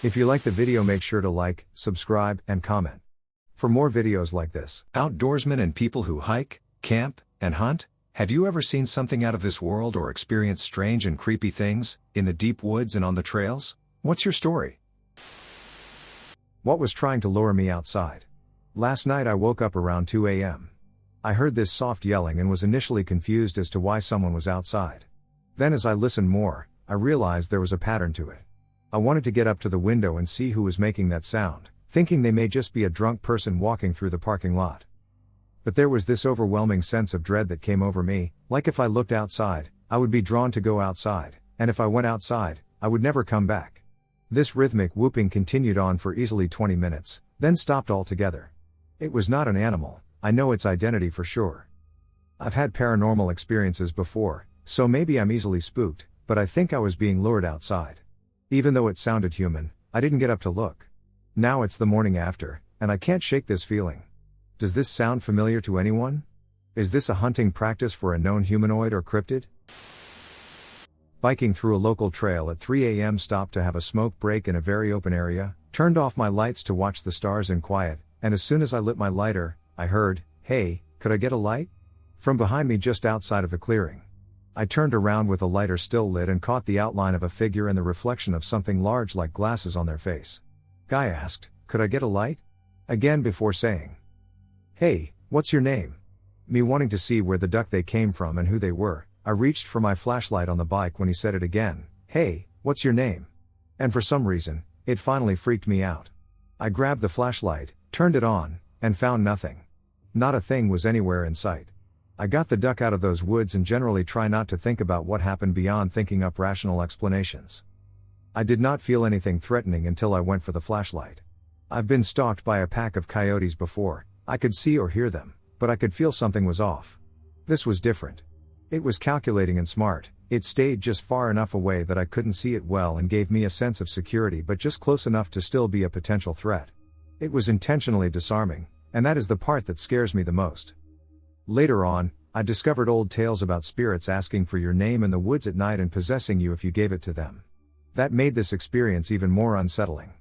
If you like the video, make sure to like, subscribe, and comment. For more videos like this. Outdoorsmen and people who hike, camp, and hunt, have you ever seen something out of this world or experienced strange and creepy things, in the deep woods and on the trails? What's your story? What was trying to lure me outside? Last night I woke up around 2 a.m. I heard this soft yelling and was initially confused as to why someone was outside. Then as I listened more, I realized there was a pattern to it. I wanted to get up to the window and see who was making that sound, thinking they may just be a drunk person walking through the parking lot. But there was this overwhelming sense of dread that came over me, like if I looked outside, I would be drawn to go outside, and if I went outside, I would never come back. This rhythmic whooping continued on for easily 20 minutes, then stopped altogether. It was not an animal, I know its identity for sure. I've had paranormal experiences before, so maybe I'm easily spooked, but I think I was being lured outside. Even though it sounded human, I didn't get up to look. Now it's the morning after, and I can't shake this feeling. Does this sound familiar to anyone? Is this a hunting practice for a known humanoid or cryptid? Biking through a local trail at 3 a.m. stopped to have a smoke break in a very open area, turned off my lights to watch the stars in quiet, and as soon as I lit my lighter, I heard, "Hey, could I get a light?" from behind me just outside of the clearing. I turned around with the lighter still lit and caught the outline of a figure and the reflection of something large like glasses on their face. Guy asked, "Could I get a light?" Again before saying, "Hey, what's your name?" Me wanting to see where the duck they came from and who they were, I reached for my flashlight on the bike when he said it again, "Hey, what's your name?" And for some reason, it finally freaked me out. I grabbed the flashlight, turned it on, and found nothing. Not a thing was anywhere in sight. I got the duck out of those woods and generally try not to think about what happened beyond thinking up rational explanations. I did not feel anything threatening until I went for the flashlight. I've been stalked by a pack of coyotes before, I could see or hear them, but I could feel something was off. This was different. It was calculating and smart, it stayed just far enough away that I couldn't see it well and gave me a sense of security but just close enough to still be a potential threat. It was intentionally disarming, and that is the part that scares me the most. Later on, I discovered old tales about spirits asking for your name in the woods at night and possessing you if you gave it to them. That made this experience even more unsettling.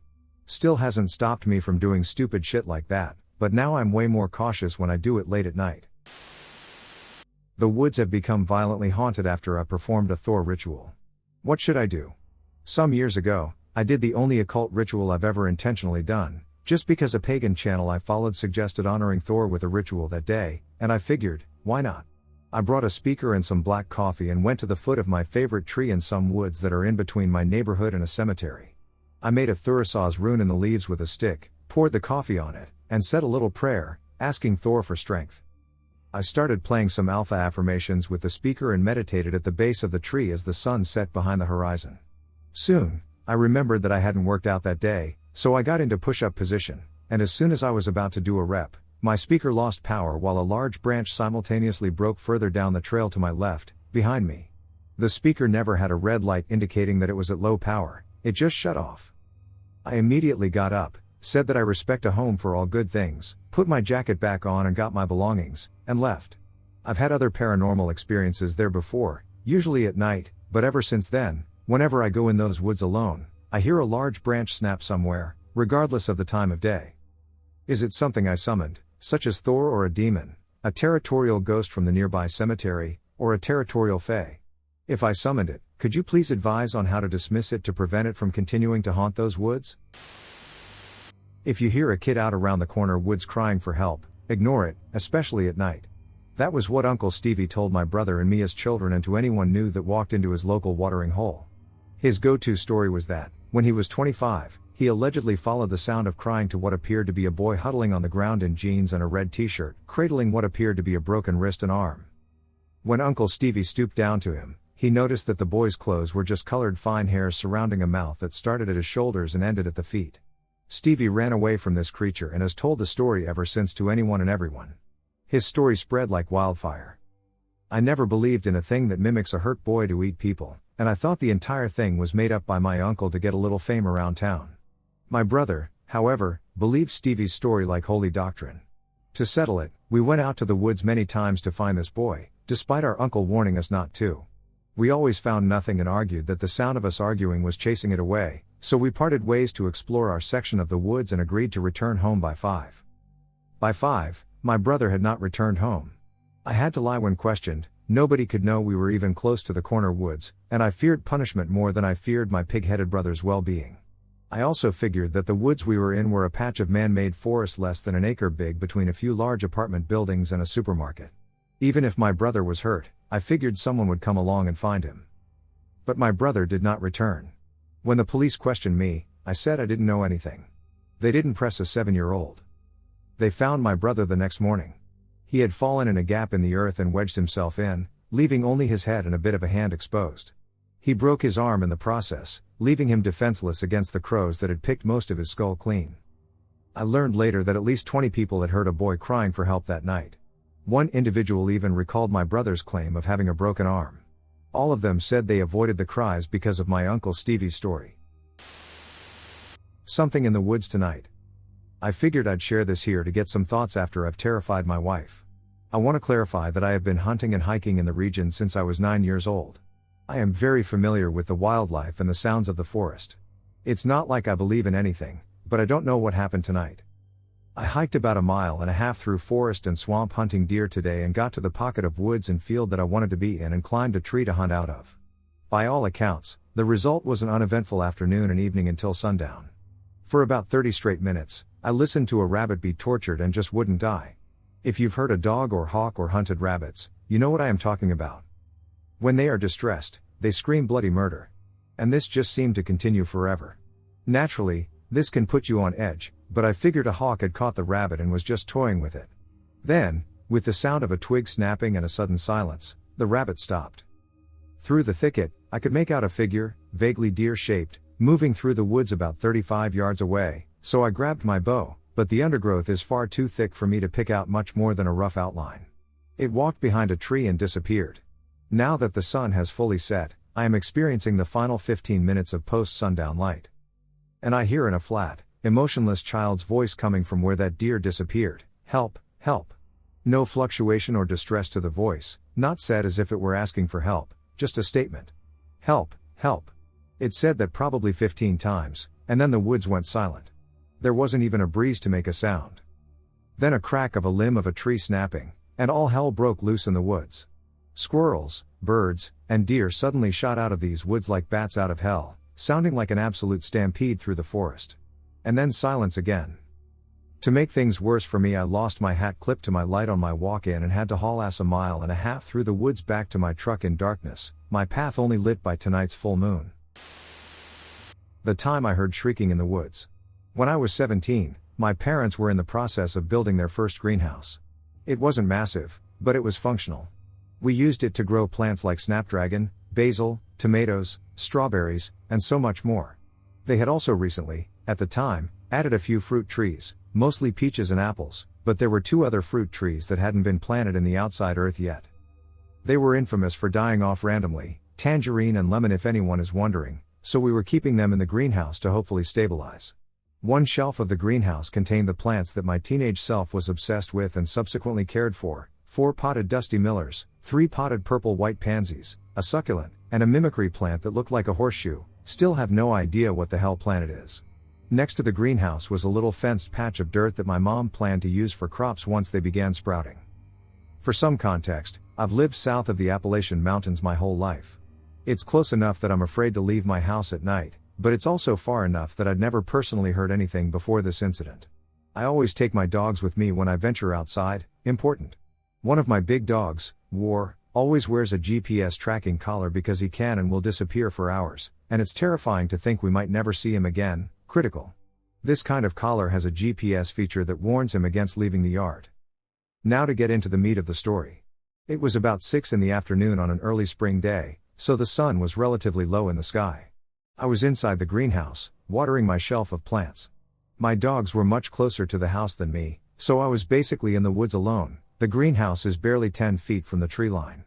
Still hasn't stopped me from doing stupid shit like that, but now I'm way more cautious when I do it late at night. The woods have become violently haunted after I performed a Thor ritual. What should I do? Some years ago, I did the only occult ritual I've ever intentionally done, just because a pagan channel I followed suggested honoring Thor with a ritual that day, and I figured, why not? I brought a speaker and some black coffee and went to the foot of my favorite tree in some woods that are in between my neighborhood and a cemetery. I made a Thurisaw's rune in the leaves with a stick, poured the coffee on it, and said a little prayer, asking Thor for strength. I started playing some alpha affirmations with the speaker and meditated at the base of the tree as the sun set behind the horizon. Soon, I remembered that I hadn't worked out that day, so I got into push-up position, and as soon as I was about to do a rep, my speaker lost power while a large branch simultaneously broke further down the trail to my left, behind me. The speaker never had a red light indicating that it was at low power, it just shut off. I immediately got up, said that I respect a home for all good things, put my jacket back on and got my belongings, and left. I've had other paranormal experiences there before, usually at night, but ever since then, whenever I go in those woods alone, I hear a large branch snap somewhere, regardless of the time of day. Is it something I summoned, such as Thor or a demon, a territorial ghost from the nearby cemetery, or a territorial fae? If I summoned it, could you please advise on how to dismiss it to prevent it from continuing to haunt those woods? If you hear a kid out around the corner woods crying for help, ignore it, especially at night. That was what Uncle Stevie told my brother and me as children and to anyone new that walked into his local watering hole. His go-to story was that, when he was 25, he allegedly followed the sound of crying to what appeared to be a boy huddling on the ground in jeans and a red t-shirt, cradling what appeared to be a broken wrist and arm. When Uncle Stevie stooped down to him, he noticed that the boy's clothes were just colored fine hairs surrounding a mouth that started at his shoulders and ended at the feet. Stevie ran away from this creature and has told the story ever since to anyone and everyone. His story spread like wildfire. I never believed in a thing that mimics a hurt boy to eat people, and I thought the entire thing was made up by my uncle to get a little fame around town. My brother, however, believed Stevie's story like holy doctrine. To settle it, we went out to the woods many times to find this boy, despite our uncle warning us not to. We always found nothing and argued that the sound of us arguing was chasing it away, so we parted ways to explore our section of the woods and agreed to return home by 5. By 5, my brother had not returned home. I had to lie when questioned. Nobody could know we were even close to the corner woods, and I feared punishment more than I feared my pig-headed brother's well-being. I also figured that the woods we were in were a patch of man-made forest less than an acre big between a few large apartment buildings and a supermarket. Even if my brother was hurt, I figured someone would come along and find him. But my brother did not return. When the police questioned me, I said I didn't know anything. They didn't press a 7-year-old. They found my brother the next morning. He had fallen in a gap in the earth and wedged himself in, leaving only his head and a bit of a hand exposed. He broke his arm in the process, leaving him defenseless against the crows that had picked most of his skull clean. I learned later that at least 20 people had heard a boy crying for help that night. One individual even recalled my brother's claim of having a broken arm. All of them said they avoided the cries because of my Uncle Stevie's story. Something in the woods tonight. I figured I'd share this here to get some thoughts after I've terrified my wife. I want to clarify that I have been hunting and hiking in the region since I was 9 years old. I am very familiar with the wildlife and the sounds of the forest. It's not like I believe in anything, but I don't know what happened tonight. I hiked about 1.5 miles through forest and swamp hunting deer today and got to the pocket of woods and field that I wanted to be in and climbed a tree to hunt out of. By all accounts, the result was an uneventful afternoon and evening until sundown. For about 30 straight minutes, I listened to a rabbit be tortured and just wouldn't die. If you've heard a dog or hawk or hunted rabbits, you know what I am talking about. When they are distressed, they scream bloody murder. And this just seemed to continue forever. Naturally, this can put you on edge, but I figured a hawk had caught the rabbit and was just toying with it. Then, with the sound of a twig snapping and a sudden silence, the rabbit stopped. Through the thicket, I could make out a figure, vaguely deer-shaped, moving through the woods about 35 yards away, so I grabbed my bow, but the undergrowth is far too thick for me to pick out much more than a rough outline. It walked behind a tree and disappeared. Now that the sun has fully set, I am experiencing the final 15 minutes of post-sundown light. And I hear in a flat, emotionless child's voice coming from where that deer disappeared, "Help, help." No fluctuation or distress to the voice, not said as if it were asking for help, just a statement. "Help, help." It said that probably 15 times, and then the woods went silent. There wasn't even a breeze to make a sound. Then a crack of a limb of a tree snapping, and all hell broke loose in the woods. Squirrels, birds, and deer suddenly shot out of these woods like bats out of hell, sounding like an absolute stampede through the forest. And then silence again. To make things worse for me, I lost my hat clipped to my light on my walk in and had to haul ass 1.5 miles through the woods back to my truck in darkness, my path only lit by tonight's full moon. The time I heard shrieking in the woods. When I was 17, my parents were in the process of building their first greenhouse. It wasn't massive, but it was functional. We used it to grow plants like snapdragon, basil, tomatoes, strawberries, and so much more. They had also recently, at the time, added a few fruit trees, mostly peaches and apples, but there were 2 other fruit trees that hadn't been planted in the outside earth yet. They were infamous for dying off randomly, tangerine and lemon if anyone is wondering, so we were keeping them in the greenhouse to hopefully stabilize. One shelf of the greenhouse contained the plants that my teenage self was obsessed with and subsequently cared for: 4 potted dusty millers, 3 potted purple-white pansies, a succulent, and a mimicry plant that looked like a horseshoe. Still have no idea what the hell plant it is. Next to the greenhouse was a little fenced patch of dirt that my mom planned to use for crops once they began sprouting. For some context, I've lived south of the Appalachian Mountains my whole life. It's close enough that I'm afraid to leave my house at night, but it's also far enough that I'd never personally heard anything before this incident. I always take my dogs with me when I venture outside, important. One of my big dogs, War, always wears a GPS tracking collar because he can and will disappear for hours, and it's terrifying to think we might never see him again, critical. This kind of collar has a GPS feature that warns him against leaving the yard. Now to get into the meat of the story. It was about 6 in the afternoon on an early spring day, so the sun was relatively low in the sky. I was inside the greenhouse, watering my shelf of plants. My dogs were much closer to the house than me, so I was basically in the woods alone. The greenhouse is barely 10 feet from the tree line.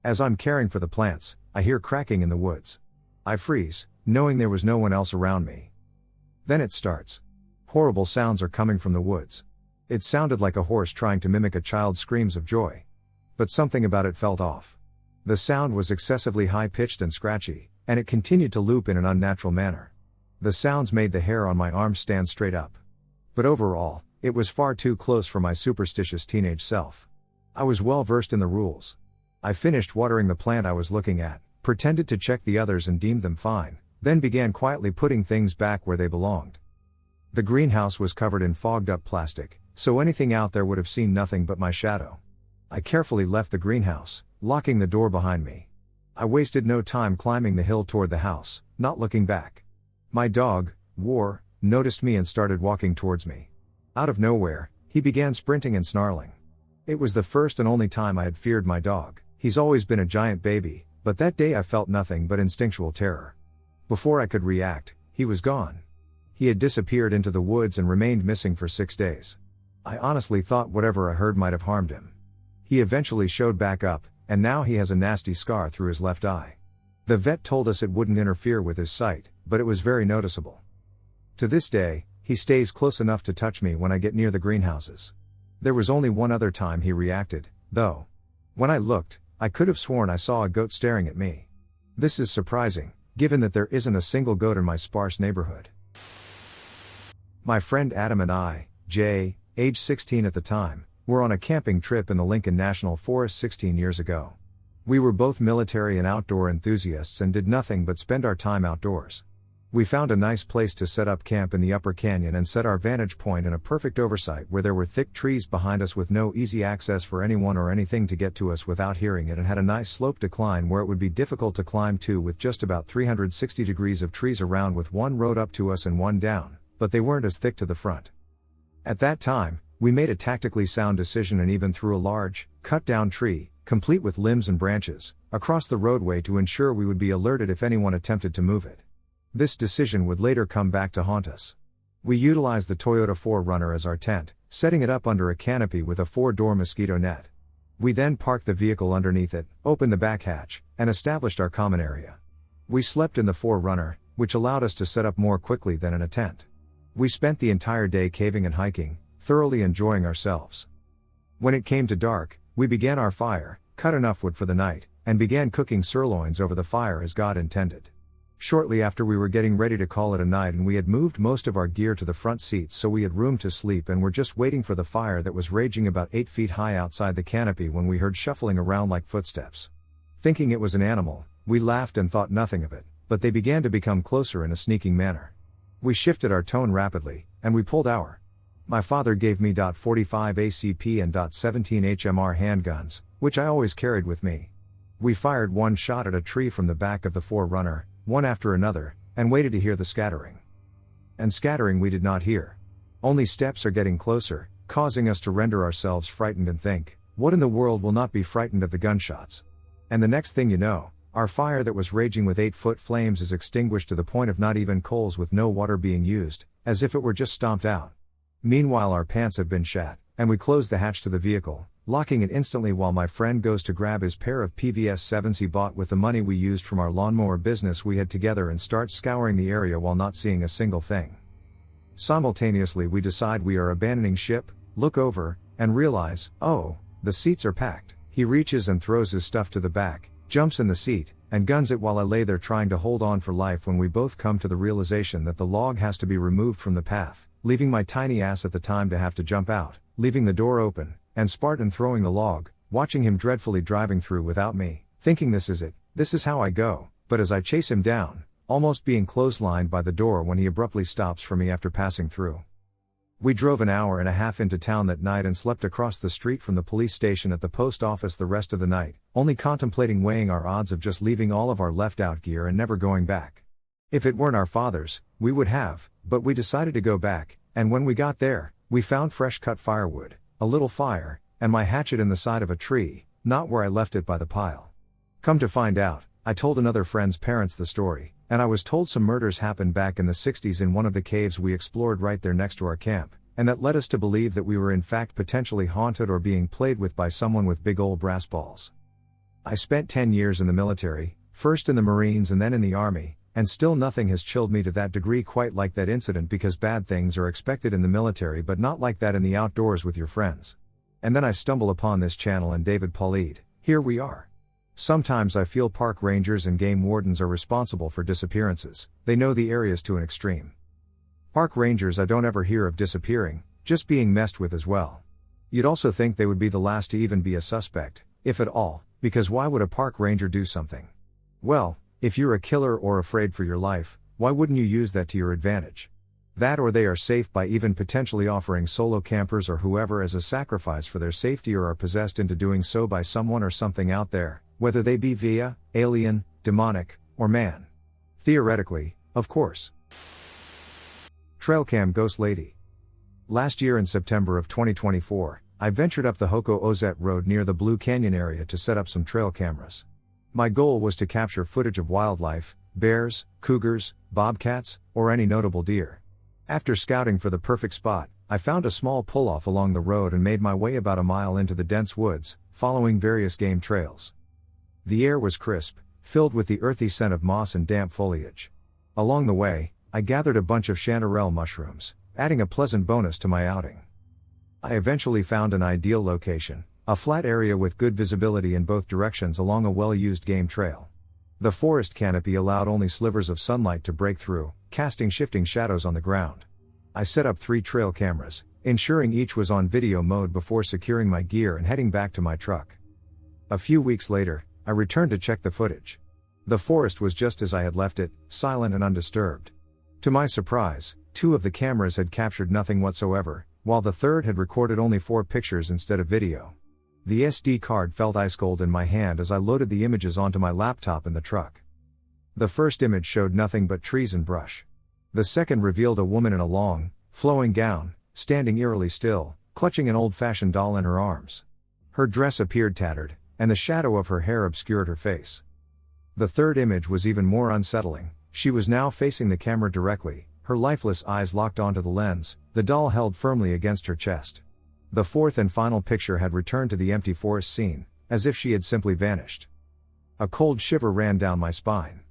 As I'm caring for the plants, I hear cracking in the woods. I freeze, knowing there was no one else around me. Then it starts. Horrible sounds are coming from the woods. It sounded like a horse trying to mimic a child's screams of joy. But something about it felt off. The sound was excessively high-pitched and scratchy, and it continued to loop in an unnatural manner. The sounds made the hair on my arms stand straight up. But overall, it was far too close for my superstitious teenage self. I was well versed in the rules. I finished watering the plant I was looking at, pretended to check the others and deemed them fine, then began quietly putting things back where they belonged. The greenhouse was covered in fogged up plastic, so anything out there would have seen nothing but my shadow. I carefully left the greenhouse, locking the door behind me. I wasted no time climbing the hill toward the house, not looking back. My dog, War, noticed me and started walking towards me. Out of nowhere, he began sprinting and snarling. It was the first and only time I had feared my dog. He's always been a giant baby, but that day I felt nothing but instinctual terror. Before I could react, he was gone. He had disappeared into the woods and remained missing for 6 days. I honestly thought whatever I heard might have harmed him. He eventually showed back up, and now he has a nasty scar through his left eye. The vet told us it wouldn't interfere with his sight, but it was very noticeable. To this day, he stays close enough to touch me when I get near the greenhouses. There was only one other time he reacted, though. When I looked, I could have sworn I saw a goat staring at me. This is surprising, given that there isn't a single goat in my sparse neighborhood. My friend Adam and I, Jay, age 16 at the time, were on a camping trip in the Lincoln National Forest 16 years ago. We were both military and outdoor enthusiasts and did nothing but spend our time outdoors. We found a nice place to set up camp in the upper canyon and set our vantage point in a perfect oversight where there were thick trees behind us with no easy access for anyone or anything to get to us without hearing it, and had a nice slope decline where it would be difficult to climb to, with just about 360 degrees of trees around with one road up to us and one down, but they weren't as thick to the front. At that time, we made a tactically sound decision and even threw a large, cut-down tree, complete with limbs and branches, across the roadway to ensure we would be alerted if anyone attempted to move it. This decision would later come back to haunt us. We utilized the Toyota 4Runner as our tent, setting it up under a canopy with a 4-door mosquito net. We then parked the vehicle underneath it, opened the back hatch, and established our common area. We slept in the 4Runner, which allowed us to set up more quickly than in a tent. We spent the entire day caving and hiking, thoroughly enjoying ourselves. When it came to dark, we began our fire, cut enough wood for the night, and began cooking sirloins over the fire as God intended. Shortly after, we were getting ready to call it a night, and we had moved most of our gear to the front seats so we had room to sleep and were just waiting for the fire that was raging about 8 feet high outside the canopy when we heard shuffling around like footsteps. Thinking it was an animal, we laughed and thought nothing of it, but they began to become closer in a sneaking manner. We shifted our tone rapidly, and we pulled our. My father gave me .45 ACP and .17 HMR handguns, which I always carried with me. We fired one shot at a tree from the back of the 4Runner, one after another, and waited to hear the scattering. And scattering we did not hear. Only steps are getting closer, causing us to render ourselves frightened and think, what in the world will not be frightened of the gunshots? And the next thing you know, our fire that was raging with 8-foot flames is extinguished to the point of not even coals, with no water being used, as if it were just stomped out. Meanwhile, our pants have been shat, and we close the hatch to the vehicle, locking it instantly while my friend goes to grab his pair of PVS 7s he bought with the money we used from our lawnmower business we had together and starts scouring the area while not seeing a single thing. Simultaneously, we decide we are abandoning ship, look over, and realize, oh, the seats are packed. He reaches and throws his stuff to the back, jumps in the seat, and guns it while I lay there trying to hold on for life, when we both come to the realization that the log has to be removed from the path, leaving my tiny ass at the time to have to jump out, leaving the door open, and Spartan throwing the log, watching him dreadfully driving through without me, thinking this is it, this is how I go, but as I chase him down, almost being clotheslined by the door when he abruptly stops for me after passing through. We drove an hour and a half into town that night and slept across the street from the police station at the post office the rest of the night, only contemplating weighing our odds of just leaving all of our left out gear and never going back. If it weren't our fathers, we would have, but we decided to go back, and when we got there, we found fresh cut firewood, a little fire, and my hatchet in the side of a tree, not where I left it by the pile. Come to find out, I told another friend's parents the story, and I was told some murders happened back in the 60s in one of the caves we explored right there next to our camp, and that led us to believe that we were in fact potentially haunted or being played with by someone with big old brass balls. I spent 10 years in the military, first in the Marines and then in the Army, and still nothing has chilled me to that degree quite like that incident, because bad things are expected in the military but not like that in the outdoors with your friends. And then I stumble upon this channel and David Paulide, here we are. Sometimes I feel park rangers and game wardens are responsible for disappearances. They know the areas to an extreme. Park rangers I don't ever hear of disappearing, just being messed with as well. You'd also think they would be the last to even be a suspect, if at all, because why would a park ranger do something? Well, if you're a killer or afraid for your life, why wouldn't you use that to your advantage? That or they are safe by even potentially offering solo campers or whoever as a sacrifice for their safety, or are possessed into doing so by someone or something out there, whether they be via, alien, demonic, or man. Theoretically, of course. Trailcam Ghost Lady. Last year in September of 2024, I ventured up the Hoko Ozette Road near the Blue Canyon area to set up some trail cameras. My goal was to capture footage of wildlife, bears, cougars, bobcats, or any notable deer. After scouting for the perfect spot, I found a small pull-off along the road and made my way about a mile into the dense woods, following various game trails. The air was crisp, filled with the earthy scent of moss and damp foliage. Along the way, I gathered a bunch of chanterelle mushrooms, adding a pleasant bonus to my outing. I eventually found an ideal location, a flat area with good visibility in both directions along a well-used game trail. The forest canopy allowed only slivers of sunlight to break through, casting shifting shadows on the ground. I set up 3 trail cameras, ensuring each was on video mode before securing my gear and heading back to my truck. A few weeks later, I returned to check the footage. The forest was just as I had left it, silent and undisturbed. To my surprise, 2 of the cameras had captured nothing whatsoever, while the third had recorded only 4 pictures instead of video. The SD card felt ice cold in my hand as I loaded the images onto my laptop in the truck. The first image showed nothing but trees and brush. The second revealed a woman in a long, flowing gown, standing eerily still, clutching an old-fashioned doll in her arms. Her dress appeared tattered, and the shadow of her hair obscured her face. The third image was even more unsettling. She was now facing the camera directly, her lifeless eyes locked onto the lens, the doll held firmly against her chest. The fourth and final picture had returned to the empty forest scene, as if she had simply vanished. A cold shiver ran down my spine.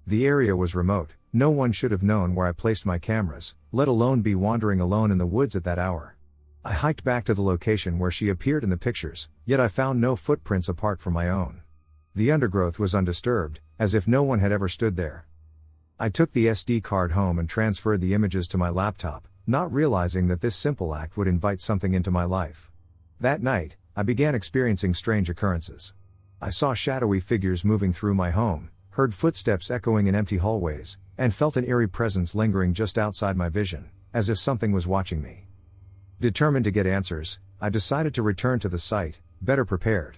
The area was remote, no one should have known where I placed my cameras, let alone be wandering alone in the woods at that hour. I hiked back to the location where she appeared in the pictures, yet I found no footprints apart from my own. The undergrowth was undisturbed, as if no one had ever stood there. I took the SD card home and transferred the images to my laptop, not realizing that this simple act would invite something into my life. That night, I began experiencing strange occurrences. I saw shadowy figures moving through my home, heard footsteps echoing in empty hallways, and felt an eerie presence lingering just outside my vision, as if something was watching me. Determined to get answers, I decided to return to the site, better prepared.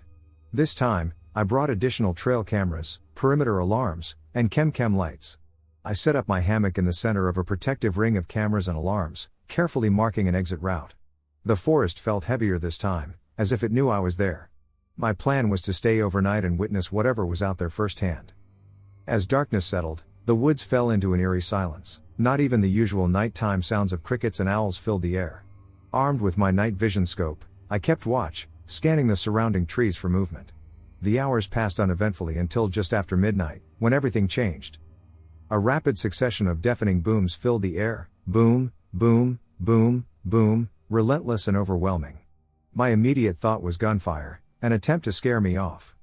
This time, I brought additional trail cameras, perimeter alarms, and chem lights. I set up my hammock in the center of a protective ring of cameras and alarms, carefully marking an exit route. The forest felt heavier this time, as if it knew I was there. My plan was to stay overnight and witness whatever was out there firsthand. As darkness settled, the woods fell into an eerie silence. Not even the usual nighttime sounds of crickets and owls filled the air. Armed with my night vision scope, I kept watch, scanning the surrounding trees for movement. The hours passed uneventfully until just after midnight, when everything changed. A rapid succession of deafening booms filled the air, boom, boom, boom, boom, relentless and overwhelming. My immediate thought was gunfire, an attempt to scare me off.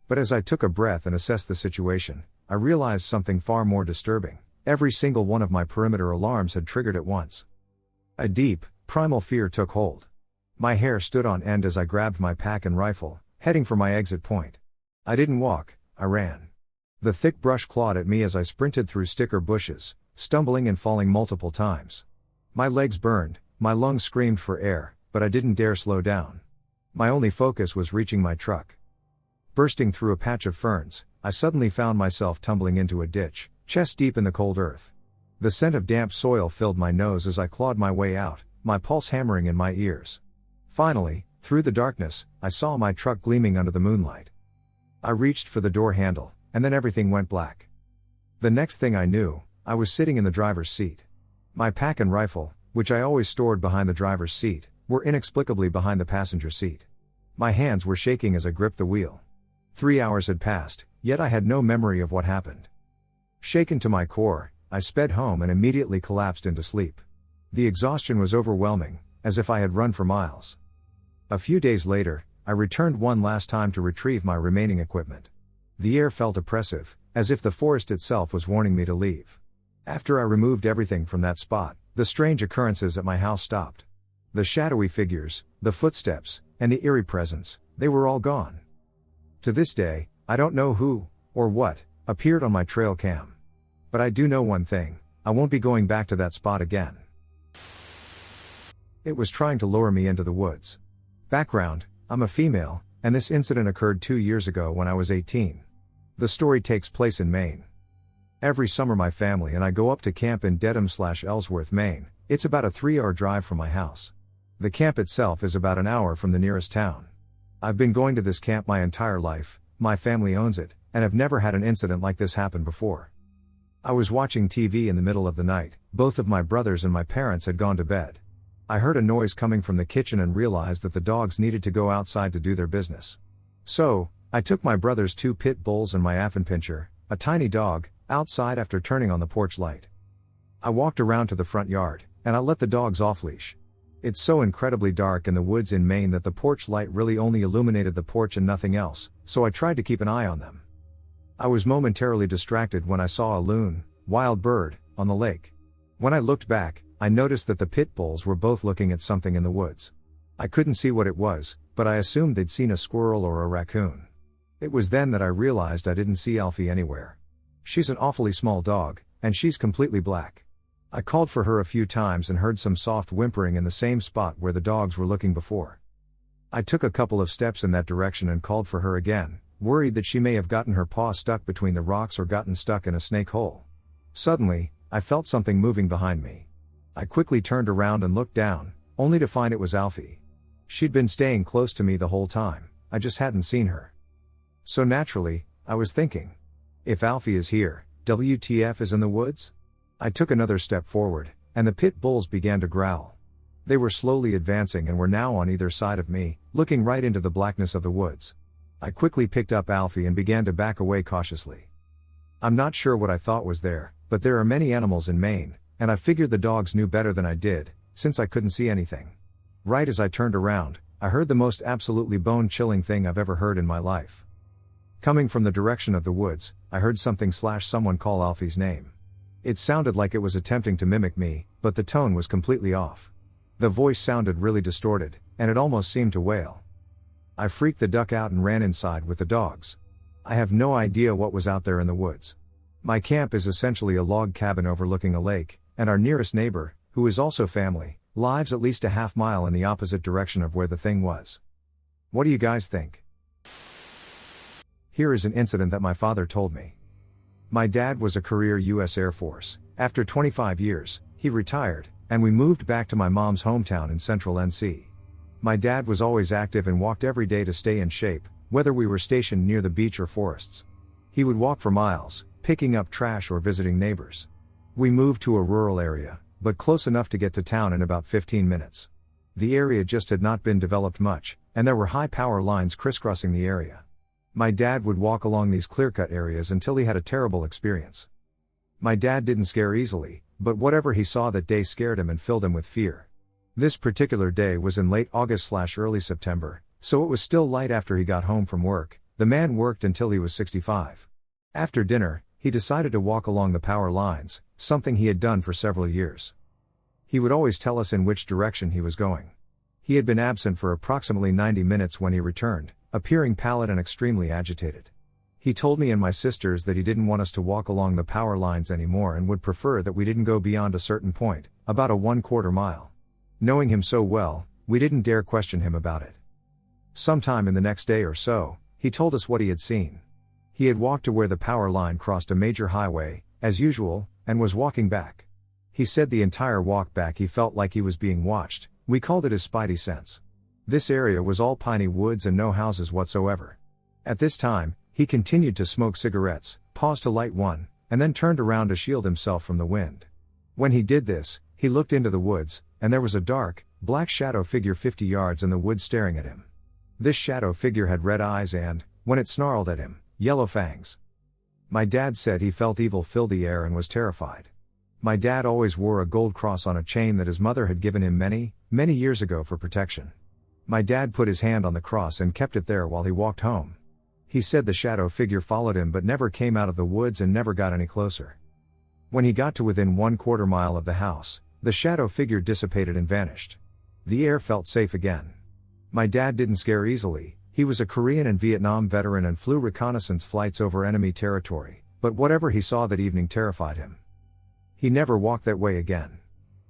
But as I took a breath and assessed the situation, I realized something far more disturbing. Every single one of my perimeter alarms had triggered at once. A deep, primal fear took hold. My hair stood on end as I grabbed my pack and rifle, heading for my exit point. I didn't walk, I ran. The thick brush clawed at me as I sprinted through sticker bushes, stumbling and falling multiple times. My legs burned, my lungs screamed for air, but I didn't dare slow down. My only focus was reaching my truck. Bursting through a patch of ferns, I suddenly found myself tumbling into a ditch, chest deep in the cold earth. The scent of damp soil filled my nose as I clawed my way out, my pulse hammering in my ears. Finally, through the darkness, I saw my truck gleaming under the moonlight. I reached for the door handle, and then everything went black. The next thing I knew, I was sitting in the driver's seat. My pack and rifle, which I always stored behind the driver's seat, were inexplicably behind the passenger seat. My hands were shaking as I gripped the wheel. 3 hours had passed, yet I had no memory of what happened. Shaken to my core, I sped home and immediately collapsed into sleep. The exhaustion was overwhelming, as if I had run for miles. A few days later, I returned one last time to retrieve my remaining equipment. The air felt oppressive, as if the forest itself was warning me to leave. After I removed everything from that spot, the strange occurrences at my house stopped. The shadowy figures, the footsteps, and the eerie presence, they were all gone. To this day, I don't know who, or what, appeared on my trail cam. But I do know one thing, I won't be going back to that spot again. It was trying to lure me into the woods. Background, I'm a female, and this incident occurred 2 years ago when I was 18. The story takes place in Maine. Every summer my family and I go up to camp in Dedham/Ellsworth, Maine. It's about a 3-hour drive from my house. The camp itself is about an hour from the nearest town. I've been going to this camp my entire life, my family owns it, and have never had an incident like this happen before. I was watching TV in the middle of the night, both of my brothers and my parents had gone to bed. I heard a noise coming from the kitchen and realized that the dogs needed to go outside to do their business. So, I took my brother's 2 pit bulls and my Affenpinscher, a tiny dog, outside after turning on the porch light. I walked around to the front yard, and I let the dogs off leash. It's so incredibly dark in the woods in Maine that the porch light really only illuminated the porch and nothing else, so I tried to keep an eye on them. I was momentarily distracted when I saw a loon, wild bird, on the lake. When I looked back, I noticed that the pit bulls were both looking at something in the woods. I couldn't see what it was, but I assumed they'd seen a squirrel or a raccoon. It was then that I realized I didn't see Alfie anywhere. She's an awfully small dog, and she's completely black. I called for her a few times and heard some soft whimpering in the same spot where the dogs were looking before. I took a couple of steps in that direction and called for her again, worried that she may have gotten her paw stuck between the rocks or gotten stuck in a snake hole. Suddenly, I felt something moving behind me. I quickly turned around and looked down, only to find it was Alfie. She'd been staying close to me the whole time, I just hadn't seen her. So naturally, I was thinking, if Alfie is here, WTF is in the woods? I took another step forward, and the pit bulls began to growl. They were slowly advancing and were now on either side of me, looking right into the blackness of the woods. I quickly picked up Alfie and began to back away cautiously. I'm not sure what I thought was there, but there are many animals in Maine, and I figured the dogs knew better than I did, since I couldn't see anything. Right as I turned around, I heard the most absolutely bone-chilling thing I've ever heard in my life. Coming from the direction of the woods, I heard someone call Alfie's name. It sounded like it was attempting to mimic me, but the tone was completely off. The voice sounded really distorted, and it almost seemed to wail. I freaked the duck out and ran inside with the dogs. I have no idea what was out there in the woods. My camp is essentially a log cabin overlooking a lake, and our nearest neighbor, who is also family, lives at least a half mile in the opposite direction of where the thing was. What do you guys think? Here is an incident that my father told me. My dad was a career U.S. Air Force. After 25 years, he retired, and we moved back to my mom's hometown in central NC. My dad was always active and walked every day to stay in shape, whether we were stationed near the beach or forests. He would walk for miles, picking up trash or visiting neighbors. We moved to a rural area, but close enough to get to town in about 15 minutes. The area just had not been developed much, and there were high power lines crisscrossing the area. My dad would walk along these clear-cut areas until he had a terrible experience. My dad didn't scare easily, but whatever he saw that day scared him and filled him with fear. This particular day was in late August/early September, so it was still light after he got home from work. The man worked until he was 65. After dinner, he decided to walk along the power lines, something he had done for several years. He would always tell us in which direction he was going. He had been absent for approximately 90 minutes when he returned, appearing pallid and extremely agitated. He told me and my sisters that he didn't want us to walk along the power lines anymore and would prefer that we didn't go beyond a certain point, about a 1/4 mile. Knowing him so well, we didn't dare question him about it. Sometime in the next day or so, he told us what he had seen. He had walked to where the power line crossed a major highway, as usual, and was walking back. He said the entire walk back he felt like he was being watched. We called it his spidey sense. This area was all piney woods and no houses whatsoever. At this time, he continued to smoke cigarettes, paused to light one, and then turned around to shield himself from the wind. When he did this, he looked into the woods, and there was a dark, black shadow figure 50 yards in the woods staring at him. This shadow figure had red eyes and, when it snarled at him, yellow fangs. My dad said he felt evil fill the air and was terrified. My dad always wore a gold cross on a chain that his mother had given him many, many years ago for protection. My dad put his hand on the cross and kept it there while he walked home. He said the shadow figure followed him but never came out of the woods and never got any closer. When he got to within 1/4 mile of the house, the shadow figure dissipated and vanished. The air felt safe again. My dad didn't scare easily. He was a Korean and Vietnam veteran and flew reconnaissance flights over enemy territory, but whatever he saw that evening terrified him. He never walked that way again.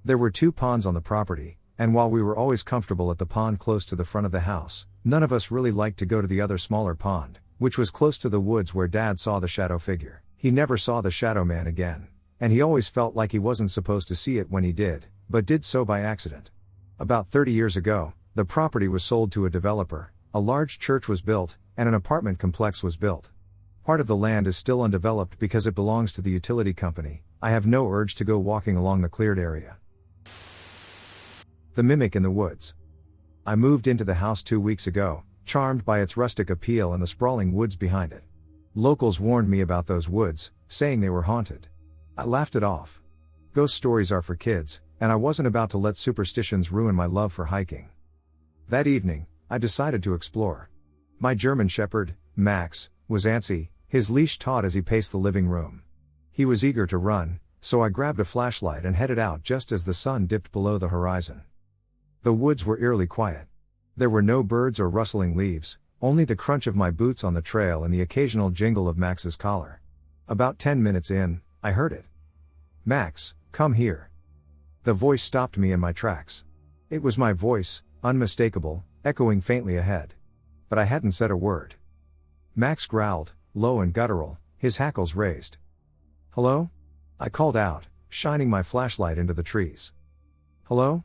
There were 2 ponds on the property, and while we were always comfortable at the pond close to the front of the house, none of us really liked to go to the other smaller pond, which was close to the woods where Dad saw the shadow figure. He never saw the shadow man again, and he always felt like he wasn't supposed to see it when he did, but did so by accident. About 30 years ago, the property was sold to a developer, a large church was built, and an apartment complex was built. Part of the land is still undeveloped because it belongs to the utility company. I have no urge to go walking along the cleared area. The mimic in the woods. I moved into the house 2 weeks ago, charmed by its rustic appeal and the sprawling woods behind it. Locals warned me about those woods, saying they were haunted. I laughed it off. Ghost stories are for kids, and I wasn't about to let superstitions ruin my love for hiking. That evening, I decided to explore. My German shepherd, Max, was antsy, his leash taut as he paced the living room. He was eager to run, so I grabbed a flashlight and headed out just as the sun dipped below the horizon. The woods were eerily quiet. There were no birds or rustling leaves, only the crunch of my boots on the trail and the occasional jingle of Max's collar. About 10 minutes in, I heard it. "Max, come here." The voice stopped me in my tracks. It was my voice, unmistakable, echoing faintly ahead. But I hadn't said a word. Max growled, low and guttural, his hackles raised. "Hello?" I called out, shining my flashlight into the trees. "Hello?"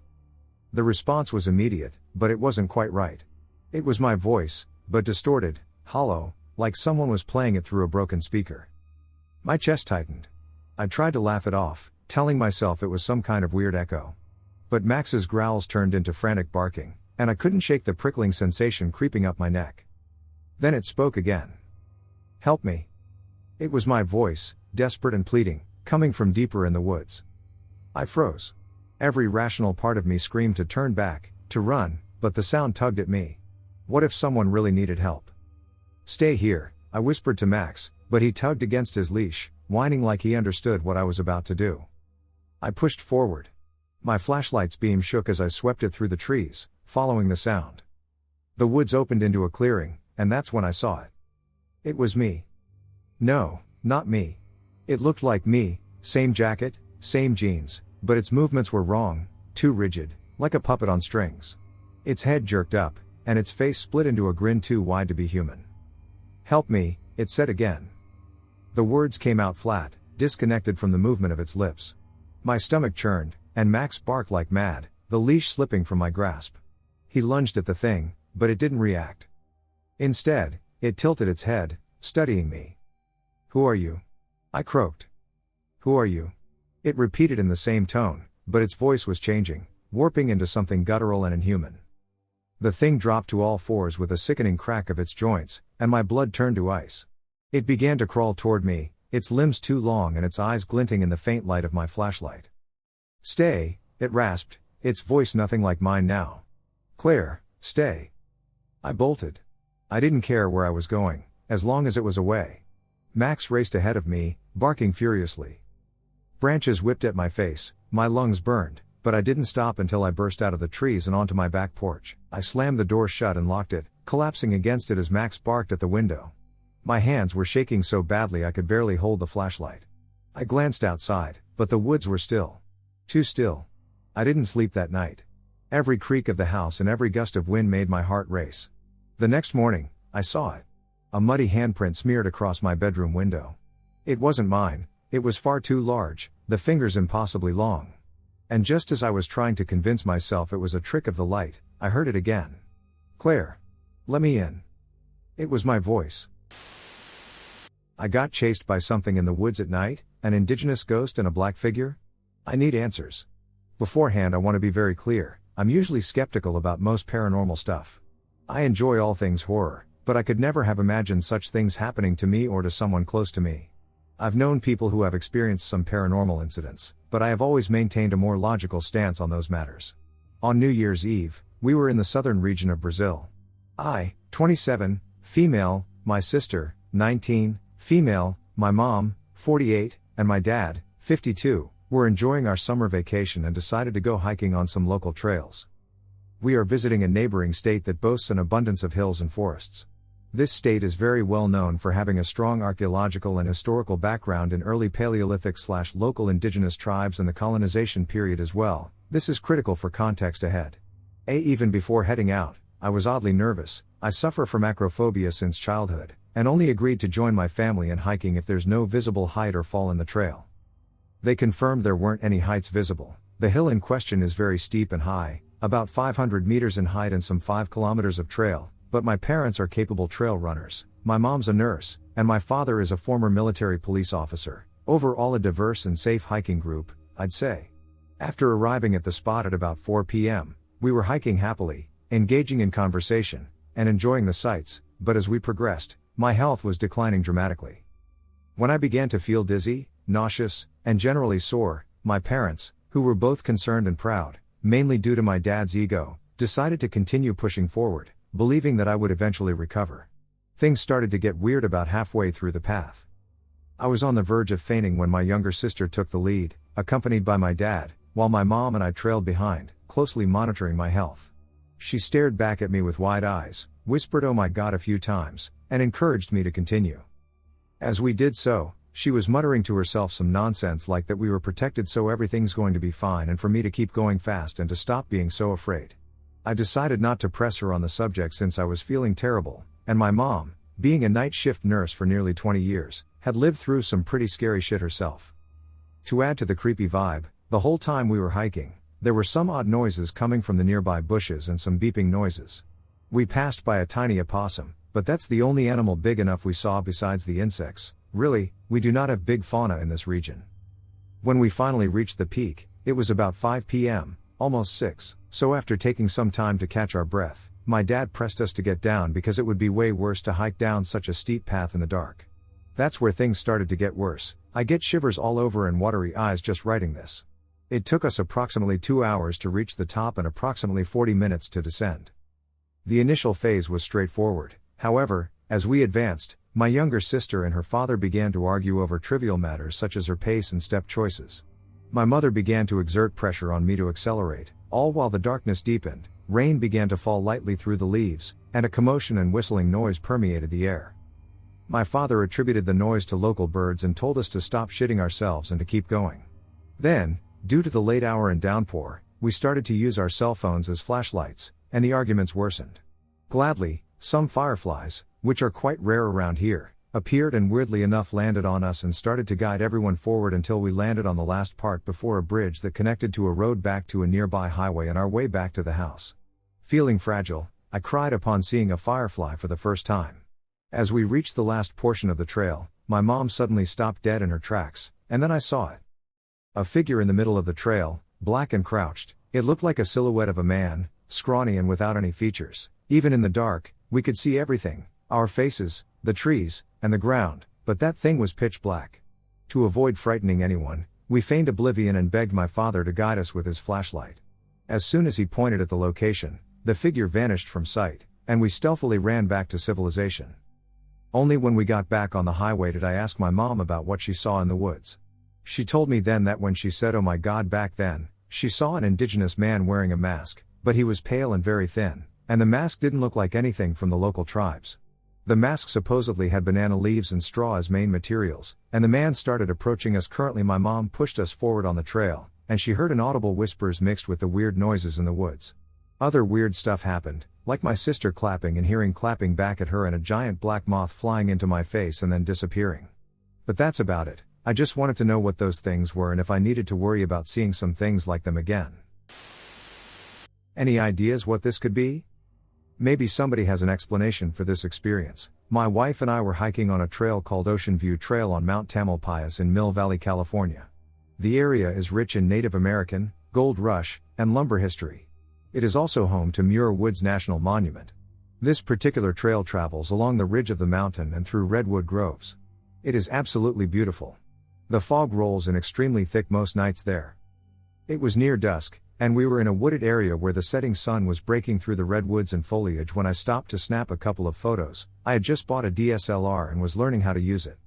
The response was immediate, but it wasn't quite right. It was my voice, but distorted, hollow, like someone was playing it through a broken speaker. My chest tightened. I tried to laugh it off, telling myself it was some kind of weird echo. But Max's growls turned into frantic barking, and I couldn't shake the prickling sensation creeping up my neck. Then it spoke again. "Help me." It was my voice, desperate and pleading, coming from deeper in the woods. I froze. Every rational part of me screamed to turn back, to run, but the sound tugged at me. What if someone really needed help? "Stay here," I whispered to Max, but he tugged against his leash, whining like he understood what I was about to do. I pushed forward. My flashlight's beam shook as I swept it through the trees, following the sound. The woods opened into a clearing, and that's when I saw it. It was me. No, not me. It looked like me, same jacket, same jeans, but its movements were wrong, too rigid, like a puppet on strings. Its head jerked up, and its face split into a grin too wide to be human. "Help me," it said again. The words came out flat, disconnected from the movement of its lips. My stomach churned, and Max barked like mad, the leash slipping from my grasp. He lunged at the thing, but it didn't react. Instead, it tilted its head, studying me. "Who are you?" I croaked. "Who are you?" It repeated in the same tone, but its voice was changing, warping into something guttural and inhuman. The thing dropped to all fours with a sickening crack of its joints, and my blood turned to ice. It began to crawl toward me, its limbs too long and its eyes glinting in the faint light of my flashlight. "Stay," it rasped, its voice nothing like mine now. "Claire, stay." I bolted. I didn't care where I was going, as long as it was away. Max raced ahead of me, barking furiously. Branches whipped at my face, my lungs burned, but I didn't stop until I burst out of the trees and onto my back porch. I slammed the door shut and locked it, collapsing against it as Max barked at the window. My hands were shaking so badly I could barely hold the flashlight. I glanced outside, but the woods were still. Too still. I didn't sleep that night. Every creak of the house and every gust of wind made my heart race. The next morning, I saw it. A muddy handprint smeared across my bedroom window. It wasn't mine, it was far too large, the fingers impossibly long. And just as I was trying to convince myself it was a trick of the light, I heard it again. "Claire. Let me in." It was my voice. I got chased by something in the woods at night, an indigenous ghost and a black figure? I need answers. Beforehand I want to be very clear, I'm usually skeptical about most paranormal stuff. I enjoy all things horror, but I could never have imagined such things happening to me or to someone close to me. I've known people who have experienced some paranormal incidents, but I have always maintained a more logical stance on those matters. On New Year's Eve, we were in the southern region of Brazil. I, 27, female, my sister, 19, female, my mom, 48, and my dad, 52, were enjoying our summer vacation and decided to go hiking on some local trails. We are visiting a neighboring state that boasts an abundance of hills and forests. This state is very well known for having a strong archaeological and historical background in early Paleolithic/local indigenous tribes and the colonization period as well. This is critical for context ahead. Even before heading out, I was oddly nervous. I suffer from acrophobia since childhood, and only agreed to join my family in hiking if there's no visible height or fall in the trail. They confirmed there weren't any heights visible. The hill in question is very steep and high, about 500 meters in height and some 5 kilometers of trail, but my parents are capable trail runners. My mom's a nurse, and my father is a former military police officer. Overall a diverse and safe hiking group, I'd say. After arriving at the spot at about 4 p.m., we were hiking happily, engaging in conversation, and enjoying the sights, but as we progressed, my health was declining dramatically. When I began to feel dizzy, nauseous, and generally sore, my parents, who were both concerned and proud, mainly due to my dad's ego, decided to continue pushing forward, believing that I would eventually recover. Things started to get weird about halfway through the path. I was on the verge of fainting when my younger sister took the lead, accompanied by my dad, while my mom and I trailed behind, closely monitoring my health. She stared back at me with wide eyes, whispered "Oh my God" a few times, and encouraged me to continue. As we did so, she was muttering to herself some nonsense like that we were protected so everything's going to be fine and for me to keep going fast and to stop being so afraid. I decided not to press her on the subject since I was feeling terrible, and my mom, being a night shift nurse for nearly 20 years, had lived through some pretty scary shit herself. To add to the creepy vibe, the whole time we were hiking, there were some odd noises coming from the nearby bushes and some beeping noises. We passed by a tiny opossum, but that's the only animal big enough we saw besides the insects. Really, we do not have big fauna in this region. When we finally reached the peak, it was about 5 p.m., almost 6, so after taking some time to catch our breath, my dad pressed us to get down because it would be way worse to hike down such a steep path in the dark. That's where things started to get worse. I get shivers all over and watery eyes just writing this. It took us approximately 2 hours to reach the top and approximately 40 minutes to descend. The initial phase was straightforward. However, as we advanced, my younger sister and her father began to argue over trivial matters such as her pace and step choices. My mother began to exert pressure on me to accelerate, all while the darkness deepened, rain began to fall lightly through the leaves, and a commotion and whistling noise permeated the air. My father attributed the noise to local birds and told us to stop shitting ourselves and to keep going. Then, due to the late hour and downpour, we started to use our cell phones as flashlights, and the arguments worsened. Gladly, some fireflies, which are quite rare around here, appeared and weirdly enough landed on us and started to guide everyone forward until we landed on the last part before a bridge that connected to a road back to a nearby highway on our way back to the house. Feeling fragile, I cried upon seeing a firefly for the first time. As we reached the last portion of the trail, my mom suddenly stopped dead in her tracks, and then I saw it. A figure in the middle of the trail, black and crouched. It looked like a silhouette of a man, scrawny and without any features. Even in the dark, we could see everything, our faces, the trees, and the ground, but that thing was pitch black. To avoid frightening anyone, we feigned oblivion and begged my father to guide us with his flashlight. As soon as he pointed at the location, the figure vanished from sight, and we stealthily ran back to civilization. Only when we got back on the highway did I ask my mom about what she saw in the woods. She told me then that when she said "Oh my God" back then, she saw an indigenous man wearing a mask, but he was pale and very thin, and the mask didn't look like anything from the local tribes. The mask supposedly had banana leaves and straw as main materials, and the man started approaching us. Currently my mom pushed us forward on the trail, and she heard inaudible whispers mixed with the weird noises in the woods. Other weird stuff happened, like my sister clapping and hearing clapping back at her and a giant black moth flying into my face and then disappearing. But that's about it. I just wanted to know what those things were and if I needed to worry about seeing some things like them again. Any ideas what this could be? Maybe somebody has an explanation for this experience. My wife and I were hiking on a trail called Ocean View Trail on Mount Tamalpais in Mill Valley, California. The area is rich in Native American, gold rush, and lumber history. It is also home to Muir Woods National Monument. This particular trail travels along the ridge of the mountain and through redwood groves. It is absolutely beautiful. The fog rolls in extremely thick most nights there. It was near dusk, and we were in a wooded area where the setting sun was breaking through the redwoods and foliage when I stopped to snap a couple of photos. I had just bought a DSLR and was learning how to use it.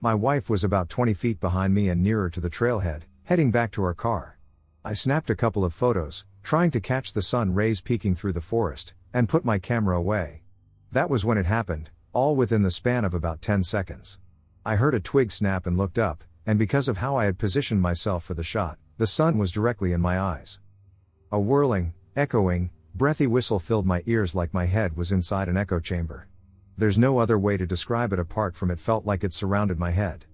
My wife was about 20 feet behind me and nearer to the trailhead, heading back to our car. I snapped a couple of photos, trying to catch the sun rays peeking through the forest, and put my camera away. That was when it happened, all within the span of about 10 seconds. I heard a twig snap and looked up, and because of how I had positioned myself for the shot, the sun was directly in my eyes. A whirling, echoing, breathy whistle filled my ears like my head was inside an echo chamber. There's no other way to describe it apart from it felt like it surrounded my head.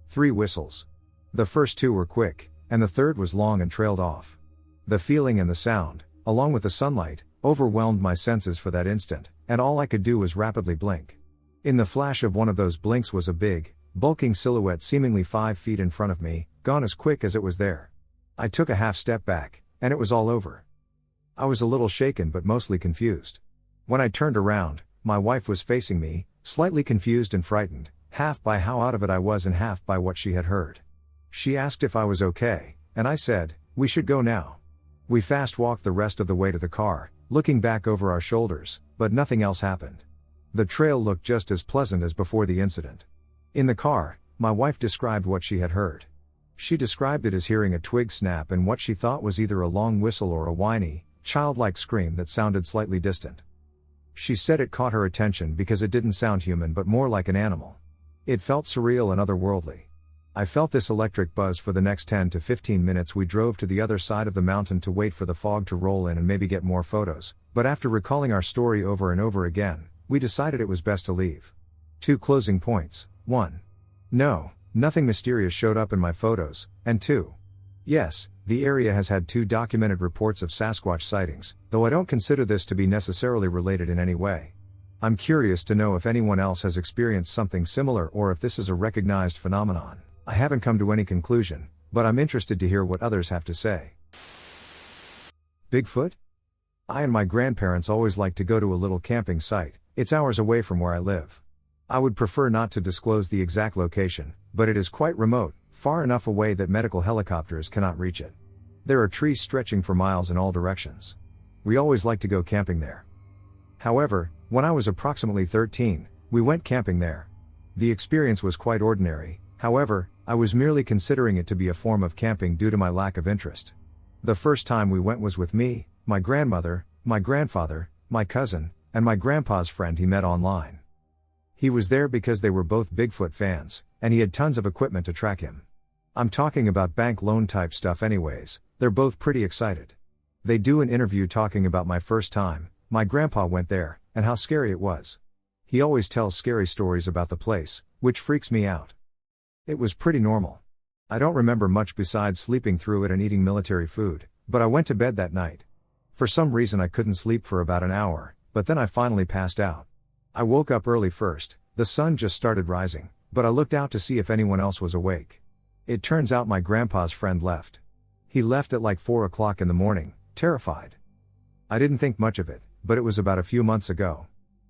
3 whistles. The first 2 were quick, and the third was long and trailed off. The feeling and the sound, along with the sunlight, overwhelmed my senses for that instant, and all I could do was rapidly blink. In the flash of one of those blinks was a big, bulking silhouette seemingly 5 feet in front of me, gone as quick as it was there. I took a half step back, and it was all over. I was a little shaken but mostly confused. When I turned around, my wife was facing me, slightly confused and frightened, half by how out of it I was and half by what she had heard. She asked if I was okay, and I said, "We should go now." We fast walked the rest of the way to the car, looking back over our shoulders, but nothing else happened. The trail looked just as pleasant as before the incident. In the car, my wife described what she had heard. She described it as hearing a twig snap and what she thought was either a long whistle or a whiny, childlike scream that sounded slightly distant. She said it caught her attention because it didn't sound human but more like an animal. It felt surreal and otherworldly. I felt this electric buzz for the next 10 to 15 minutes. We drove to the other side of the mountain to wait for the fog to roll in and maybe get more photos, but after recalling our story over and over again, we decided it was best to leave. 2 closing points. 1. No, nothing mysterious showed up in my photos, and 2. Yes, the area has had 2 documented reports of Sasquatch sightings, though I don't consider this to be necessarily related in any way. I'm curious to know if anyone else has experienced something similar or if this is a recognized phenomenon. I haven't come to any conclusion, but I'm interested to hear what others have to say. Bigfoot? I and my grandparents always like to go to a little camping site. It's hours away from where I live. I would prefer not to disclose the exact location, but it is quite remote, far enough away that medical helicopters cannot reach it. There are trees stretching for miles in all directions. We always like to go camping there. However, when I was approximately 13, we went camping there. The experience was quite ordinary, however, I was merely considering it to be a form of camping due to my lack of interest. The first time we went was with me, my grandmother, my grandfather, my cousin, and my grandpa's friend he met online. He was there because they were both Bigfoot fans, and he had tons of equipment to track him. I'm talking about bank loan type stuff anyways. They're both pretty excited. They do an interview talking about my first time, my grandpa went there, and how scary it was. He always tells scary stories about the place, which freaks me out. It was pretty normal. I don't remember much besides sleeping through it and eating military food, but I went to bed that night. For some reason I couldn't sleep for about an hour, but then I finally passed out. I woke up early first, the sun just started rising, but I looked out to see if anyone else was awake. It turns out my grandpa's friend left. He left at like 4 o'clock in the morning, terrified. I didn't think much of it, but it was about a few months ago.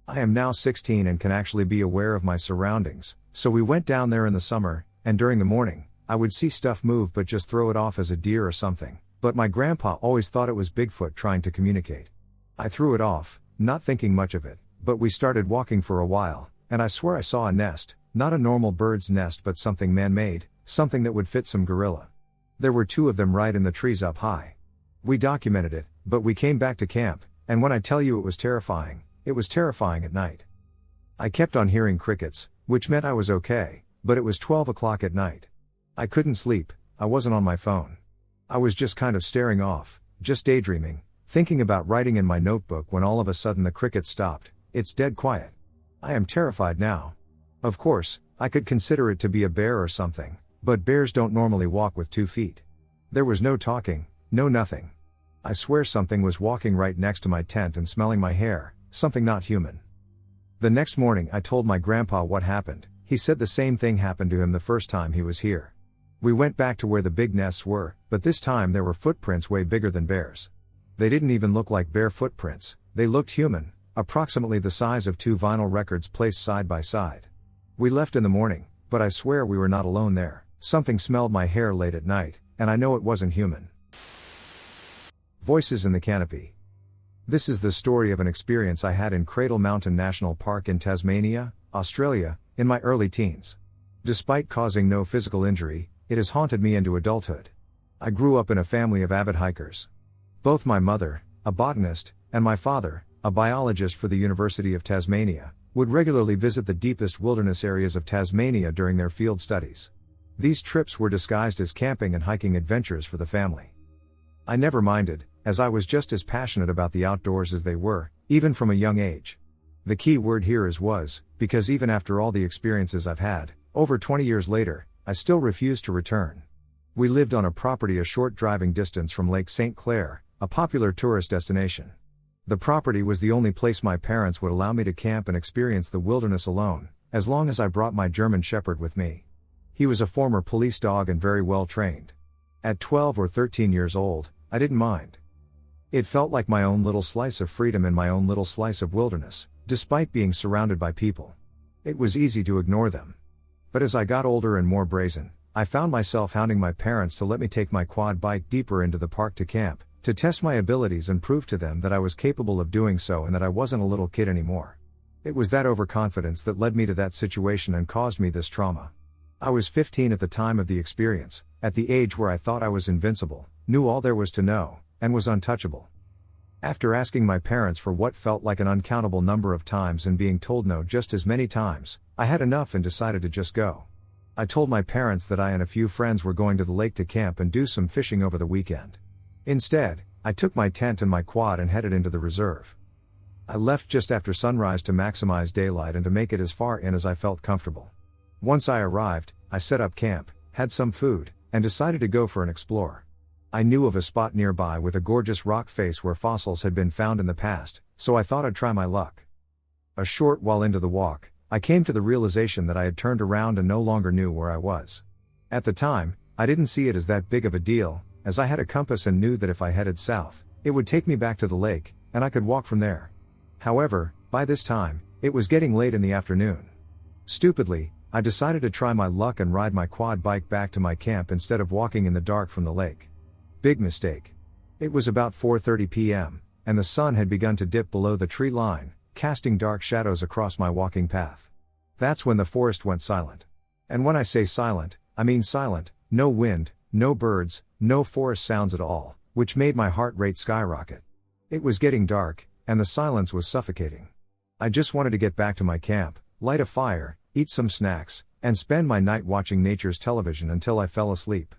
I am now 16 and can actually be aware of my surroundings, so we went down there in the summer, and during the morning, I would see stuff move but just throw it off as a deer or something, but my grandpa always thought it was Bigfoot trying to communicate. I threw it off, not thinking much of it, but we started walking for a while, and I swear I saw a nest, not a normal bird's nest but something man-made, something that would fit some gorilla. There were 2 of them right in the trees up high. We documented it, but we came back to camp, and when I tell you it was terrifying at night. I kept on hearing crickets, which meant I was okay, but it was 12 o'clock at night. I couldn't sleep, I wasn't on my phone. I was just kind of staring off, just daydreaming, thinking about writing in my notebook when all of a sudden the crickets stopped. It's dead quiet. I am terrified now. Of course, I could consider it to be a bear or something, but bears don't normally walk with 2 feet. There was no talking, no nothing. I swear something was walking right next to my tent and smelling my hair, something not human. The next morning I told my grandpa what happened. He said the same thing happened to him the first time he was here. We went back to where the big nests were, but this time there were footprints way bigger than bears. They didn't even look like bear footprints, they looked human, approximately the size of 2 vinyl records placed side by side. We left in the morning, but I swear we were not alone there. Something smelled my hair late at night, and I know it wasn't human. Voices in the Canopy. This is the story of an experience I had in Cradle Mountain National Park in Tasmania, Australia, in my early teens. Despite causing no physical injury, it has haunted me into adulthood. I grew up in a family of avid hikers. Both my mother, a botanist, and my father, a biologist for the University of Tasmania, would regularly visit the deepest wilderness areas of Tasmania during their field studies. These trips were disguised as camping and hiking adventures for the family. I never minded, as I was just as passionate about the outdoors as they were, even from a young age. The key word here is was, because even after all the experiences I've had, over 20 years later, I still refuse to return. We lived on a property a short driving distance from Lake St. Clair, a popular tourist destination. The property was the only place my parents would allow me to camp and experience the wilderness alone, as long as I brought my German Shepherd with me. He was a former police dog and very well trained. At 12 or 13 years old, I didn't mind. It felt like my own little slice of freedom in my own little slice of wilderness, despite being surrounded by people. It was easy to ignore them. But as I got older and more brazen, I found myself hounding my parents to let me take my quad bike deeper into the park to camp, to test my abilities and prove to them that I was capable of doing so and that I wasn't a little kid anymore. It was that overconfidence that led me to that situation and caused me this trauma. I was 15 at the time of the experience, at the age where I thought I was invincible, knew all there was to know, and was untouchable. After asking my parents for what felt like an uncountable number of times and being told no just as many times, I had enough and decided to just go. I told my parents that I and a few friends were going to the lake to camp and do some fishing over the weekend. Instead, I took my tent and my quad and headed into the reserve. I left just after sunrise to maximize daylight and to make it as far in as I felt comfortable. Once I arrived, I set up camp, had some food, and decided to go for an explore. I knew of a spot nearby with a gorgeous rock face where fossils had been found in the past, so I thought I'd try my luck. A short while into the walk, I came to the realization that I had turned around and no longer knew where I was. At the time, I didn't see it as that big of a deal, as I had a compass and knew that if I headed south, it would take me back to the lake, and I could walk from there. However, by this time, it was getting late in the afternoon. Stupidly, I decided to try my luck and ride my quad bike back to my camp instead of walking in the dark from the lake. Big mistake. It was about 4:30 p.m., and the sun had begun to dip below the tree line, casting dark shadows across my walking path. That's when the forest went silent. And when I say silent, I mean silent, no wind, no birds, no forest sounds at all, which made my heart rate skyrocket. It was getting dark, and the silence was suffocating. I just wanted to get back to my camp, light a fire, eat some snacks, and spend my night watching nature's television until I fell asleep.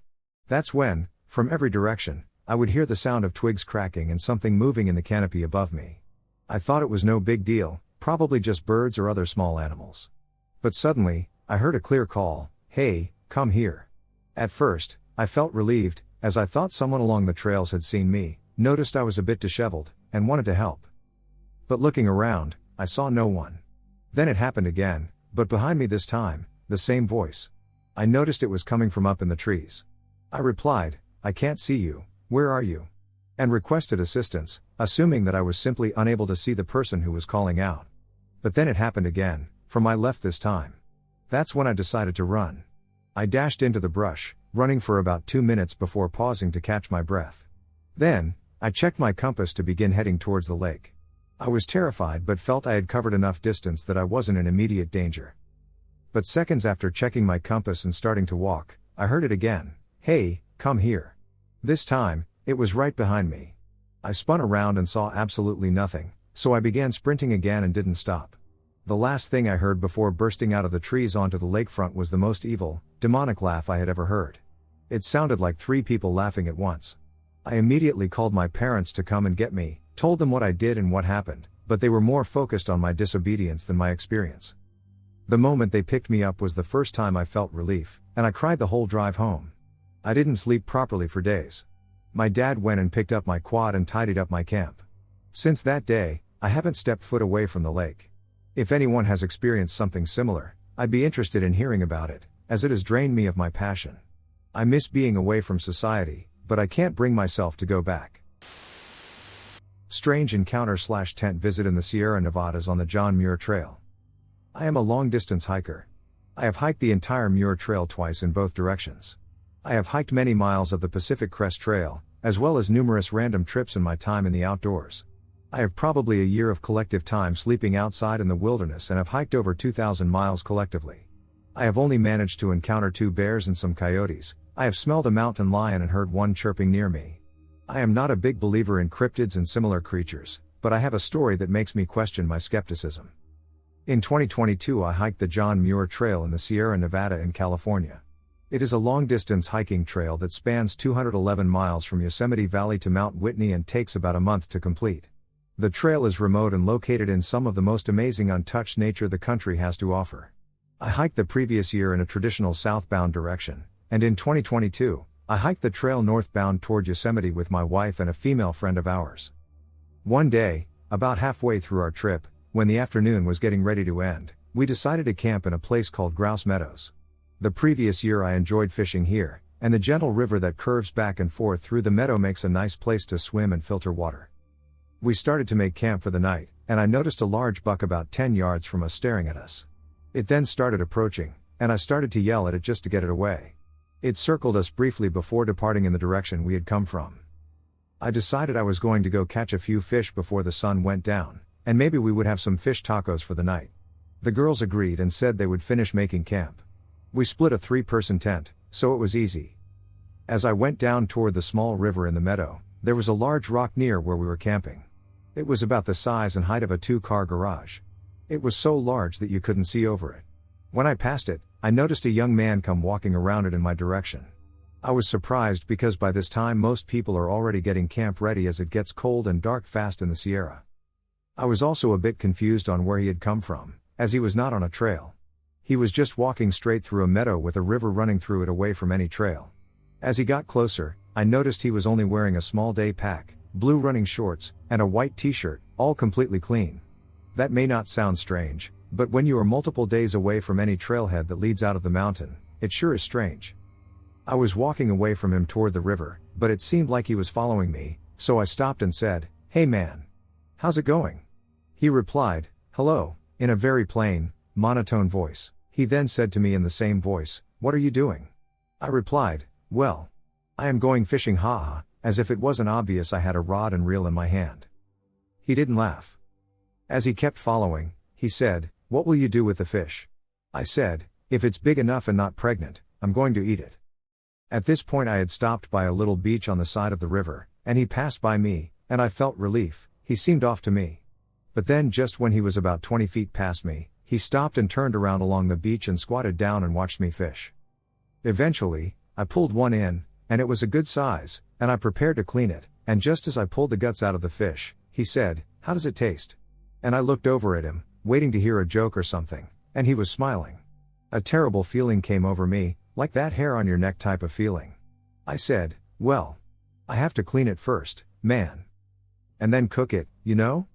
That's when, from every direction, I would hear the sound of twigs cracking and something moving in the canopy above me. I thought it was no big deal, probably just birds or other small animals. But suddenly, I heard a clear call, "Hey, come here." At first, I felt relieved, as I thought someone along the trails had seen me, noticed I was a bit disheveled, and wanted to help. But looking around, I saw no one. Then it happened again, but behind me this time, the same voice. I noticed it was coming from up in the trees. I replied, "I can't see you, where are you?" and requested assistance, assuming that I was simply unable to see the person who was calling out. But then it happened again, from my left this time. That's when I decided to run. I dashed into the brush, running for about 2 minutes before pausing to catch my breath. Then, I checked my compass to begin heading towards the lake. I was terrified but felt I had covered enough distance that I wasn't in immediate danger. But seconds after checking my compass and starting to walk, I heard it again, "Hey, come here." This time, it was right behind me. I spun around and saw absolutely nothing, so I began sprinting again and didn't stop. The last thing I heard before bursting out of the trees onto the lakefront was the most evil, demonic laugh I had ever heard. It sounded like 3 people laughing at once. I immediately called my parents to come and get me, told them what I did and what happened, but they were more focused on my disobedience than my experience. The moment they picked me up was the first time I felt relief, and I cried the whole drive home. I didn't sleep properly for days. My dad went and picked up my quad and tidied up my camp. Since that day, I haven't stepped foot away from the lake. If anyone has experienced something similar, I'd be interested in hearing about it, as it has drained me of my passion. I miss being away from society, but I can't bring myself to go back. Strange encounter/tent visit in the Sierra Nevadas on the John Muir Trail. I am a long-distance hiker. I have hiked the entire Muir Trail twice in both directions. I have hiked many miles of the Pacific Crest Trail, as well as numerous random trips in my time in the outdoors. I have probably a year of collective time sleeping outside in the wilderness and have hiked over 2,000 miles collectively. I have only managed to encounter 2 bears and some coyotes. I have smelled a mountain lion and heard one chirping near me. I am not a big believer in cryptids and similar creatures, but I have a story that makes me question my skepticism. In 2022 I hiked the John Muir Trail in the Sierra Nevada in California. It is a long-distance hiking trail that spans 211 miles from Yosemite Valley to Mount Whitney and takes about a month to complete. The trail is remote and located in some of the most amazing untouched nature the country has to offer. I hiked the previous year in a traditional southbound direction, and in 2022, I hiked the trail northbound toward Yosemite with my wife and a female friend of ours. One day, about halfway through our trip, when the afternoon was getting ready to end, we decided to camp in a place called Grouse Meadows. The previous year I enjoyed fishing here, and the gentle river that curves back and forth through the meadow makes a nice place to swim and filter water. We started to make camp for the night, and I noticed a large buck about 10 yards from us staring at us. It then started approaching, and I started to yell at it just to get it away. It circled us briefly before departing in the direction we had come from. I decided I was going to go catch a few fish before the sun went down, and maybe we would have some fish tacos for the night. The girls agreed and said they would finish making camp. We split a 3-person tent, so it was easy. As I went down toward the small river in the meadow, there was a large rock near where we were camping. It was about the size and height of a 2-car garage. It was so large that you couldn't see over it. When I passed it, I noticed a young man come walking around it in my direction. I was surprised because by this time most people are already getting camp ready as it gets cold and dark fast in the Sierra. I was also a bit confused on where he had come from, as he was not on a trail. He was just walking straight through a meadow with a river running through it away from any trail. As he got closer, I noticed he was only wearing a small day pack, blue running shorts, and a white t-shirt, all completely clean. That may not sound strange, but when you are multiple days away from any trailhead that leads out of the mountain, it sure is strange. I was walking away from him toward the river, but it seemed like he was following me, so I stopped and said, "Hey man. How's it going?" He replied, "Hello," in a very plain, monotone voice. He then said to me in the same voice, "What are you doing?" I replied, "Well, I am going fishing, haha," as if it wasn't obvious I had a rod and reel in my hand. He didn't laugh. As he kept following, he said, "What will you do with the fish?" I said, "If it's big enough and not pregnant, I'm going to eat it." At this point I had stopped by a little beach on the side of the river, and he passed by me, and I felt relief. He seemed off to me. But then just when he was about 20 feet past me, he stopped and turned around along the beach and squatted down and watched me fish. Eventually, I pulled one in, and it was a good size, and I prepared to clean it, and just as I pulled the guts out of the fish, he said, "How does it taste?" And I looked over at him, waiting to hear a joke or something, and he was smiling. A terrible feeling came over me, like that hair on your neck type of feeling. I said, "Well, I have to clean it first, man. And then cook it, you know?"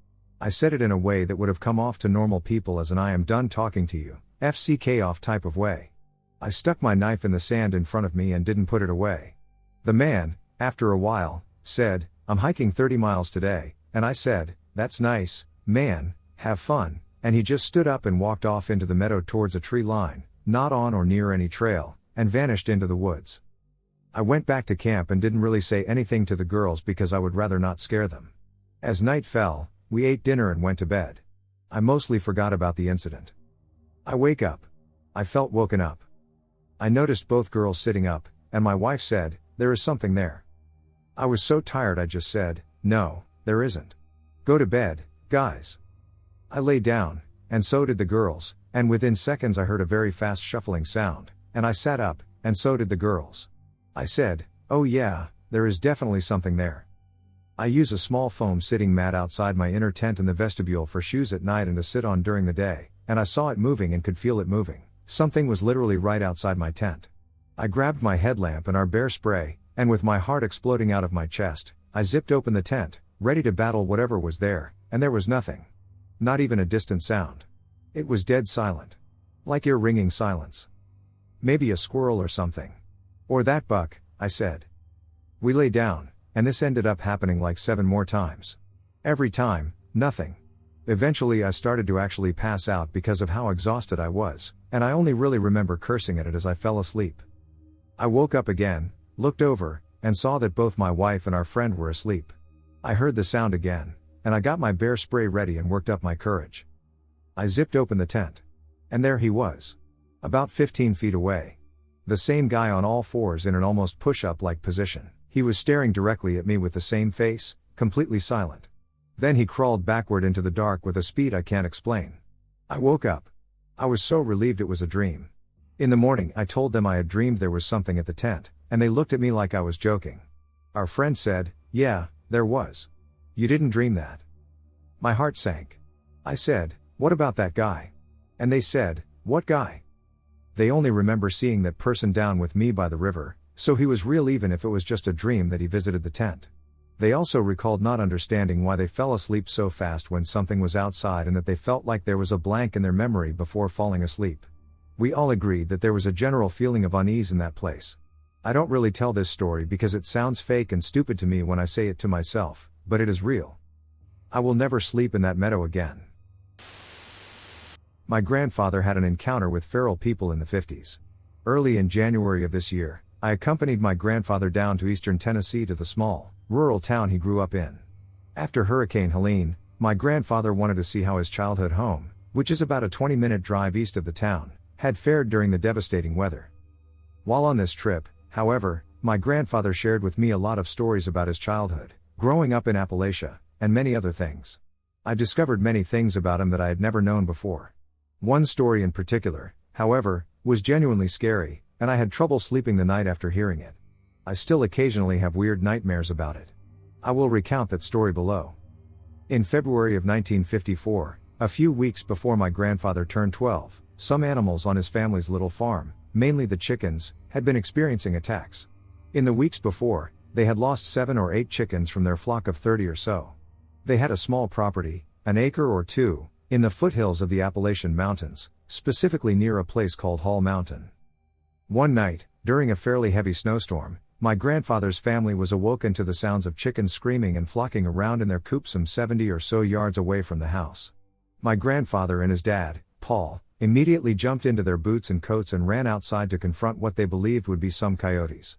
I said it in a way that would have come off to normal people as an "I am done talking to you, FCK off" type of way. I stuck my knife in the sand in front of me and didn't put it away. The man, after a while, said, "I'm hiking 30 miles today," and I said, "That's nice, man, have fun," and he just stood up and walked off into the meadow towards a tree line, not on or near any trail, and vanished into the woods. I went back to camp and didn't really say anything to the girls because I would rather not scare them. As night fell, we ate dinner and went to bed. I mostly forgot about the incident. I wake up. I felt woken up. I noticed both girls sitting up, and my wife said, "There is something there." I was so tired I just said, "No, there isn't. Go to bed, guys." I lay down, and so did the girls, and within seconds I heard a very fast shuffling sound, and I sat up, and so did the girls. I said, "Oh yeah, there is definitely something there." I use a small foam sitting mat outside my inner tent in the vestibule for shoes at night and to sit on during the day, and I saw it moving and could feel it moving. Something was literally right outside my tent. I grabbed my headlamp and our bear spray, and with my heart exploding out of my chest, I zipped open the tent, ready to battle whatever was there, and there was nothing. Not even a distant sound. It was dead silent. Like ear-ringing silence. Maybe a squirrel or something. Or that buck, I said. We lay down, and this ended up happening like 7 more times. Every time, nothing. Eventually I started to actually pass out because of how exhausted I was, and I only really remember cursing at it as I fell asleep. I woke up again, looked over, and saw that both my wife and our friend were asleep. I heard the sound again, and I got my bear spray ready and worked up my courage. I zipped open the tent. And there he was. About 15 feet away. The same guy on all fours in an almost push-up-like position. He was staring directly at me with the same face, completely silent. Then he crawled backward into the dark with a speed I can't explain. I woke up. I was so relieved it was a dream. In the morning I told them I had dreamed there was something at the tent, and they looked at me like I was joking. Our friend said, "Yeah, there was. You didn't dream that." My heart sank. I said, "What about that guy?" And they said, "What guy?" They only remember seeing that person down with me by the river, so he was real even if it was just a dream that he visited the tent. They also recalled not understanding why they fell asleep so fast when something was outside and that they felt like there was a blank in their memory before falling asleep. We all agreed that there was a general feeling of unease in that place. I don't really tell this story because it sounds fake and stupid to me when I say it to myself, but it is real. I will never sleep in that meadow again. My grandfather had an encounter with feral people in the 50s. Early in January of this year, I accompanied my grandfather down to eastern Tennessee to the small, rural town he grew up in. After Hurricane Helene, my grandfather wanted to see how his childhood home, which is about a 20-minute drive east of the town, had fared during the devastating weather. While on this trip, however, my grandfather shared with me a lot of stories about his childhood, growing up in Appalachia, and many other things. I discovered many things about him that I had never known before. One story in particular, however, was genuinely scary, and I had trouble sleeping the night after hearing it. I still occasionally have weird nightmares about it. I will recount that story below. In February of 1954, a few weeks before my grandfather turned 12, some animals on his family's little farm, mainly the chickens, had been experiencing attacks. In the weeks before, they had lost 7 or 8 chickens from their flock of 30 or so. They had a small property, an acre or two, in the foothills of the Appalachian Mountains, specifically near a place called Hall Mountain. One night, during a fairly heavy snowstorm, my grandfather's family was awoken to the sounds of chickens screaming and flocking around in their coop some 70 or so yards away from the house. My grandfather and his dad, Paul, immediately jumped into their boots and coats and ran outside to confront what they believed would be some coyotes.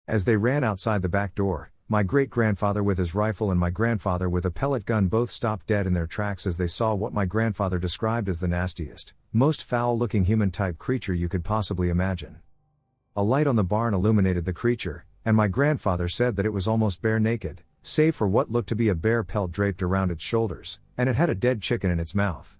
As they ran outside the back door, my great-grandfather with his rifle and my grandfather with a pellet gun both stopped dead in their tracks as they saw what my grandfather described as the nastiest, most foul-looking human-type creature you could possibly imagine. A light on the barn illuminated the creature, and my grandfather said that it was almost bare naked, save for what looked to be a bear pelt draped around its shoulders, and it had a dead chicken in its mouth.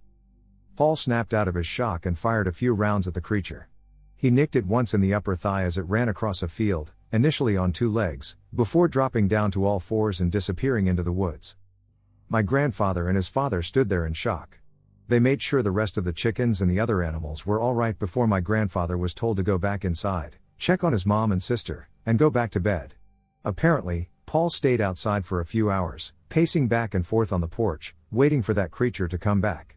Paul snapped out of his shock and fired a few rounds at the creature. He nicked it once in the upper thigh as it ran across a field, initially on 2 legs, before dropping down to all 4s and disappearing into the woods. My grandfather and his father stood there in shock. They made sure the rest of the chickens and the other animals were all right before my grandfather was told to go back inside, check on his mom and sister, and go back to bed. Apparently, Paul stayed outside for a few hours, pacing back and forth on the porch, waiting for that creature to come back.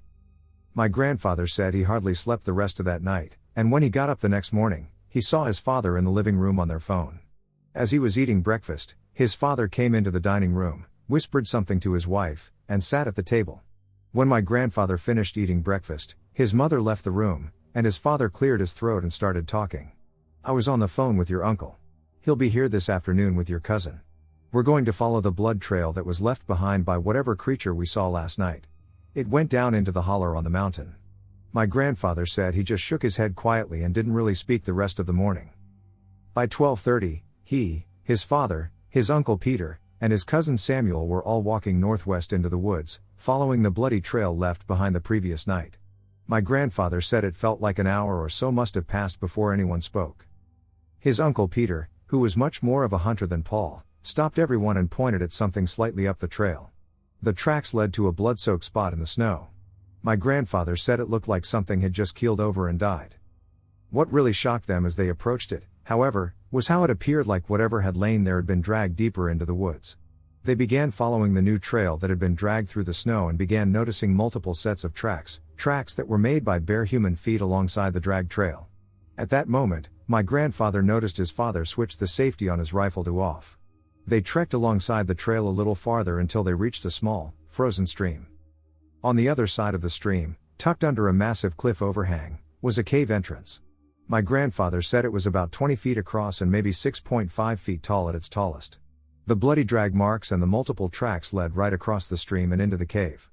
My grandfather said he hardly slept the rest of that night, and when he got up the next morning, he saw his father in the living room on their phone. As he was eating breakfast, his father came into the dining room, whispered something to his wife, and sat at the table. When my grandfather finished eating breakfast, his mother left the room, and his father cleared his throat and started talking. "I was on the phone with your uncle. He'll be here this afternoon with your cousin. We're going to follow the blood trail that was left behind by whatever creature we saw last night. It went down into the holler on the mountain." My grandfather said he just shook his head quietly and didn't really speak the rest of the morning. By 12:30, he, his father, his uncle Peter, and his cousin Samuel were all walking northwest into the woods, following the bloody trail left behind the previous night. My grandfather said it felt like an hour or so must have passed before anyone spoke. His uncle Peter, who was much more of a hunter than Paul, stopped everyone and pointed at something slightly up the trail. The tracks led to a blood-soaked spot in the snow. My grandfather said it looked like something had just keeled over and died. What really shocked them as they approached it, however, was how it appeared like whatever had lain there had been dragged deeper into the woods. They began following the new trail that had been dragged through the snow and began noticing multiple sets of tracks that were made by bare human feet alongside the dragged trail. At that moment, my grandfather noticed his father switch the safety on his rifle to off. They trekked alongside the trail a little farther until they reached a small, frozen stream. On the other side of the stream, tucked under a massive cliff overhang, was a cave entrance. My grandfather said it was about 20 feet across and maybe 6.5 feet tall at its tallest. The bloody drag marks and the multiple tracks led right across the stream and into the cave.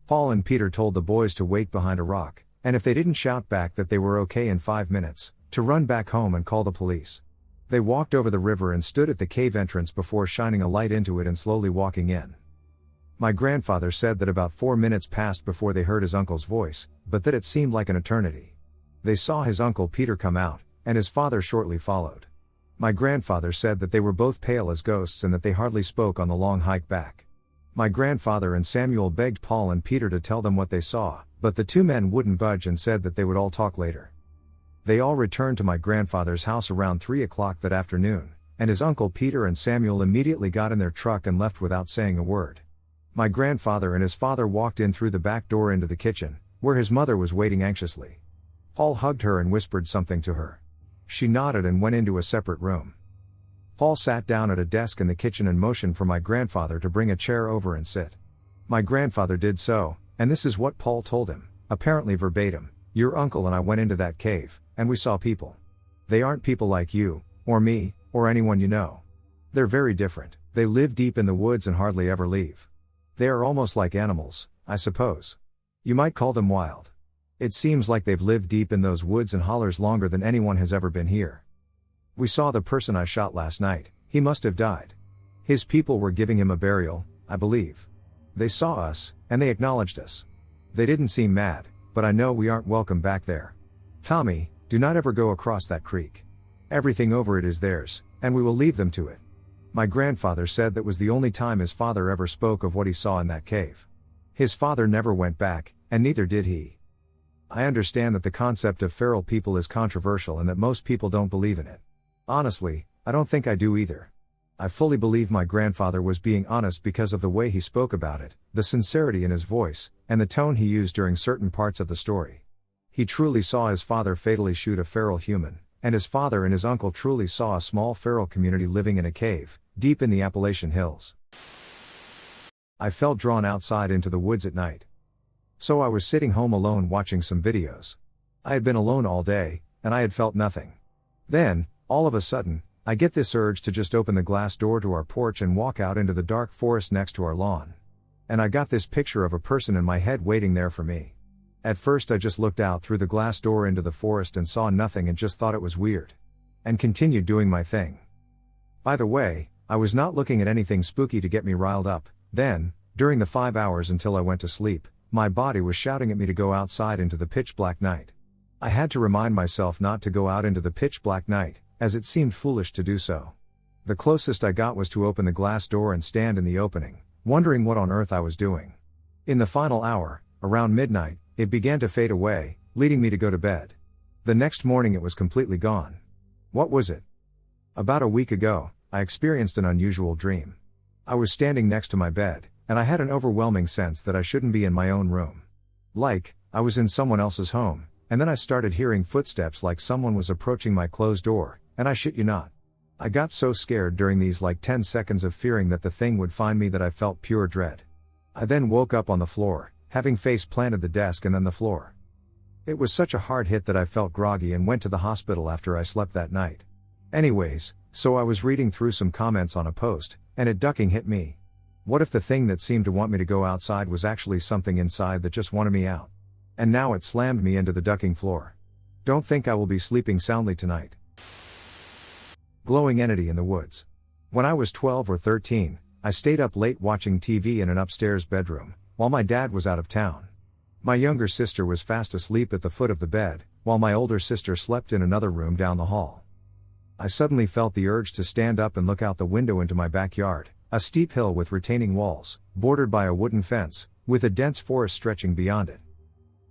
Paul and Peter told the boys to wait behind a rock, and if they didn't shout back that they were okay in 5 minutes, to run back home and call the police. They walked over the river and stood at the cave entrance before shining a light into it and slowly walking in. My grandfather said that about 4 minutes passed before they heard his uncle's voice, but that it seemed like an eternity. They saw his uncle Peter come out, and his father shortly followed. My grandfather said that they were both pale as ghosts and that they hardly spoke on the long hike back. My grandfather and Samuel begged Paul and Peter to tell them what they saw, but the two men wouldn't budge and said that they would all talk later. They all returned to my grandfather's house around 3 o'clock that afternoon, and his uncle Peter and Samuel immediately got in their truck and left without saying a word. My grandfather and his father walked in through the back door into the kitchen, where his mother was waiting anxiously. Paul hugged her and whispered something to her. She nodded and went into a separate room. Paul sat down at a desk in the kitchen and motioned for my grandfather to bring a chair over and sit. My grandfather did so, and this is what Paul told him, apparently verbatim: "Your uncle and I went into that cave, and we saw people. They aren't people like you, or me, or anyone you know. They're very different. They live deep in the woods and hardly ever leave. They are almost like animals, I suppose. You might call them wild. It seems like they've lived deep in those woods and hollers longer than anyone has ever been here. We saw the person I shot last night. He must have died. His people were giving him a burial, I believe. They saw us, and they acknowledged us. They didn't seem mad, but I know we aren't welcome back there. Tommy, do not ever go across that creek. Everything over it is theirs, and we will leave them to it." My grandfather said that was the only time his father ever spoke of what he saw in that cave. His father never went back, and neither did he. I understand that the concept of feral people is controversial and that most people don't believe in it. Honestly, I don't think I do either. I fully believe my grandfather was being honest because of the way he spoke about it, the sincerity in his voice, and the tone he used during certain parts of the story. He truly saw his father fatally shoot a feral human, and his father and his uncle truly saw a small feral community living in a cave, deep in the Appalachian Hills. I felt drawn outside into the woods at night. So I was sitting home alone watching some videos. I had been alone all day, and I had felt nothing. Then, all of a sudden, I get this urge to just open the glass door to our porch and walk out into the dark forest next to our lawn. And I got this picture of a person in my head waiting there for me. At first I just looked out through the glass door into the forest and saw nothing and just thought it was weird. And continued doing my thing. By the way, I was not looking at anything spooky to get me riled up. Then, during the 5 hours until I went to sleep, my body was shouting at me to go outside into the pitch black night. I had to remind myself not to go out into the pitch black night, as it seemed foolish to do so. The closest I got was to open the glass door and stand in the opening, wondering what on earth I was doing. In the final hour, around midnight, it began to fade away, leading me to go to bed. The next morning it was completely gone. What was it? About a week ago, I experienced an unusual dream. I was standing next to my bed, and I had an overwhelming sense that I shouldn't be in my own room. Like, I was in someone else's home, and then I started hearing footsteps like someone was approaching my closed door, and I shit you not. I got so scared during these 10 seconds of fearing that the thing would find me that I felt pure dread. I then woke up on the floor, having face planted the desk and then the floor. It was such a hard hit that I felt groggy and went to the hospital after I slept that night. Anyways, so I was reading through some comments on a post, and it ducking hit me. What if the thing that seemed to want me to go outside was actually something inside that just wanted me out? And now it slammed me into the ducking floor. Don't think I will be sleeping soundly tonight. Glowing entity in the woods. When I was 12 or 13, I stayed up late watching TV in an upstairs bedroom, while my dad was out of town. My younger sister was fast asleep at the foot of the bed, while my older sister slept in another room down the hall. I suddenly felt the urge to stand up and look out the window into my backyard, a steep hill with retaining walls, bordered by a wooden fence, with a dense forest stretching beyond it.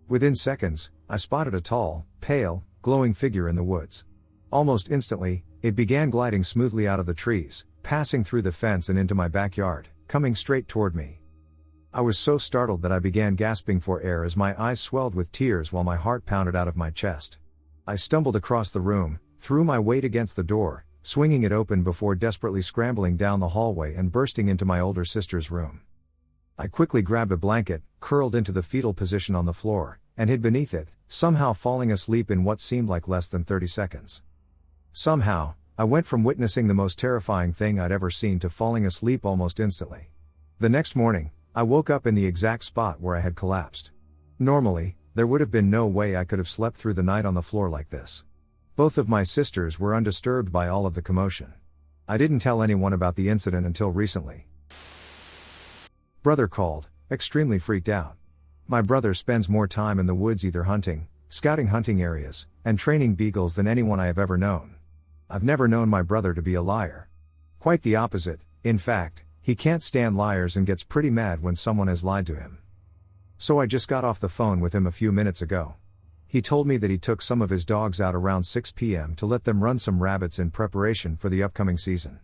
Within seconds, I spotted a tall, pale, glowing figure in the woods. Almost instantly, it began gliding smoothly out of the trees, passing through the fence and into my backyard, coming straight toward me. I was so startled that I began gasping for air as my eyes swelled with tears while my heart pounded out of my chest. I stumbled across the room, threw my weight against the door, swinging it open before desperately scrambling down the hallway and bursting into my older sister's room. I quickly grabbed a blanket, curled into the fetal position on the floor, and hid beneath it, somehow falling asleep in what seemed like less than 30 seconds. Somehow, I went from witnessing the most terrifying thing I'd ever seen to falling asleep almost instantly. The next morning, I woke up in the exact spot where I had collapsed. Normally, there would have been no way I could have slept through the night on the floor like this. Both of my sisters were undisturbed by all of the commotion. I didn't tell anyone about the incident until recently. Brother called, extremely freaked out. My brother spends more time in the woods either hunting, scouting hunting areas, and training beagles than anyone I have ever known. I've never known my brother to be a liar. Quite the opposite, in fact, he can't stand liars and gets pretty mad when someone has lied to him. So I just got off the phone with him a few minutes ago. He told me that he took some of his dogs out around 6 p.m. to let them run some rabbits in preparation for the upcoming season.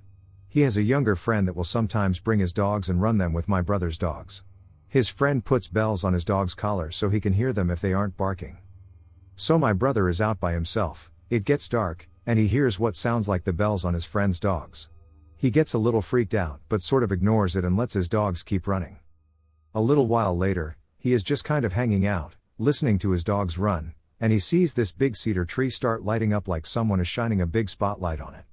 He has a younger friend that will sometimes bring his dogs and run them with my brother's dogs. His friend puts bells on his dog's collars so he can hear them if they aren't barking. So my brother is out by himself, it gets dark, and he hears what sounds like the bells on his friend's dogs. He gets a little freaked out but sort of ignores it and lets his dogs keep running. A little while later, he is just kind of hanging out, listening to his dogs run, and he sees this big cedar tree start lighting up like someone is shining a big spotlight on it.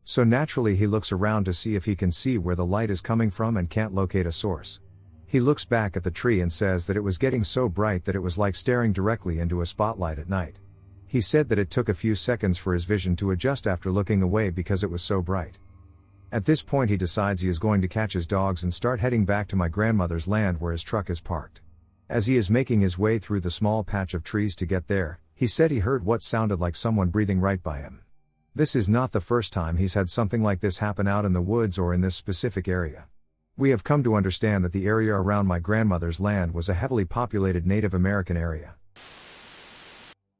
So naturally he looks around to see if he can see where the light is coming from and can't locate a source. He looks back at the tree and says that it was getting so bright that it was like staring directly into a spotlight at night. He said that it took a few seconds for his vision to adjust after looking away because it was so bright. At this point he decides he is going to catch his dogs and start heading back to my grandmother's land where his truck is parked. As he is making his way through the small patch of trees to get there, he said he heard what sounded like someone breathing right by him. This is not the first time he's had something like this happen out in the woods or in this specific area. We have come to understand that the area around my grandmother's land was a heavily populated Native American area.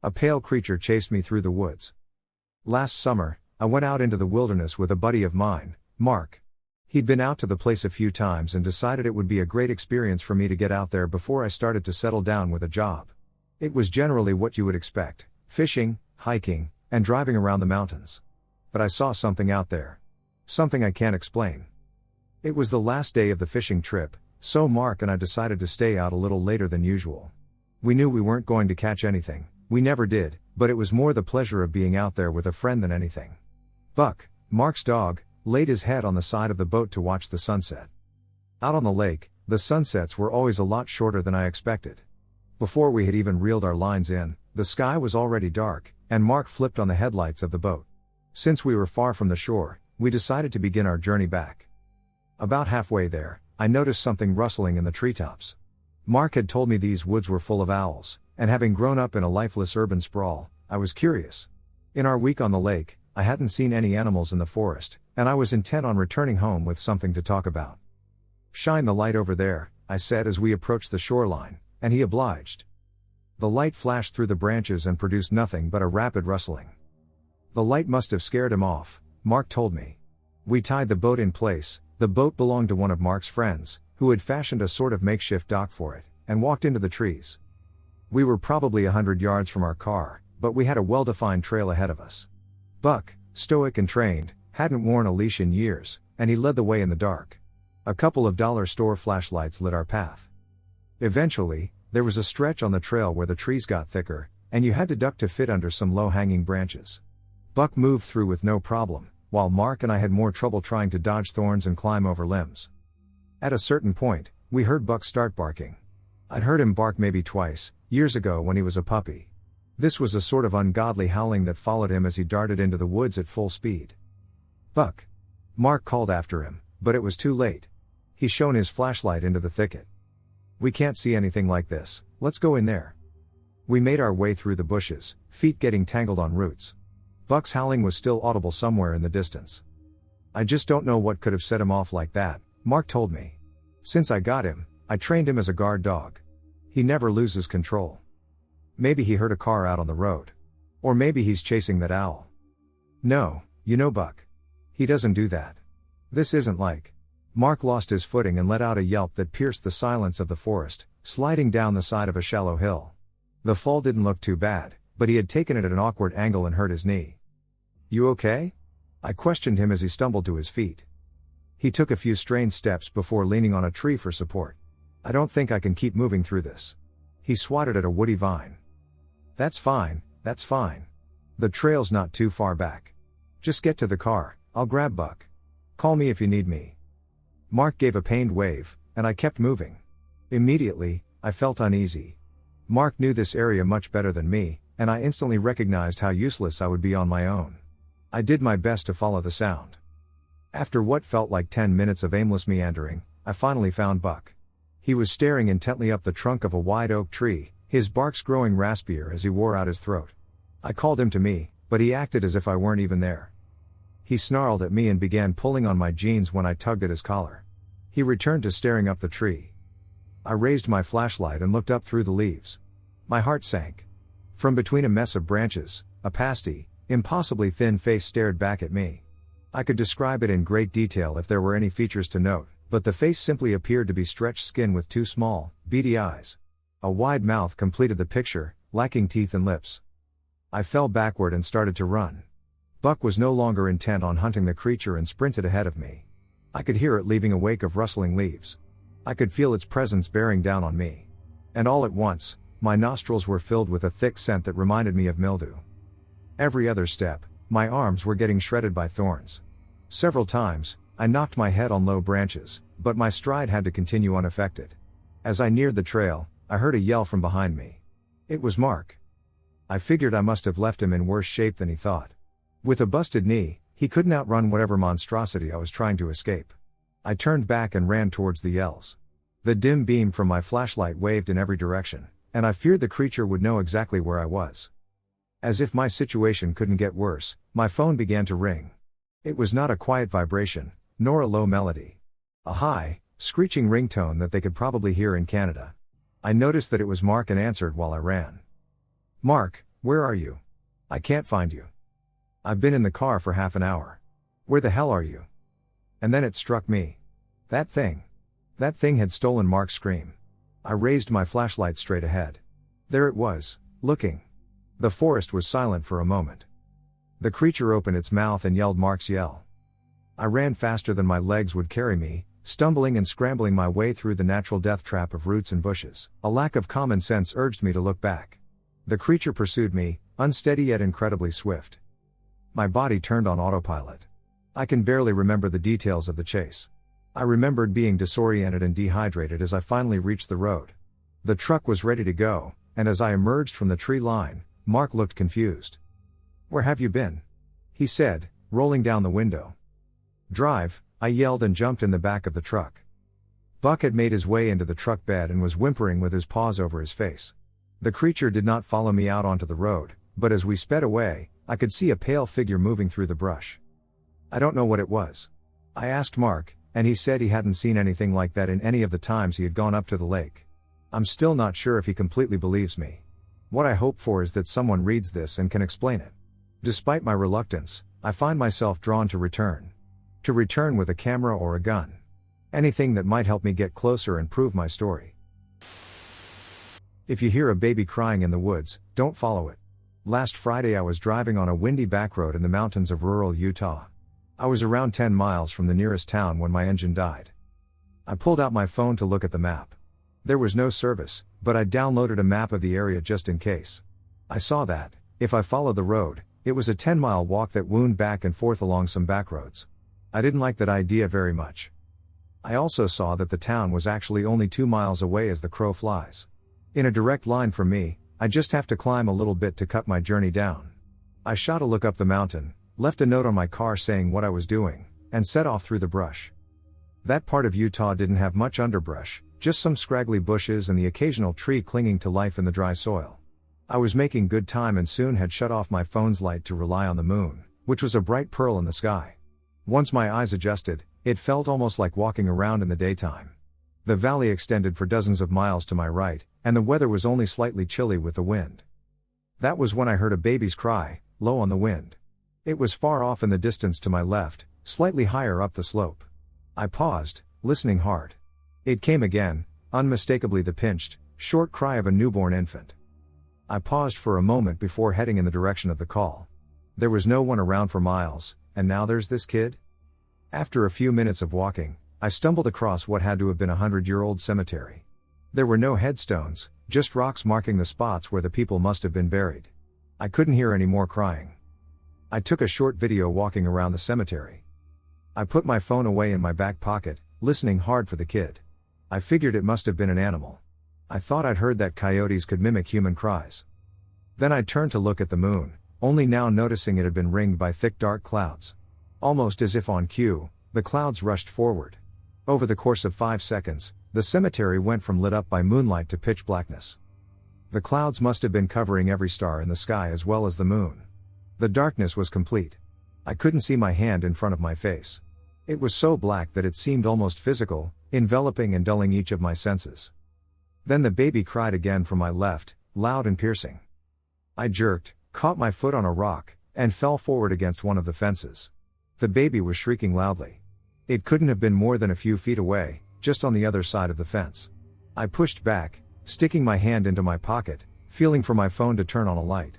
A pale creature chased me through the woods. Last summer, I went out into the wilderness with a buddy of mine, Mark. He'd been out to the place a few times and decided it would be a great experience for me to get out there before I started to settle down with a job. It was generally what you would expect: fishing, hiking, and driving around the mountains. But I saw something out there. Something I can't explain. It was the last day of the fishing trip, so Mark and I decided to stay out a little later than usual. We knew we weren't going to catch anything, we never did, but it was more the pleasure of being out there with a friend than anything. Buck, Mark's dog, laid his head on the side of the boat to watch the sunset. Out on the lake, the sunsets were always a lot shorter than I expected. Before we had even reeled our lines in, the sky was already dark, and Mark flipped on the headlights of the boat. Since we were far from the shore, we decided to begin our journey back. About halfway there, I noticed something rustling in the treetops. Mark had told me these woods were full of owls, and having grown up in a lifeless urban sprawl, I was curious. In our week on the lake, I hadn't seen any animals in the forest, and I was intent on returning home with something to talk about. "Shine the light over there," I said as we approached the shoreline, and he obliged. The light flashed through the branches and produced nothing but a rapid rustling. The light must have scared him off, Mark told me. We tied the boat in place. The boat belonged to one of Mark's friends, who had fashioned a sort of makeshift dock for it, and walked into the trees. We were probably 100 yards from our car, but we had a well-defined trail ahead of us. Buck, stoic and trained, hadn't worn a leash in years, and he led the way in the dark. A couple of dollar store flashlights lit our path. Eventually, there was a stretch on the trail where the trees got thicker, and you had to duck to fit under some low-hanging branches. Buck moved through with no problem, while Mark and I had more trouble trying to dodge thorns and climb over limbs. At a certain point, we heard Buck start barking. I'd heard him bark maybe twice, years ago when he was a puppy. This was a sort of ungodly howling that followed him as he darted into the woods at full speed. "Buck!" Mark called after him, but it was too late. He shone his flashlight into the thicket. "We can't see anything like this, let's go in there." We made our way through the bushes, feet getting tangled on roots. Buck's howling was still audible somewhere in the distance. "I just don't know what could have set him off like that," Mark told me. "Since I got him, I trained him as a guard dog. He never loses control. Maybe he heard a car out on the road. Or maybe he's chasing that owl. No, you know Buck. He doesn't do that. This isn't like..." Mark lost his footing and let out a yelp that pierced the silence of the forest, sliding down the side of a shallow hill. The fall didn't look too bad, but he had taken it at an awkward angle and hurt his knee. "You okay?" I questioned him as he stumbled to his feet. He took a few strained steps before leaning on a tree for support. "I don't think I can keep moving through this." He swatted at a woody vine. That's fine, that's fine. The trail's not too far back. Just get to the car, I'll grab Buck. Call me if you need me. Mark gave a pained wave, and I kept moving. Immediately, I felt uneasy. Mark knew this area much better than me, and I instantly recognized how useless I would be on my own. I did my best to follow the sound. After what felt like 10 minutes of aimless meandering, I finally found Buck. He was staring intently up the trunk of a wide oak tree, his barks growing raspier as he wore out his throat. I called him to me, but he acted as if I weren't even there. He snarled at me and began pulling on my jeans when I tugged at his collar. He returned to staring up the tree. I raised my flashlight and looked up through the leaves. My heart sank. From between a mess of branches, a pasty, impossibly thin face stared back at me. I could describe it in great detail if there were any features to note, but the face simply appeared to be stretched skin with two small, beady eyes. A wide mouth completed the picture, lacking teeth and lips. I fell backward and started to run. Buck was no longer intent on hunting the creature and sprinted ahead of me. I could hear it leaving a wake of rustling leaves. I could feel its presence bearing down on me. And all at once, my nostrils were filled with a thick scent that reminded me of mildew. Every other step, my arms were getting shredded by thorns. Several times, I knocked my head on low branches, but my stride had to continue unaffected. As I neared the trail, I heard a yell from behind me. It was Mark. I figured I must have left him in worse shape than he thought. With a busted knee, he couldn't outrun whatever monstrosity I was trying to escape. I turned back and ran towards the yells. The dim beam from my flashlight waved in every direction, and I feared the creature would know exactly where I was. As if my situation couldn't get worse, my phone began to ring. It was not a quiet vibration, nor a low melody. A high, screeching ringtone that they could probably hear in Canada. I noticed that it was Mark and answered while I ran. Mark, where are you? I can't find you. I've been in the car for half an hour. Where the hell are you? And then it struck me. That thing had stolen Mark's scream. I raised my flashlight straight ahead. There it was, looking. The forest was silent for a moment. The creature opened its mouth and yelled Mark's yell. I ran faster than my legs would carry me, stumbling and scrambling my way through the natural death trap of roots and bushes. A lack of common sense urged me to look back. The creature pursued me, unsteady yet incredibly swift. My body turned on autopilot. I can barely remember the details of the chase. I remembered being disoriented and dehydrated as I finally reached the road. The truck was ready to go, and as I emerged from the tree line, Mark looked confused. Where have you been? He said, rolling down the window. Drive, I yelled and jumped in the back of the truck. Buck had made his way into the truck bed and was whimpering with his paws over his face. The creature did not follow me out onto the road, but as we sped away, I could see a pale figure moving through the brush. I don't know what it was. I asked Mark, and he said he hadn't seen anything like that in any of the times he had gone up to the lake. I'm still not sure if he completely believes me. What I hope for is that someone reads this and can explain it. Despite my reluctance, I find myself drawn to return. To return with a camera or a gun. Anything that might help me get closer and prove my story. If you hear a baby crying in the woods, don't follow it. Last Friday I was driving on a windy back road in the mountains of rural Utah. I was around 10 miles from the nearest town when my engine died. I pulled out my phone to look at the map. There was no service, but I downloaded a map of the area just in case. I saw that, if I followed the road, it was a 10-mile walk that wound back and forth along some back roads. I didn't like that idea very much. I also saw that the town was actually only 2 miles away as the crow flies. In a direct line from me, I just have to climb a little bit to cut my journey down. I shot a look up the mountain, left a note on my car saying what I was doing, and set off through the brush. That part of Utah didn't have much underbrush, just some scraggly bushes and the occasional tree clinging to life in the dry soil. I was making good time and soon had shut off my phone's light to rely on the moon, which was a bright pearl in the sky. Once my eyes adjusted, it felt almost like walking around in the daytime. The valley extended for dozens of miles to my right, and the weather was only slightly chilly with the wind. That was when I heard a baby's cry, low on the wind. It was far off in the distance to my left, slightly higher up the slope. I paused, listening hard. It came again, unmistakably the pinched, short cry of a newborn infant. I paused for a moment before heading in the direction of the call. There was no one around for miles, and now there's this kid? After a few minutes of walking, I stumbled across what had to have been a 100-year-old cemetery. There were no headstones, just rocks marking the spots where the people must have been buried. I couldn't hear any more crying. I took a short video walking around the cemetery. I put my phone away in my back pocket, listening hard for the kid. I figured it must have been an animal. I thought I'd heard that coyotes could mimic human cries. Then I turned to look at the moon, only now noticing it had been ringed by thick dark clouds. Almost as if on cue, the clouds rushed forward. Over the course of 5 seconds, the cemetery went from lit up by moonlight to pitch blackness. The clouds must have been covering every star in the sky as well as the moon. The darkness was complete. I couldn't see my hand in front of my face. It was so black that it seemed almost physical, enveloping and dulling each of my senses. Then the baby cried again from my left, loud and piercing. I jerked, caught my foot on a rock, and fell forward against one of the fences. The baby was shrieking loudly. It couldn't have been more than a few feet away, just on the other side of the fence. I pushed back, sticking my hand into my pocket, feeling for my phone to turn on a light.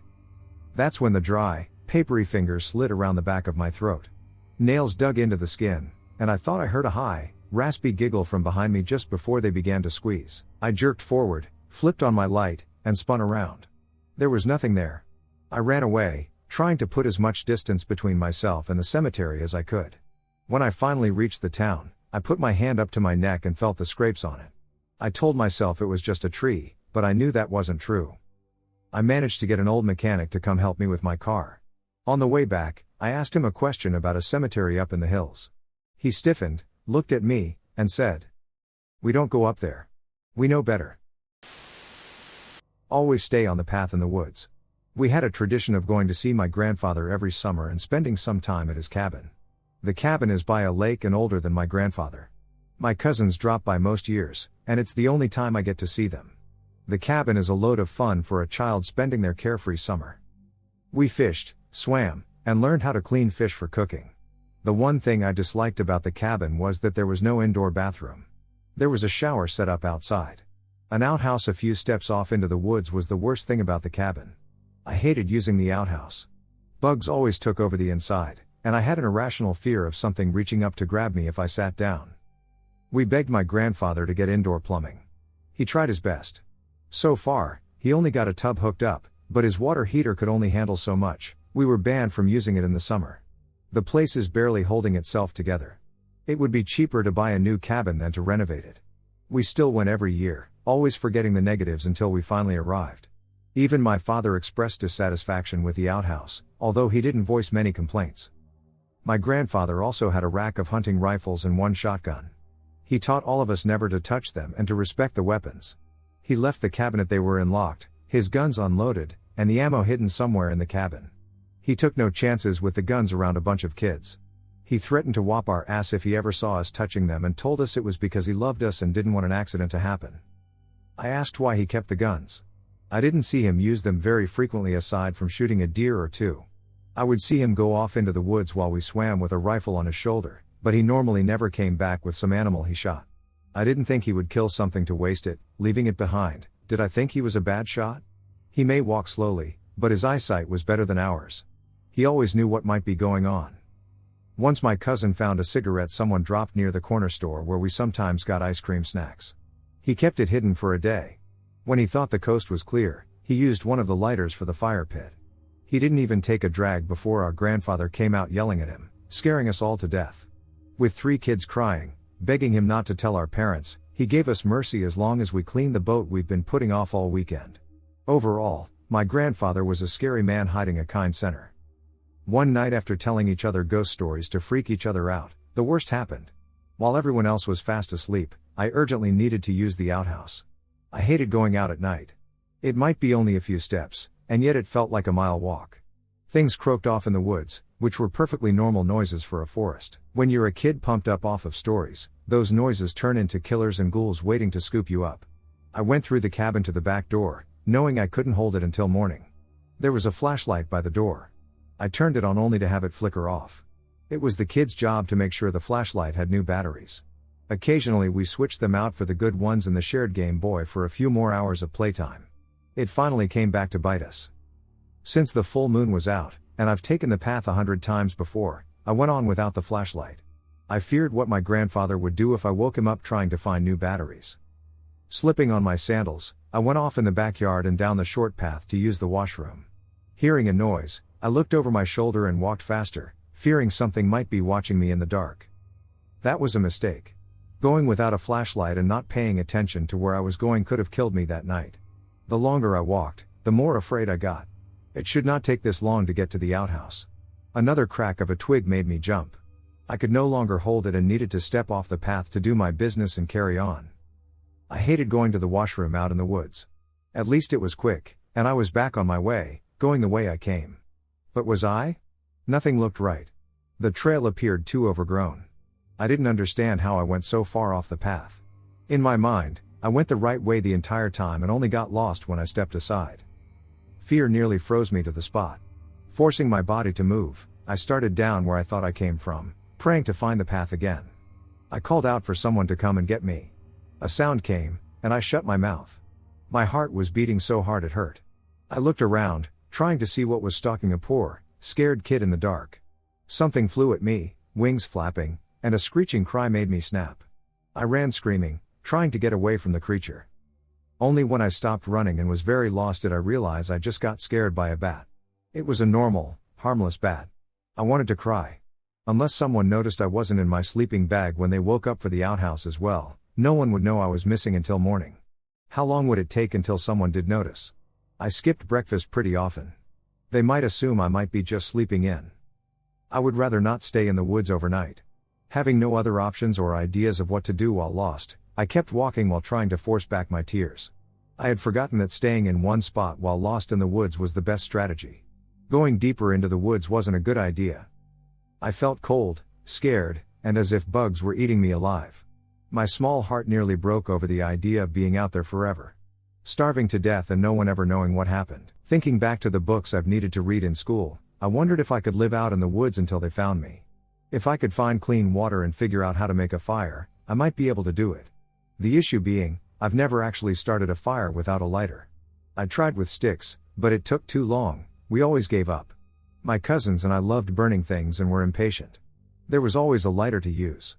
That's when the dry, papery fingers slid around the back of my throat. Nails dug into the skin, and I thought I heard a high, raspy giggle from behind me just before they began to squeeze. I jerked forward, flipped on my light, and spun around. There was nothing there. I ran away, trying to put as much distance between myself and the cemetery as I could. When I finally reached the town, I put my hand up to my neck and felt the scrapes on it. I told myself it was just a tree, but I knew that wasn't true. I managed to get an old mechanic to come help me with my car. On the way back, I asked him a question about a cemetery up in the hills. He stiffened, looked at me, and said, "We don't go up there. We know better. Always stay on the path in the woods." We had a tradition of going to see my grandfather every summer and spending some time at his cabin. The cabin is by a lake and older than my grandfather. My cousins drop by most years, and it's the only time I get to see them. The cabin is a load of fun for a child spending their carefree summer. We fished, swam, and learned how to clean fish for cooking. The one thing I disliked about the cabin was that there was no indoor bathroom. There was a shower set up outside. An outhouse a few steps off into the woods was the worst thing about the cabin. I hated using the outhouse. Bugs always took over the inside, and I had an irrational fear of something reaching up to grab me if I sat down. We begged my grandfather to get indoor plumbing. He tried his best. So far, he only got a tub hooked up, but his water heater could only handle so much. We were banned from using it in the summer. The place is barely holding itself together. It would be cheaper to buy a new cabin than to renovate it. We still went every year, always forgetting the negatives until we finally arrived. Even my father expressed dissatisfaction with the outhouse, although he didn't voice many complaints. My grandfather also had a rack of hunting rifles and one shotgun. He taught all of us never to touch them and to respect the weapons. He left the cabinet they were in locked, his guns unloaded, and the ammo hidden somewhere in the cabin. He took no chances with the guns around a bunch of kids. He threatened to whop our ass if he ever saw us touching them and told us it was because he loved us and didn't want an accident to happen. I asked why he kept the guns. I didn't see him use them very frequently aside from shooting a deer or two. I would see him go off into the woods while we swam with a rifle on his shoulder, but he normally never came back with some animal he shot. I didn't think he would kill something to waste it, leaving it behind. Did I think he was a bad shot? He may walk slowly, but his eyesight was better than ours. He always knew what might be going on. Once my cousin found a cigarette someone dropped near the corner store where we sometimes got ice cream snacks. He kept it hidden for a day. When he thought the coast was clear, he used one of the lighters for the fire pit. He didn't even take a drag before our grandfather came out yelling at him, scaring us all to death. With 3 kids crying, begging him not to tell our parents, he gave us mercy as long as we cleaned the boat we've been putting off all weekend. Overall, my grandfather was a scary man hiding a kind center. One night after telling each other ghost stories to freak each other out, the worst happened. While everyone else was fast asleep, I urgently needed to use the outhouse. I hated going out at night. It might be only a few steps, and yet it felt like a mile walk. Things croaked off in the woods, which were perfectly normal noises for a forest. When you're a kid pumped up off of stories, those noises turn into killers and ghouls waiting to scoop you up. I went through the cabin to the back door, knowing I couldn't hold it until morning. There was a flashlight by the door. I turned it on only to have it flicker off. It was the kids' job to make sure the flashlight had new batteries. Occasionally we switched them out for the good ones in the shared Game Boy for a few more hours of playtime. It finally came back to bite us. Since the full moon was out, and I've taken the path 100 times before, I went on without the flashlight. I feared what my grandfather would do if I woke him up trying to find new batteries. Slipping on my sandals, I went off in the backyard and down the short path to use the washroom. Hearing a noise, I looked over my shoulder and walked faster, fearing something might be watching me in the dark. That was a mistake. Going without a flashlight and not paying attention to where I was going could have killed me that night. The longer I walked, the more afraid I got. It should not take this long to get to the outhouse. Another crack of a twig made me jump. I could no longer hold it and needed to step off the path to do my business and carry on. I hated going to the washroom out in the woods. At least it was quick, and I was back on my way, going the way I came. But was I? Nothing looked right. The trail appeared too overgrown. I didn't understand how I went so far off the path. In my mind, I went the right way the entire time and only got lost when I stepped aside. Fear nearly froze me to the spot. Forcing my body to move, I started down where I thought I came from, praying to find the path again. I called out for someone to come and get me. A sound came, and I shut my mouth. My heart was beating so hard it hurt. I looked around, trying to see what was stalking a poor, scared kid in the dark. Something flew at me, wings flapping, and a screeching cry made me snap. I ran screaming, trying to get away from the creature. Only when I stopped running and was very lost did I realize I just got scared by a bat. It was a normal, harmless bat. I wanted to cry. Unless someone noticed I wasn't in my sleeping bag when they woke up for the outhouse as well, no one would know I was missing until morning. How long would it take until someone did notice? I skipped breakfast pretty often. They might assume I might be just sleeping in. I would rather not stay in the woods overnight. Having no other options or ideas of what to do while lost, I kept walking while trying to force back my tears. I had forgotten that staying in one spot while lost in the woods was the best strategy. Going deeper into the woods wasn't a good idea. I felt cold, scared, and as if bugs were eating me alive. My small heart nearly broke over the idea of being out there forever. Starving to death and no one ever knowing what happened. Thinking back to the books I've needed to read in school, I wondered if I could live out in the woods until they found me. If I could find clean water and figure out how to make a fire, I might be able to do it. The issue being, I've never actually started a fire without a lighter. I tried with sticks, but it took too long. We always gave up. My cousins and I loved burning things and were impatient. There was always a lighter to use.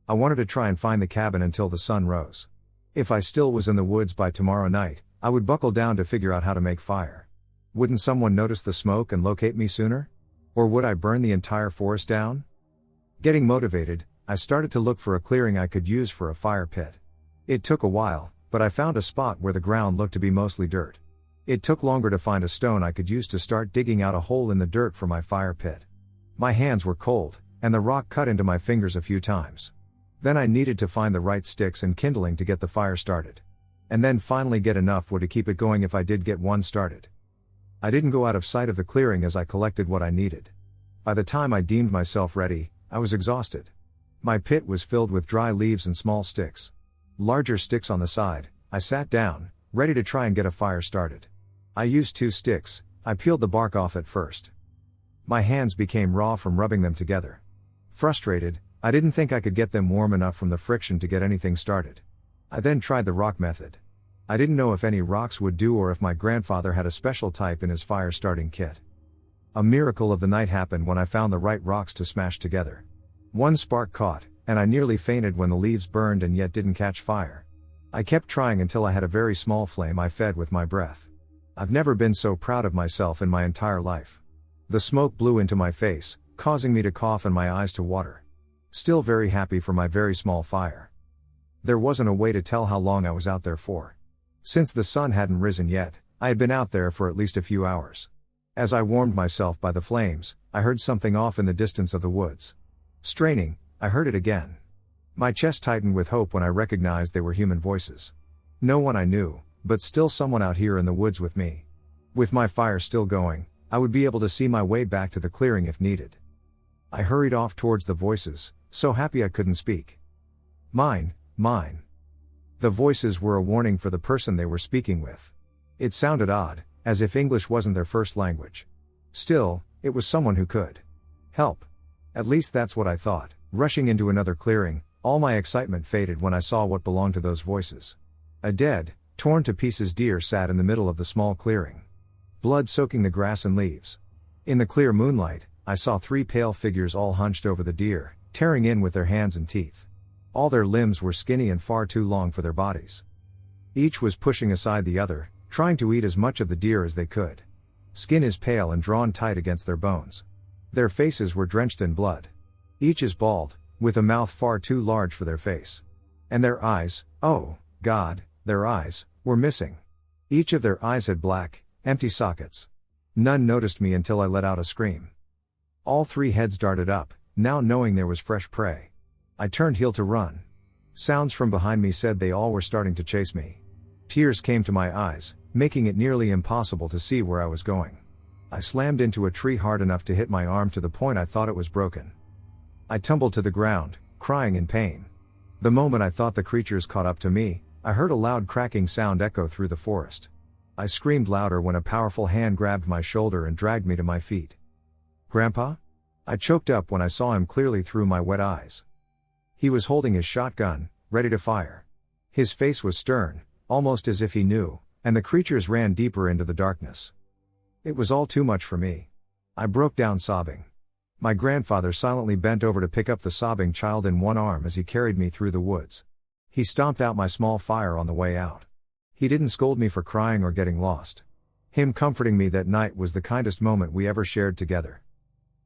I wanted to try and find the cabin until the sun rose. If I still was in the woods by tomorrow night, I would buckle down to figure out how to make fire. Wouldn't someone notice the smoke and locate me sooner? Or would I burn the entire forest down? Getting motivated, I started to look for a clearing I could use for a fire pit. It took a while, but I found a spot where the ground looked to be mostly dirt. It took longer to find a stone I could use to start digging out a hole in the dirt for my fire pit. My hands were cold, and the rock cut into my fingers a few times. Then I needed to find the right sticks and kindling to get the fire started. And then finally get enough wood to keep it going if I did get one started. I didn't go out of sight of the clearing as I collected what I needed. By the time I deemed myself ready, I was exhausted. My pit was filled with dry leaves and small sticks. Larger sticks on the side, I sat down, ready to try and get a fire started. I used 2 sticks, I peeled the bark off at first. My hands became raw from rubbing them together. Frustrated, I didn't think I could get them warm enough from the friction to get anything started. I then tried the rock method. I didn't know if any rocks would do or if my grandfather had a special type in his fire starting kit. A miracle of the night happened when I found the right rocks to smash together. One spark caught, and I nearly fainted when the leaves burned and yet didn't catch fire. I kept trying until I had a very small flame I fed with my breath. I've never been so proud of myself in my entire life. The smoke blew into my face, causing me to cough and my eyes to water. Still very happy for my very small fire. There wasn't a way to tell how long I was out there for. Since the sun hadn't risen yet, I had been out there for at least a few hours. As I warmed myself by the flames, I heard something off in the distance of the woods. Straining, I heard it again. My chest tightened with hope when I recognized they were human voices. No one I knew, but still someone out here in the woods with me. With my fire still going, I would be able to see my way back to the clearing if needed. I hurried off towards the voices, so happy I couldn't speak. Mine. The voices were a warning for the person they were speaking with. It sounded odd, as if English wasn't their first language. Still, it was someone who could help. At least that's what I thought. Rushing into another clearing, all my excitement faded when I saw what belonged to those voices. A dead, torn to pieces deer sat in the middle of the small clearing. Blood soaking the grass and leaves. In the clear moonlight, I saw 3 pale figures all hunched over the deer, tearing in with their hands and teeth. All their limbs were skinny and far too long for their bodies. Each was pushing aside the other, trying to eat as much of the deer as they could. Skin is pale and drawn tight against their bones. Their faces were drenched in blood. Each is bald, with a mouth far too large for their face. And their eyes, oh, God, their eyes, were missing. Each of their eyes had black, empty sockets. None noticed me until I let out a scream. All three heads darted up, now knowing there was fresh prey. I turned heel to run. Sounds from behind me said they all were starting to chase me. Tears came to my eyes, making it nearly impossible to see where I was going. I slammed into a tree hard enough to hit my arm to the point I thought it was broken. I tumbled to the ground, crying in pain. The moment I thought the creatures caught up to me, I heard a loud cracking sound echo through the forest. I screamed louder when a powerful hand grabbed my shoulder and dragged me to my feet. "Grandpa?" I choked up when I saw him clearly through my wet eyes. He was holding his shotgun, ready to fire. His face was stern, almost as if he knew, and the creatures ran deeper into the darkness. It was all too much for me. I broke down sobbing. My grandfather silently bent over to pick up the sobbing child in one arm as he carried me through the woods. He stomped out my small fire on the way out. He didn't scold me for crying or getting lost. Him comforting me that night was the kindest moment we ever shared together.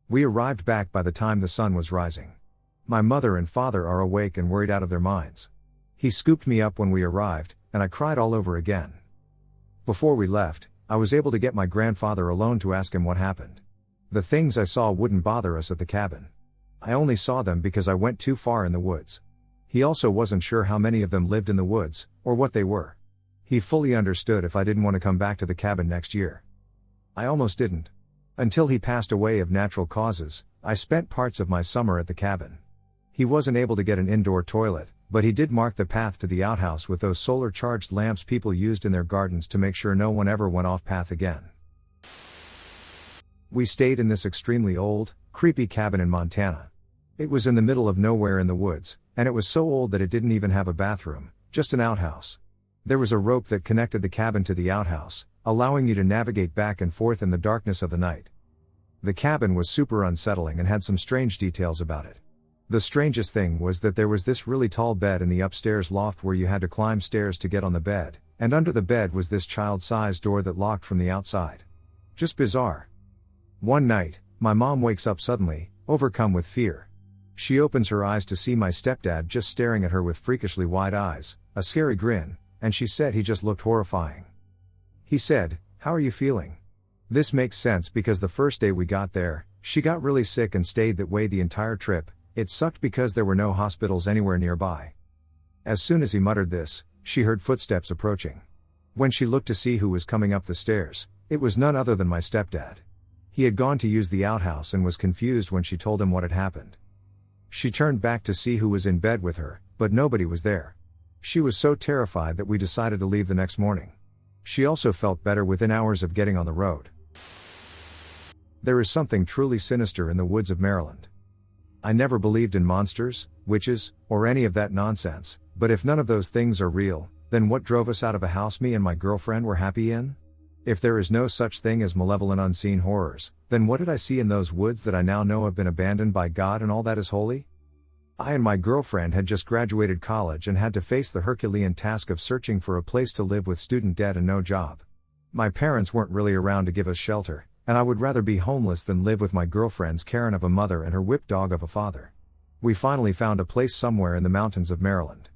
We arrived back by the time the sun was rising. My mother and father are awake and worried out of their minds. He scooped me up when we arrived, and I cried all over again. Before we left, I was able to get my grandfather alone to ask him what happened. The things I saw wouldn't bother us at the cabin. I only saw them because I went too far in the woods. He also wasn't sure how many of them lived in the woods, or what they were. He fully understood if I didn't want to come back to the cabin next year. I almost didn't. Until he passed away of natural causes, I spent parts of my summer at the cabin. He wasn't able to get an indoor toilet, but he did mark the path to the outhouse with those solar-charged lamps people used in their gardens to make sure no one ever went off path again. We stayed in this extremely old, creepy cabin in Montana. It was in the middle of nowhere in the woods, and it was so old that it didn't even have a bathroom, just an outhouse. There was a rope that connected the cabin to the outhouse, allowing you to navigate back and forth in the darkness of the night. The cabin was super unsettling and had some strange details about it. The strangest thing was that there was this really tall bed in the upstairs loft where you had to climb stairs to get on the bed, and under the bed was this child-sized door that locked from the outside. Just bizarre. One night, my mom wakes up suddenly, overcome with fear. She opens her eyes to see my stepdad just staring at her with freakishly wide eyes, a scary grin, and she said he just looked horrifying. He said, "How are you feeling?" This makes sense because the first day we got there, she got really sick and stayed that way the entire trip. It sucked because there were no hospitals anywhere nearby. As soon as he muttered this, she heard footsteps approaching. When she looked to see who was coming up the stairs, it was none other than my stepdad. He had gone to use the outhouse and was confused when she told him what had happened. She turned back to see who was in bed with her, but nobody was there. She was so terrified that we decided to leave the next morning. She also felt better within hours of getting on the road. There is something truly sinister in the woods of Maryland. I never believed in monsters, witches, or any of that nonsense, but if none of those things are real, then what drove us out of a house me and my girlfriend were happy in? If there is no such thing as malevolent unseen horrors, then what did I see in those woods that I now know have been abandoned by God and all that is holy? I and my girlfriend had just graduated college and had to face the Herculean task of searching for a place to live with student debt and no job. My parents weren't really around to give us shelter, and I would rather be homeless than live with my girlfriend's Karen of a mother and her whipped dog of a father. We finally found a place somewhere in the mountains of Maryland.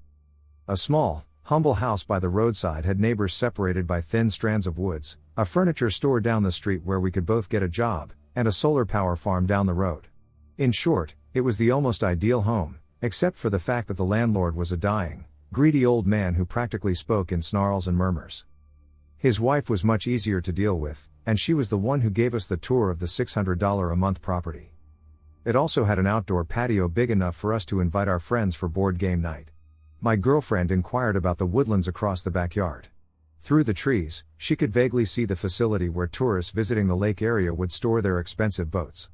A small, humble house by the roadside had neighbors separated by thin strands of woods, a furniture store down the street where we could both get a job, and a solar power farm down the road. In short, it was the almost ideal home, except for the fact that the landlord was a dying, greedy old man who practically spoke in snarls and murmurs. His wife was much easier to deal with, and she was the one who gave us the tour of the $600 a month property. It also had an outdoor patio big enough for us to invite our friends for board game night. My girlfriend inquired about the woodlands across the backyard. Through the trees, she could vaguely see the facility where tourists visiting the lake area would store their expensive boats.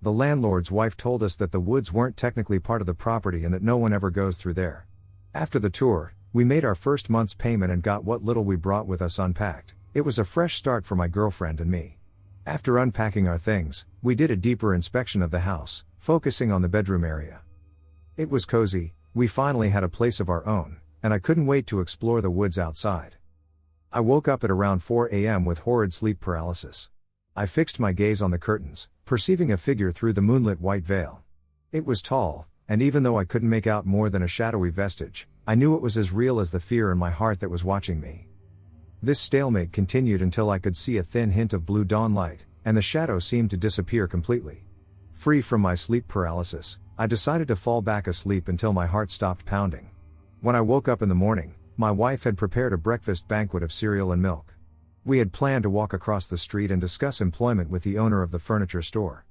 The landlord's wife told us that the woods weren't technically part of the property and that no one ever goes through there. After the tour, we made our first month's payment and got what little we brought with us unpacked. It was a fresh start for my girlfriend and me. After unpacking our things, we did a deeper inspection of the house, focusing on the bedroom area. It was cozy. We finally had a place of our own, and I couldn't wait to explore the woods outside. I woke up at around 4 a.m. with horrid sleep paralysis. I fixed my gaze on the curtains, perceiving a figure through the moonlit white veil. It was tall, and even though I couldn't make out more than a shadowy vestige, I knew it was as real as the fear in my heart that was watching me. This stalemate continued until I could see a thin hint of blue dawn light, and the shadow seemed to disappear completely. Free from my sleep paralysis, I decided to fall back asleep until my heart stopped pounding. When I woke up in the morning, my wife had prepared a breakfast banquet of cereal and milk. We had planned to walk across the street and discuss employment with the owner of the furniture store.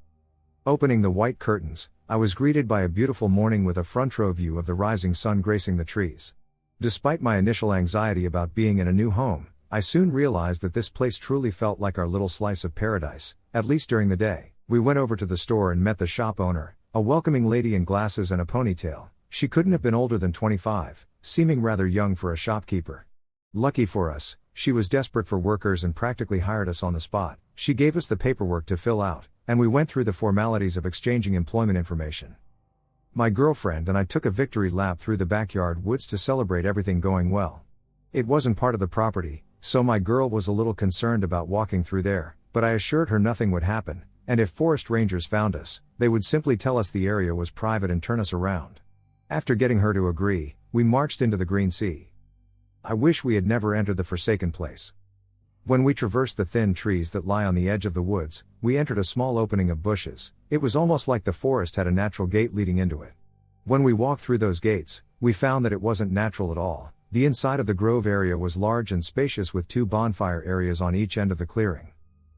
Opening the white curtains, I was greeted by a beautiful morning with a front row view of the rising sun gracing the trees. Despite my initial anxiety about being in a new home, I soon realized that this place truly felt like our little slice of paradise, at least during the day. We went over to the store and met the shop owner, a welcoming lady in glasses and a ponytail. She couldn't have been older than 25, seeming rather young for a shopkeeper. Lucky for us, she was desperate for workers and practically hired us on the spot. She gave us the paperwork to fill out, and we went through the formalities of exchanging employment information. My girlfriend and I took a victory lap through the backyard woods to celebrate everything going well. It wasn't part of the property, so my girl was a little concerned about walking through there, but I assured her nothing would happen, and if forest rangers found us, they would simply tell us the area was private and turn us around. After getting her to agree, we marched into the green sea. I wish we had never entered the forsaken place. When we traversed the thin trees that lie on the edge of the woods, we entered a small opening of bushes. It was almost like the forest had a natural gate leading into it. When we walked through those gates, we found that it wasn't natural at all. The inside of the grove area was large and spacious with 2 bonfire areas on each end of the clearing.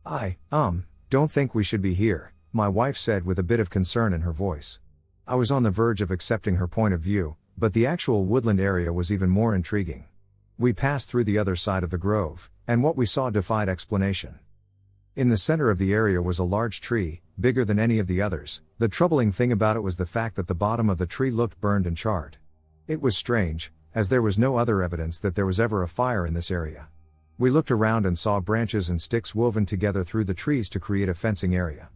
I don't think we should be here, my wife said with a bit of concern in her voice. I was on the verge of accepting her point of view, but the actual woodland area was even more intriguing. We passed through the other side of the grove, and what we saw defied explanation. In the center of the area was a large tree, bigger than any of the others. The troubling thing about it was the fact that the bottom of the tree looked burned and charred. It was strange, as there was no other evidence that there was ever a fire in this area. We looked around and saw branches and sticks woven together through the trees to create a fencing area.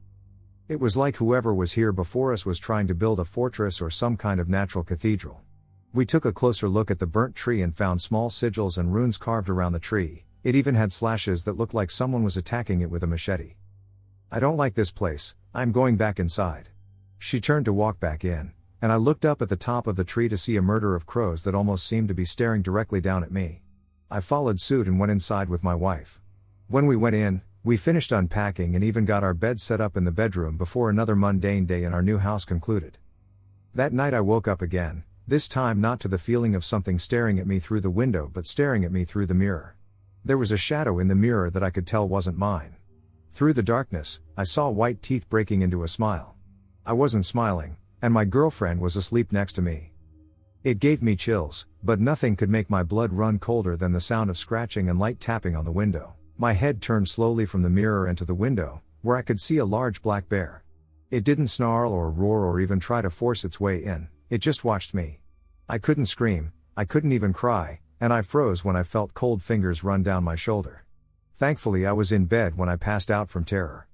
It was like whoever was here before us was trying to build a fortress or some kind of natural cathedral. We took a closer look at the burnt tree and found small sigils and runes carved around the tree. It even had slashes that looked like someone was attacking it with a machete. I don't like this place, I'm going back inside. She turned to walk back in, and I looked up at the top of the tree to see a murder of crows that almost seemed to be staring directly down at me. I followed suit and went inside with my wife. When we went in, we finished unpacking and even got our bed set up in the bedroom before another mundane day in our new house concluded. That night I woke up again, this time not to the feeling of something staring at me through the window but staring at me through the mirror. There was a shadow in the mirror that I could tell wasn't mine. Through the darkness, I saw white teeth breaking into a smile. I wasn't smiling, and my girlfriend was asleep next to me. It gave me chills, but nothing could make my blood run colder than the sound of scratching and light tapping on the window. My head turned slowly from the mirror and to the window, where I could see a large black bear. It didn't snarl or roar or even try to force its way in, it just watched me. I couldn't scream, I couldn't even cry, and I froze when I felt cold fingers run down my shoulder. Thankfully I was in bed when I passed out from terror.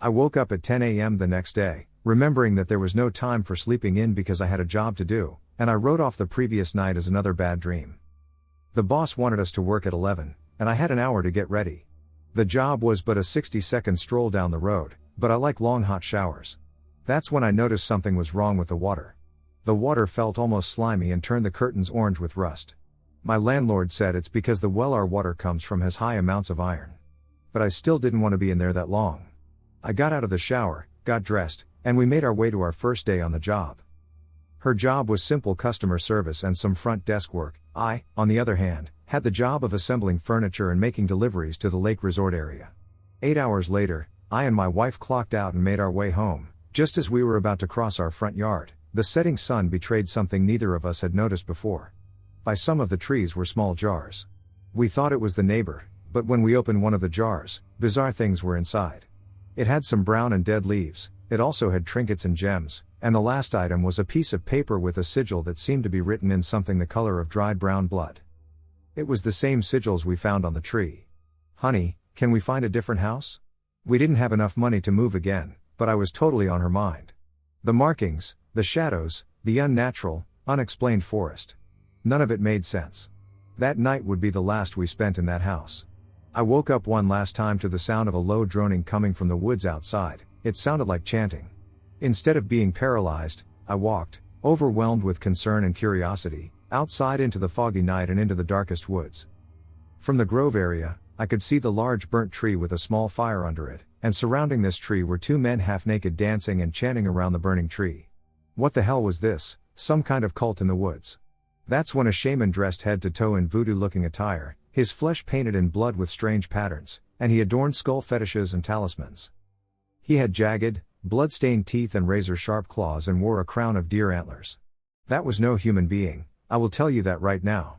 I woke up at 10 a.m. the next day, remembering that there was no time for sleeping in because I had a job to do, and I wrote off the previous night as another bad dream. The boss wanted us to work at 11, and I had an hour to get ready. The job was but a 60-second stroll down the road, but I like long hot showers. That's when I noticed something was wrong with the water. The water felt almost slimy and turned the curtains orange with rust. My landlord said it's because the well our water comes from has high amounts of iron. But I still didn't want to be in there that long. I got out of the shower, got dressed, and we made our way to our first day on the job. Her job was simple customer service and some front desk work. I, on the other hand, had the job of assembling furniture and making deliveries to the lake resort area. 8 hours later, I and my wife clocked out and made our way home. Just as we were about to cross our front yard, the setting sun betrayed something neither of us had noticed before. By some of the trees were small jars. We thought it was the neighbor, but when we opened one of the jars, bizarre things were inside. It had some brown and dead leaves, it also had trinkets and gems, and the last item was a piece of paper with a sigil that seemed to be written in something the color of dried brown blood. It was the same sigils we found on the tree. "Honey, can we find a different house?" We didn't have enough money to move again, but I was totally on her mind. The markings, the shadows, the unnatural, unexplained forest. None of it made sense. That night would be the last we spent in that house. I woke up one last time to the sound of a low droning coming from the woods outside. It sounded like chanting. Instead of being paralyzed, I walked, overwhelmed with concern and curiosity, outside into the foggy night and into the darkest woods. From the grove area, I could see the large burnt tree with a small fire under it, and surrounding this tree were two men half-naked dancing and chanting around the burning tree. What the hell was this? Some kind of cult in the woods. That's when a shaman dressed head to toe in voodoo-looking attire, his flesh painted in blood with strange patterns, and he adorned skull fetishes and talismans. He had jagged, blood-stained teeth and razor-sharp claws and wore a crown of deer antlers. That was no human being, I will tell you that right now.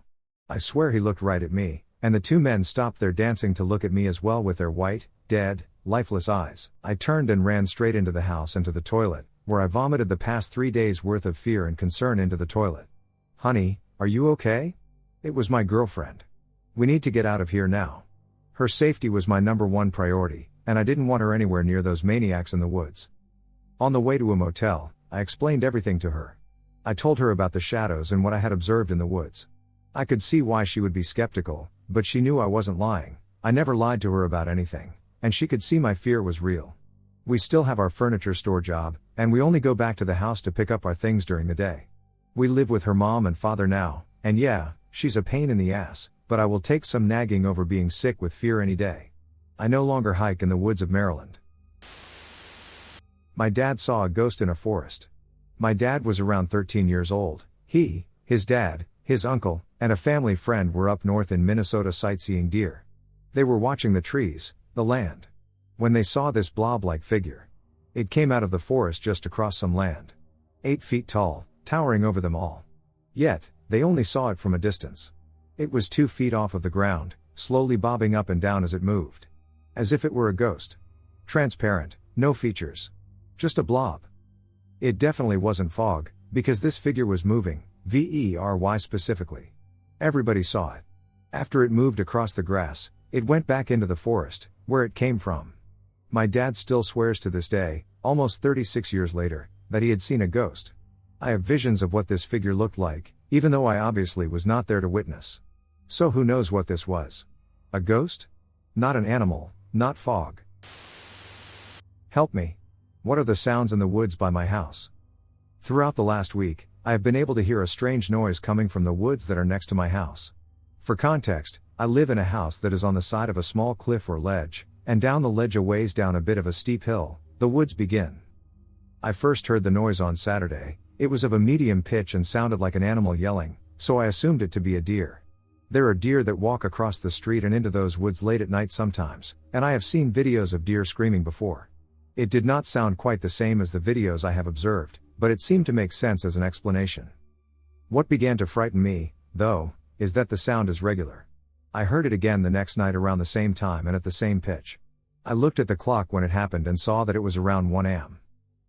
I swear he looked right at me, and the two men stopped their dancing to look at me as well with their white, dead, lifeless eyes. I turned and ran straight into the house and to the toilet, where I vomited the past 3 days' worth of fear and concern into the toilet. Honey, are you okay? It was my girlfriend. We need to get out of here now. Her safety was my #1 priority, and I didn't want her anywhere near those maniacs in the woods. On the way to a motel, I explained everything to her. I told her about the shadows and what I had observed in the woods. I could see why she would be skeptical, but she knew I wasn't lying. I never lied to her about anything, and she could see my fear was real. We still have our furniture store job, and we only go back to the house to pick up our things during the day. We live with her mom and father now, and yeah, she's a pain in the ass, but I will take some nagging over being sick with fear any day. I no longer hike in the woods of Maryland. My dad saw a ghost in a forest. My dad was around 13 years old. He, his dad, his uncle, and a family friend were up north in Minnesota sightseeing deer. They were watching the trees, the land. When they saw this blob-like figure. It came out of the forest just across some land. 8 feet tall, towering over them all. Yet, they only saw it from a distance. It was 2 feet off of the ground, slowly bobbing up and down as it moved. As if it were a ghost. Transparent, no features. Just a blob. It definitely wasn't fog, because this figure was moving, very specifically. Everybody saw it. After it moved across the grass, it went back into the forest, where it came from. My dad still swears to this day, almost 36 years later, that he had seen a ghost. I have visions of what this figure looked like, even though I obviously was not there to witness. So who knows what this was? A ghost? Not an animal, not fog. Help me. What are the sounds in the woods by my house? Throughout the last week, I have been able to hear a strange noise coming from the woods that are next to my house. For context, I live in a house that is on the side of a small cliff or ledge, and down the ledge a ways down a bit of a steep hill, the woods begin. I first heard the noise on Saturday. It was of a medium pitch and sounded like an animal yelling, so I assumed it to be a deer. There are deer that walk across the street and into those woods late at night sometimes, and I have seen videos of deer screaming before. It did not sound quite the same as the videos I have observed, but it seemed to make sense as an explanation. What began to frighten me, though, is that the sound is regular. I heard it again the next night around the same time and at the same pitch. I looked at the clock when it happened and saw that it was around 1 a.m.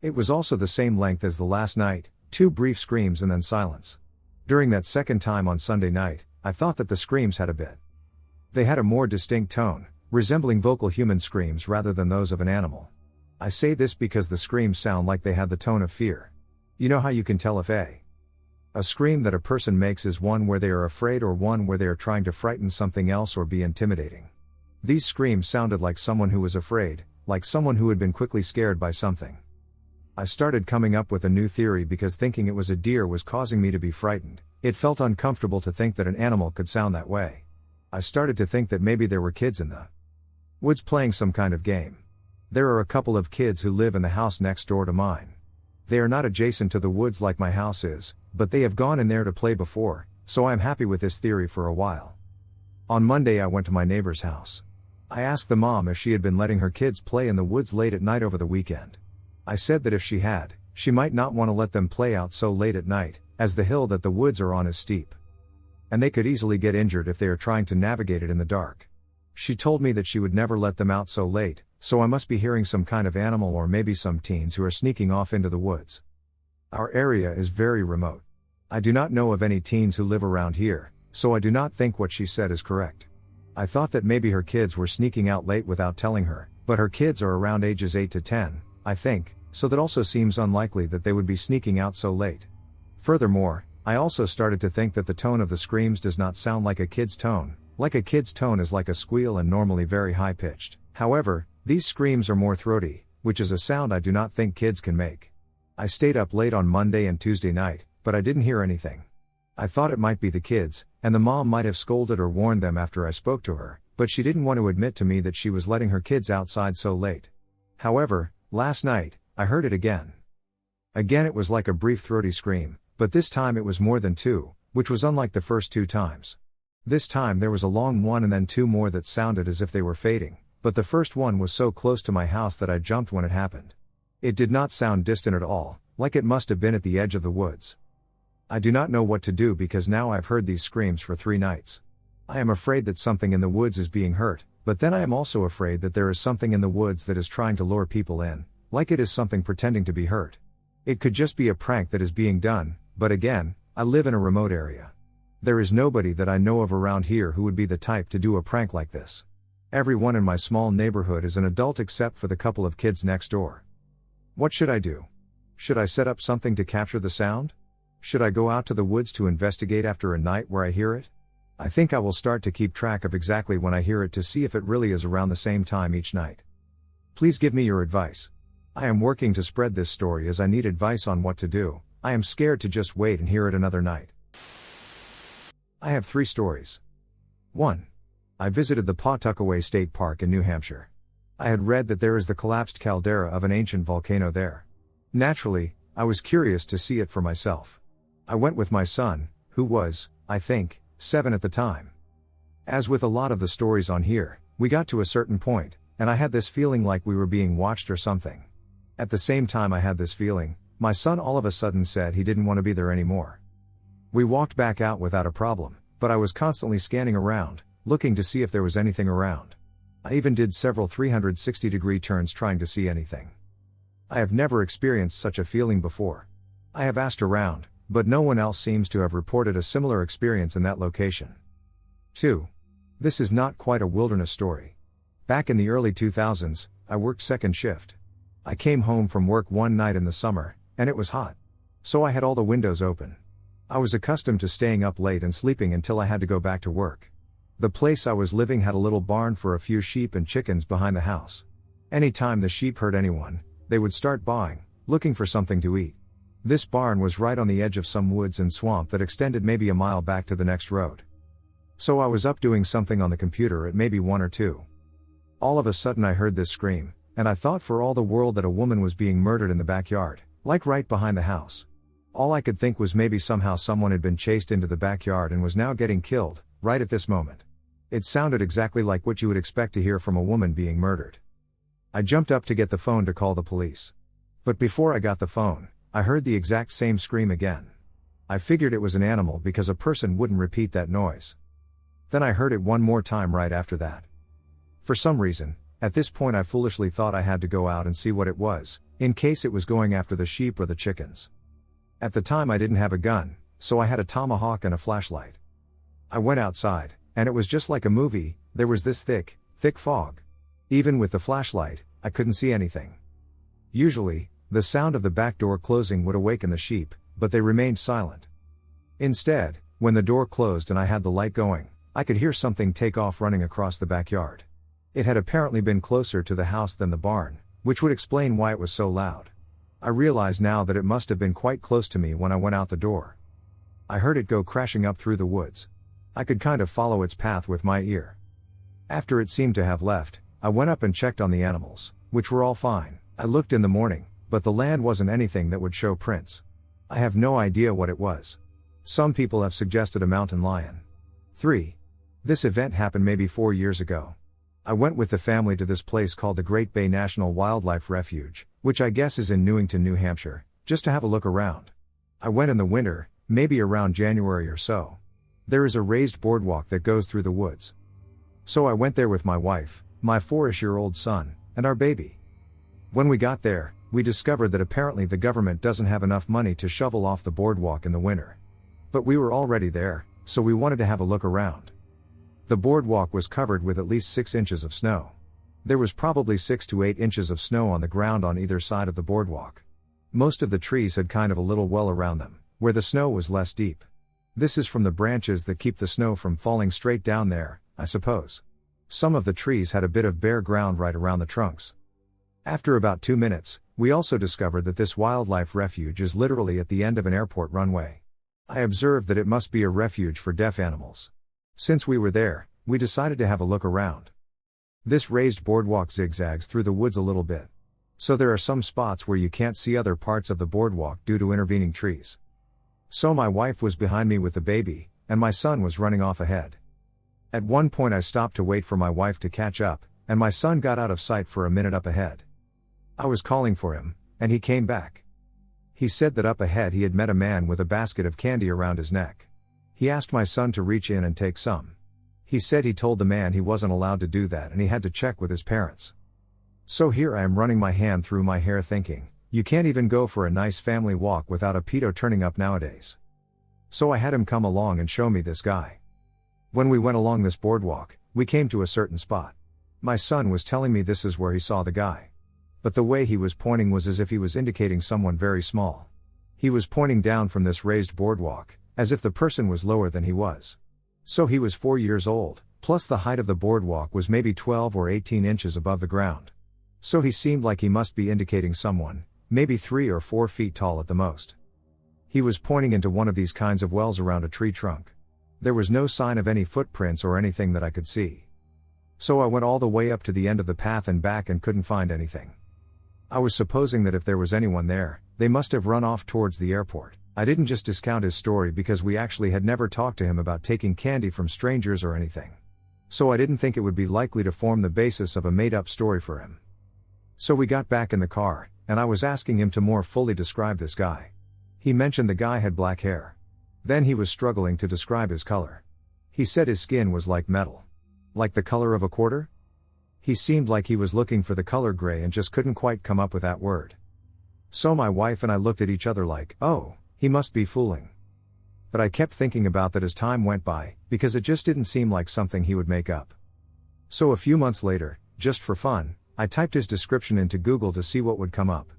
It was also the same length as the last night, 2 brief screams and then silence. During that second time on Sunday night, I thought that the screams had a bit. They had a more distinct tone, resembling vocal human screams rather than those of an animal. I say this because the screams sound like they had the tone of fear. You know how you can tell if a scream that a person makes is one where they are afraid or one where they are trying to frighten something else or be intimidating. These screams sounded like someone who was afraid, like someone who had been quickly scared by something. I started coming up with a new theory because thinking it was a deer was causing me to be frightened. It felt uncomfortable to think that an animal could sound that way. I started to think that maybe there were kids in the woods playing some kind of game. There are a couple of kids who live in the house next door to mine. They are not adjacent to the woods like my house is, but they have gone in there to play before, so I am happy with this theory for a while. On Monday I went to my neighbor's house. I asked the mom if she had been letting her kids play in the woods late at night over the weekend. I said that if she had, she might not want to let them play out so late at night, as the hill that the woods are on is steep. And they could easily get injured if they are trying to navigate it in the dark. She told me that she would never let them out so late, so I must be hearing some kind of animal or maybe some teens who are sneaking off into the woods. Our area is very remote. I do not know of any teens who live around here, so I do not think what she said is correct. I thought that maybe her kids were sneaking out late without telling her, but her kids are around ages 8 to 10, I think, so that also seems unlikely that they would be sneaking out so late. Furthermore, I also started to think that the tone of the screams does not sound like a kid's tone, like a kid's tone is like a squeal and normally very high-pitched. However, these screams are more throaty, which is a sound I do not think kids can make. I stayed up late on Monday and Tuesday night, but I didn't hear anything. I thought it might be the kids, and the mom might have scolded or warned them after I spoke to her, but she didn't want to admit to me that she was letting her kids outside so late. However, last night, I heard it again. Again it was like a brief throaty scream, but this time it was more than two, which was unlike the first two times. This time there was a long one and then two more that sounded as if they were fading, but the first one was so close to my house that I jumped when it happened. It did not sound distant at all, like it must have been at the edge of the woods. I do not know what to do because now I've heard these screams for 3 nights. I am afraid that something in the woods is being hurt, but then I am also afraid that there is something in the woods that is trying to lure people in, like it is something pretending to be hurt. It could just be a prank that is being done, but again, I live in a remote area. There is nobody that I know of around here who would be the type to do a prank like this. Everyone in my small neighborhood is an adult except for the couple of kids next door. What should I do? Should I set up something to capture the sound? Should I go out to the woods to investigate after a night where I hear it? I think I will start to keep track of exactly when I hear it to see if it really is around the same time each night. Please give me your advice. I am working to spread this story as I need advice on what to do. I am scared to just wait and hear it another night. I have 3 stories. 1. I visited the Pawtuckaway State Park in New Hampshire. I had read that there is the collapsed caldera of an ancient volcano there. Naturally, I was curious to see it for myself. I went with my son, who was, I think, 7 at the time. As with a lot of the stories on here, we got to a certain point, and I had this feeling like we were being watched or something. At the same time I had this feeling, my son all of a sudden said he didn't want to be there anymore. We walked back out without a problem, but I was constantly scanning around, looking to see if there was anything around. I even did several 360-degree turns trying to see anything. I have never experienced such a feeling before. I have asked around, but no one else seems to have reported a similar experience in that location. 2. This is not quite a wilderness story. Back in the early 2000s, I worked second shift. I came home from work one night in the summer, and it was hot. So I had all the windows open. I was accustomed to staying up late and sleeping until I had to go back to work. The place I was living had a little barn for a few sheep and chickens behind the house. Anytime the sheep heard anyone, they would start baaing, looking for something to eat. This barn was right on the edge of some woods and swamp that extended maybe a mile back to the next road. So I was up doing something on the computer at maybe 1 or 2. All of a sudden I heard this scream, and I thought for all the world that a woman was being murdered in the backyard, like right behind the house. All I could think was maybe somehow someone had been chased into the backyard and was now getting killed, right at this moment. It sounded exactly like what you would expect to hear from a woman being murdered. I jumped up to get the phone to call the police. But before I got the phone, I heard the exact same scream again. I figured it was an animal because a person wouldn't repeat that noise. Then I heard it one more time right after that. For some reason, at this point I foolishly thought I had to go out and see what it was, in case it was going after the sheep or the chickens. At the time I didn't have a gun, so I had a tomahawk and a flashlight. I went outside, and it was just like a movie. There was this thick fog. Even with the flashlight, I couldn't see anything. Usually, the sound of the back door closing would awaken the sheep, but they remained silent. Instead, when the door closed and I had the light going, I could hear something take off running across the backyard. It had apparently been closer to the house than the barn, which would explain why it was so loud. I realize now that it must have been quite close to me when I went out the door. I heard it go crashing up through the woods. I could kind of follow its path with my ear. After it seemed to have left, I went up and checked on the animals, which were all fine. I looked in the morning, but the land wasn't anything that would show prints. I have no idea what it was. Some people have suggested a mountain lion. 3. This event happened maybe 4 years ago. I went with the family to this place called the Great Bay National Wildlife Refuge, which I guess is in Newington, New Hampshire, just to have a look around. I went in the winter, maybe around January or so. There is a raised boardwalk that goes through the woods. So I went there with my wife, my 4-ish-year-old son, and our baby. When we got there, we discovered that apparently the government doesn't have enough money to shovel off the boardwalk in the winter. But we were already there, so we wanted to have a look around. The boardwalk was covered with at least 6 inches of snow. There was probably 6 to 8 inches of snow on the ground on either side of the boardwalk. Most of the trees had kind of a little well around them, where the snow was less deep. This is from the branches that keep the snow from falling straight down there, I suppose. Some of the trees had a bit of bare ground right around the trunks. After about 2 minutes, we also discovered that this wildlife refuge is literally at the end of an airport runway. I observed that it must be a refuge for deaf animals. Since we were there, we decided to have a look around. This raised boardwalk zigzags through the woods a little bit. So there are some spots where you can't see other parts of the boardwalk due to intervening trees. So my wife was behind me with the baby, and my son was running off ahead. At one point I stopped to wait for my wife to catch up, and my son got out of sight for a minute up ahead. I was calling for him, and he came back. He said that up ahead he had met a man with a basket of candy around his neck. He asked my son to reach in and take some. He said he told the man he wasn't allowed to do that and he had to check with his parents. So here I am running my hand through my hair thinking, you can't even go for a nice family walk without a pedo turning up nowadays. So I had him come along and show me this guy. When we went along this boardwalk, we came to a certain spot. My son was telling me this is where he saw the guy. But the way he was pointing was as if he was indicating someone very small. He was pointing down from this raised boardwalk, as if the person was lower than he was. So he was 4 years old, plus the height of the boardwalk was maybe 12 or 18 inches above the ground. So he seemed like he must be indicating someone, maybe 3 or 4 feet tall at the most. He was pointing into one of these kinds of wells around a tree trunk. There was no sign of any footprints or anything that I could see. So I went all the way up to the end of the path and back and couldn't find anything. I was supposing that if there was anyone there, they must have run off towards the airport. I didn't just discount his story because we actually had never talked to him about taking candy from strangers or anything. So I didn't think it would be likely to form the basis of a made-up story for him. So we got back in the car, and I was asking him to more fully describe this guy. He mentioned the guy had black hair. Then he was struggling to describe his color. He said his skin was like metal. Like the color of a quarter? He seemed like he was looking for the color gray and just couldn't quite come up with that word. So my wife and I looked at each other like, oh, he must be fooling. But I kept thinking about that as time went by, because it just didn't seem like something he would make up. So a few months later, just for fun, I typed his description into Google to see what would come up.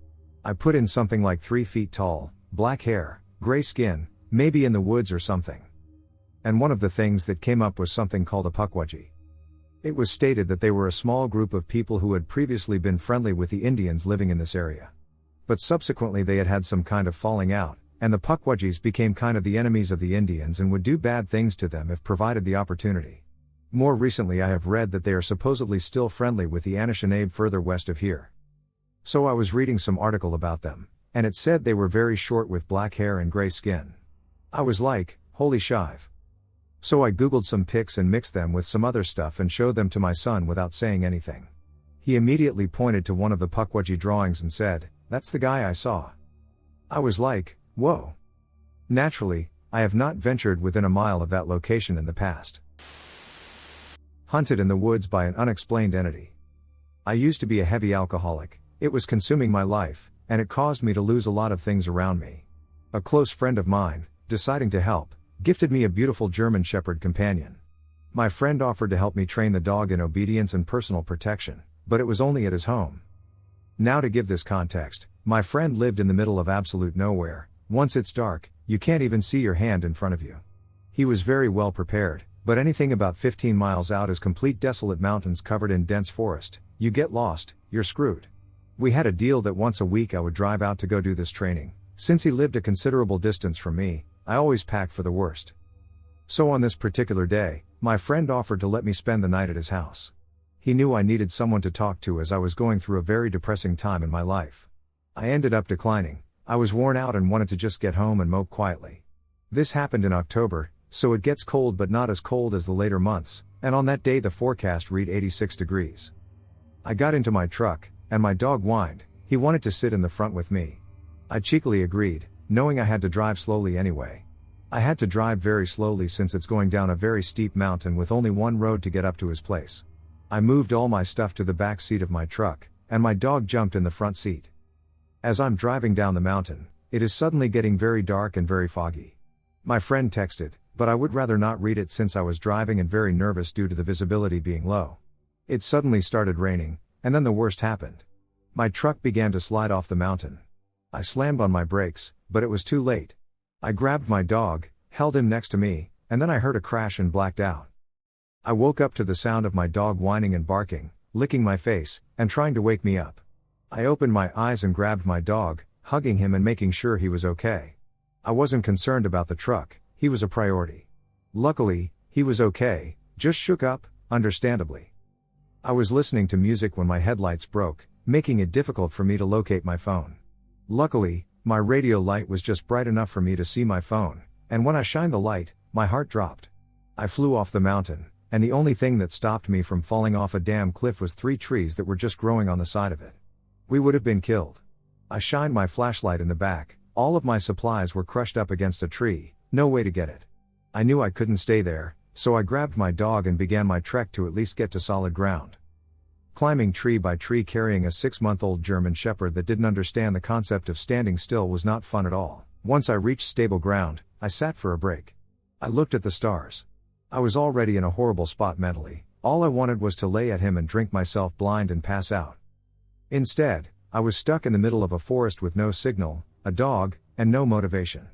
I put in something like 3 feet tall, black hair, gray skin, maybe in the woods or something. And one of the things that came up was something called a pukwudgie. It was stated that they were a small group of people who had previously been friendly with the Indians living in this area. But subsequently they had had some kind of falling out, and the pukwudgies became kind of the enemies of the Indians and would do bad things to them if provided the opportunity. More recently I have read that they are supposedly still friendly with the Anishinaabe further west of here. So I was reading some article about them, and it said they were very short with black hair and gray skin. I was like, holy shive. So I googled some pics and mixed them with some other stuff and showed them to my son without saying anything. He immediately pointed to one of the pukwudgie drawings and said, that's the guy I saw. I was like, whoa. Naturally, I have not ventured within a mile of that location in the past. Hunted in the woods by an unexplained entity. I used to be a heavy alcoholic, it was consuming my life, and it caused me to lose a lot of things around me. A close friend of mine, deciding to help, gifted me a beautiful German Shepherd companion. My friend offered to help me train the dog in obedience and personal protection, but it was only at his home. Now to give this context, my friend lived in the middle of absolute nowhere. Once it's dark, you can't even see your hand in front of you. He was very well prepared, but anything about 15 miles out is complete desolate mountains covered in dense forest. You get lost, you're screwed. We had a deal that once a week I would drive out to go do this training. Since he lived a considerable distance from me, I always packed for the worst. So on this particular day, my friend offered to let me spend the night at his house. He knew I needed someone to talk to as I was going through a very depressing time in my life. I ended up declining. I was worn out and wanted to just get home and mope quietly. This happened in October, so it gets cold but not as cold as the later months, and on that day the forecast read 86 degrees. I got into my truck, and my dog whined. He wanted to sit in the front with me. I cheekily agreed, knowing I had to drive slowly anyway. I had to drive very slowly since it's going down a very steep mountain with only one road to get up to his place. I moved all my stuff to the back seat of my truck, and my dog jumped in the front seat. As I'm driving down the mountain, it is suddenly getting very dark and very foggy. My friend texted, but I would rather not read it since I was driving and very nervous due to the visibility being low. It suddenly started raining, and then the worst happened. My truck began to slide off the mountain. I slammed on my brakes, but it was too late. I grabbed my dog, held him next to me, and then I heard a crash and blacked out. I woke up to the sound of my dog whining and barking, licking my face, and trying to wake me up. I opened my eyes and grabbed my dog, hugging him and making sure he was okay. I wasn't concerned about the truck, he was a priority. Luckily, he was okay, just shook up, understandably. I was listening to music when my headlights broke, making it difficult for me to locate my phone. Luckily, my radio light was just bright enough for me to see my phone, and when I shined the light, my heart dropped. I flew off the mountain, and the only thing that stopped me from falling off a damn cliff was 3 trees that were just growing on the side of it. We would have been killed. I shined my flashlight in the back, all of my supplies were crushed up against a tree, no way to get it. I knew I couldn't stay there, so I grabbed my dog and began my trek to at least get to solid ground. Climbing tree by tree carrying a 6-month-old German Shepherd that didn't understand the concept of standing still was not fun at all. Once I reached stable ground, I sat for a break. I looked at the stars. I was already in a horrible spot mentally, all I wanted was to lay at him and drink myself blind and pass out. Instead, I was stuck in the middle of a forest with no signal, a dog, and no motivation.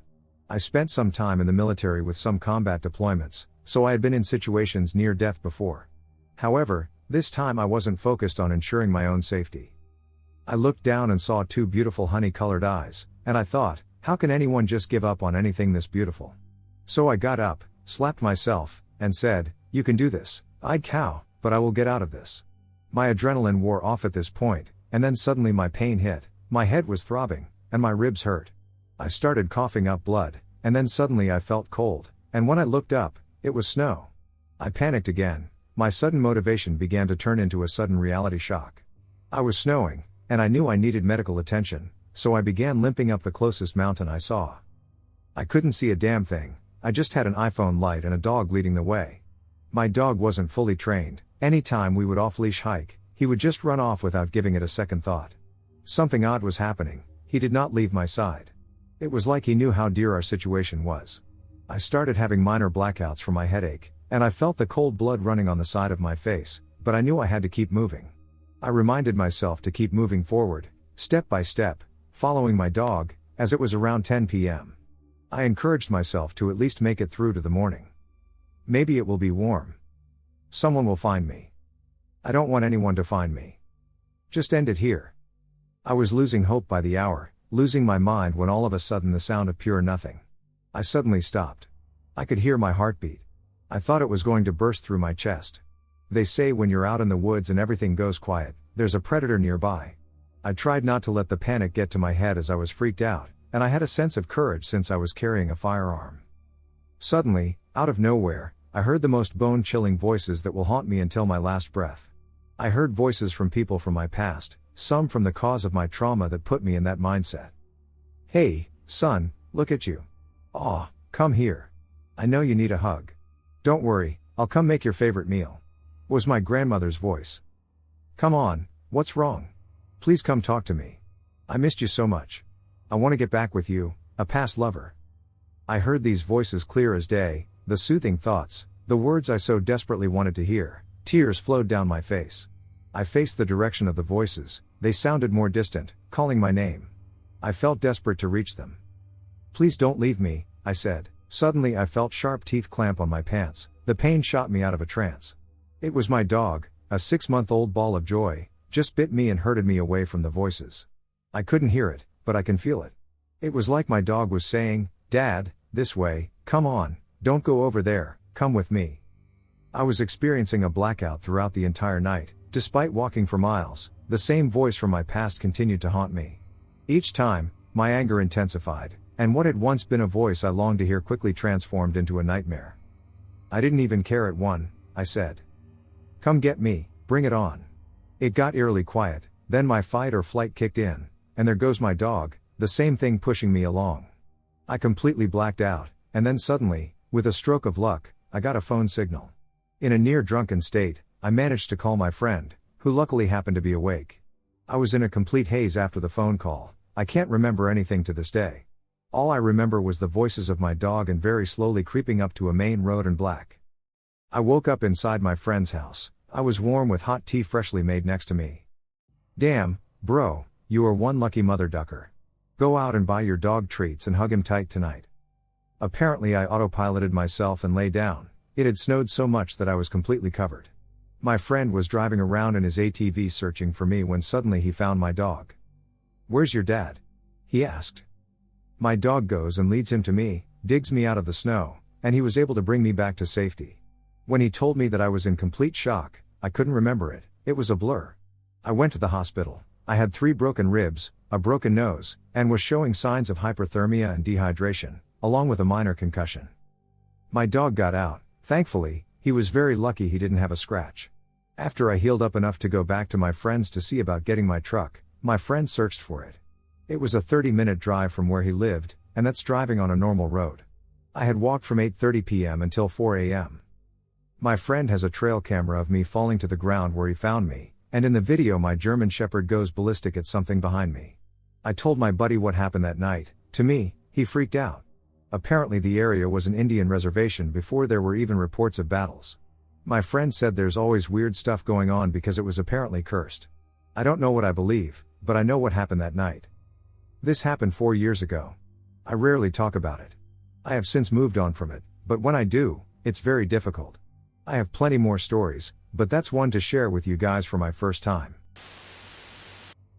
I spent some time in the military with some combat deployments, so I had been in situations near death before. However, this time I wasn't focused on ensuring my own safety. I looked down and saw 2 beautiful honey-colored eyes, and I thought, how can anyone just give up on anything this beautiful? So I got up, slapped myself, and said, you can do this, I'd cow, but I will get out of this. My adrenaline wore off at this point, and then suddenly my pain hit, my head was throbbing, and my ribs hurt. I started coughing up blood, and then suddenly I felt cold, and when I looked up, it was snow. I panicked again, my sudden motivation began to turn into a sudden reality shock. I was snowing, and I knew I needed medical attention, so I began limping up the closest mountain I saw. I couldn't see a damn thing, I just had an iPhone light and a dog leading the way. My dog wasn't fully trained, anytime we would off-leash hike, he would just run off without giving it a second thought. Something odd was happening, he did not leave my side. It was like he knew how dear our situation was. I started having minor blackouts from my headache, and I felt the cold blood running on the side of my face, but I knew I had to keep moving. I reminded myself to keep moving forward, step by step, following my dog, as it was around 10 p.m. I encouraged myself to at least make it through to the morning. Maybe it will be warm. Someone will find me. I don't want anyone to find me. Just end it here. I was losing hope by the hour, losing my mind when all of a sudden the sound of pure nothing. I suddenly stopped. I could hear my heartbeat. I thought it was going to burst through my chest. They say when you're out in the woods and everything goes quiet, there's a predator nearby. I tried not to let the panic get to my head as I was freaked out, and I had a sense of courage since I was carrying a firearm. Suddenly, out of nowhere, I heard the most bone-chilling voices that will haunt me until my last breath. I heard voices from people from my past, some from the cause of my trauma that put me in that mindset. Hey, son, look at you. Aw, come here. I know you need a hug. Don't worry, I'll come make your favorite meal. Was my grandmother's voice. Come on, what's wrong? Please come talk to me. I missed you so much. I want to get back with you, a past lover. I heard these voices clear as day, the soothing thoughts, the words I so desperately wanted to hear. Tears flowed down my face. I faced the direction of the voices, they sounded more distant, calling my name. I felt desperate to reach them. Please don't leave me, I said. Suddenly I felt sharp teeth clamp on my pants, the pain shot me out of a trance. It was my dog, a 6-month-old ball of joy, just bit me and herded me away from the voices. I couldn't hear it, but I can feel it. It was like my dog was saying, Dad, this way, come on, don't go over there, come with me. I was experiencing a blackout throughout the entire night, despite walking for miles, the same voice from my past continued to haunt me. Each time, my anger intensified, and what had once been a voice I longed to hear quickly transformed into a nightmare. I didn't even care at one, I said. Come get me, bring it on. It got eerily quiet, then my fight or flight kicked in, and there goes my dog, the same thing pushing me along. I completely blacked out, and then suddenly, with a stroke of luck, I got a phone signal. In a near drunken state, I managed to call my friend, who luckily happened to be awake. I was in a complete haze after the phone call, I can't remember anything to this day. All I remember was the voices of my dog and very slowly creeping up to a main road and black. I woke up inside my friend's house, I was warm with hot tea freshly made next to me. Damn, bro, you are one lucky mother ducker. Go out and buy your dog treats and hug him tight tonight. Apparently I autopiloted myself and lay down. It had snowed so much that I was completely covered. My friend was driving around in his ATV searching for me when suddenly he found my dog. "Where's your dad?" he asked. My dog goes and leads him to me, digs me out of the snow, and he was able to bring me back to safety. When he told me that I was in complete shock, I couldn't remember it. It was a blur. I went to the hospital. I had 3 broken ribs, a broken nose, and was showing signs of hyperthermia and dehydration, along with a minor concussion. My dog got out. Thankfully, he was very lucky he didn't have a scratch. After I healed up enough to go back to my friend's to see about getting my truck, my friend searched for it. It was a 30-minute drive from where he lived, and that's driving on a normal road. I had walked from 8:30 p.m. until 4 a.m. My friend has a trail camera of me falling to the ground where he found me, and in the video my German Shepherd goes ballistic at something behind me. I told my buddy what happened that night. To me, he freaked out. Apparently the area was an Indian reservation before there were even reports of battles. My friend said there's always weird stuff going on because it was apparently cursed. I don't know what I believe, but I know what happened that night. This happened 4 years ago. I rarely talk about it. I have since moved on from it, but when I do, it's very difficult. I have plenty more stories, but that's one to share with you guys for my first time.